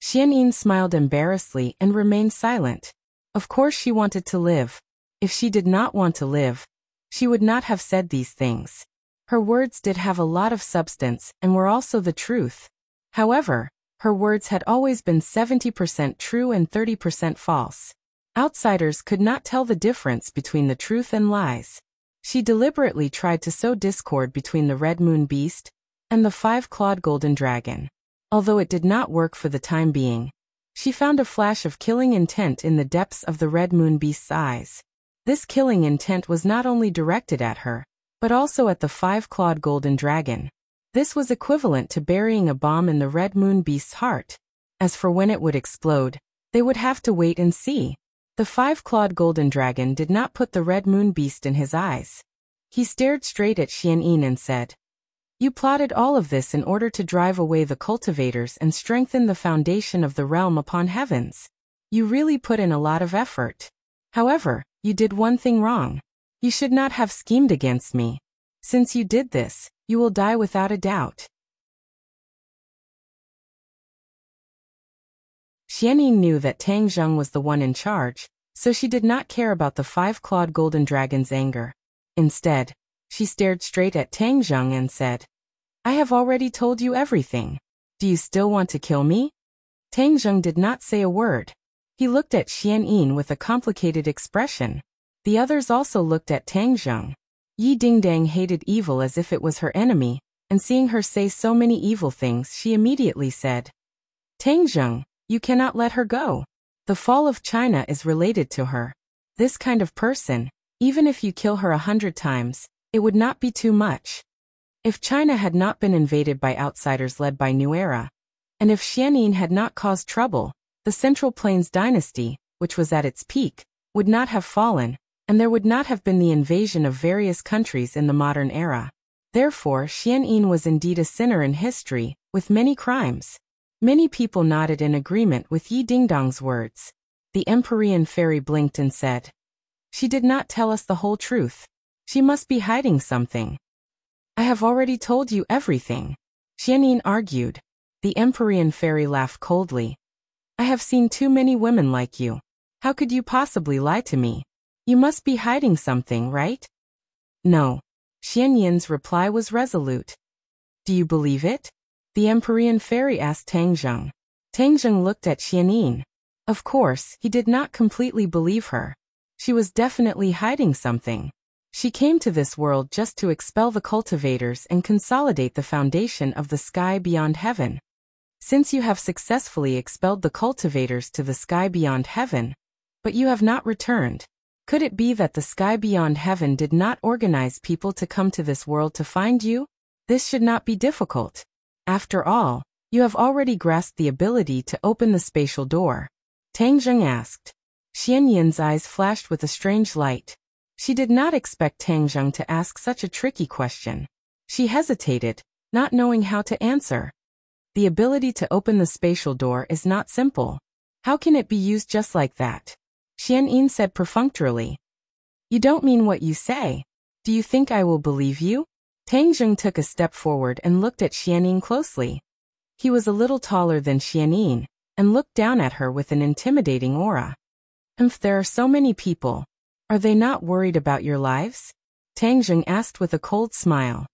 Xianyin smiled embarrassedly and remained silent. Of course she wanted to live. If she did not want to live, she would not have said these things. Her words did have a lot of substance and were also the truth. However, her words had always been 70% true and 30% false. Outsiders could not tell the difference between the truth and lies. She deliberately tried to sow discord between the Red Moon Beast and the five-clawed golden dragon. Although it did not work for the time being, she found a flash of killing intent in the depths of the Red Moon Beast's eyes. This killing intent was not only directed at her, but also at the five-clawed golden dragon. This was equivalent to burying a bomb in the Red Moon Beast's heart. As for when it would explode, they would have to wait and see. The five-clawed golden dragon did not put the Red Moon Beast in his eyes. He stared straight at Xian Yin and said, "You plotted all of this in order to drive away the cultivators and strengthen the foundation of the realm upon heavens. You really put in a lot of effort. However, you did one thing wrong. You should not have schemed against me. Since you did this, you will die without a doubt." Xianyin knew that Tang Zheng was the one in charge, so she did not care about the five-clawed golden dragon's anger. Instead, she stared straight at Tang Zheng and said, "I have already told you everything. Do you still want to kill me?" Tang Zheng did not say a word. He looked at Xianyin with a complicated expression. The others also looked at Tang Zheng. Yi Dingdang hated evil as if it was her enemy, and seeing her say so many evil things, she immediately said, "Tang Zheng, you cannot let her go. The fall of China is related to her. This kind of person, even if you kill her 100 times, it would not be too much." If China had not been invaded by outsiders led by New Era, and if Xianyin had not caused trouble, the Central Plains dynasty, which was at its peak, would not have fallen, and there would not have been the invasion of various countries in the modern era. Therefore, Xianyin was indeed a sinner in history, with many crimes. Many people nodded in agreement with Yi Dingdong's words. The Empyrean fairy blinked and said, "She did not tell us the whole truth. She must be hiding something." "I have already told you everything," Xianyin argued. The Empyrean fairy laughed coldly. "I have seen too many women like you. How could you possibly lie to me? You must be hiding something, right?" "No." Xianyin's reply was resolute. "Do you believe it?" the Empyrean fairy asked Tang Zheng. Tang Zheng looked at Xianyin. Of course, he did not completely believe her. She was definitely hiding something. She came to this world just to expel the cultivators and consolidate the foundation of the sky beyond heaven. Since you have successfully expelled the cultivators to the sky beyond heaven, but you have not returned, could it be that the sky beyond heaven did not organize people to come to this world to find you? This should not be difficult. After all, you have already grasped the ability to open the spatial door. Tang Zheng asked. Xianyin's eyes flashed with a strange light. She did not expect Tang Zheng to ask such a tricky question. She hesitated, not knowing how to answer. The ability to open the spatial door is not simple. How can it be used just like that? Xianyin said perfunctorily. "You don't mean what you say. Do you think I will believe you?" Tang Zheng took a step forward and looked at Xianyin closely. He was a little taller than Xianyin, and looked down at her with an intimidating aura. There are so many people. Are they not worried about your lives?" Tang Zheng asked with a cold smile.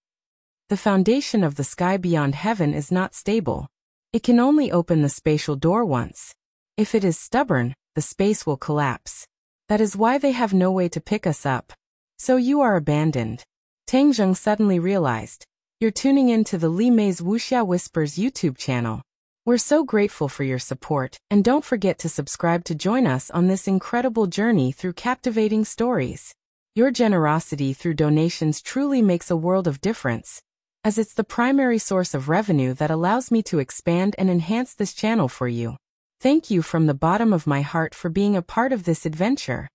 "The foundation of the sky beyond heaven is not stable. It can only open the spatial door once. If it is stubborn, the space will collapse. That is why they have no way to pick us up. So you are abandoned." Tang Zheng suddenly realized. "You're tuning in to the Li Mei's Wuxia Whispers YouTube channel. We're so grateful for your support, and don't forget to subscribe to join us on this incredible journey through captivating stories. Your generosity through donations truly makes a world of difference, as it's the primary source of revenue that allows me to expand and enhance this channel for you. Thank you from the bottom of my heart for being a part of this adventure."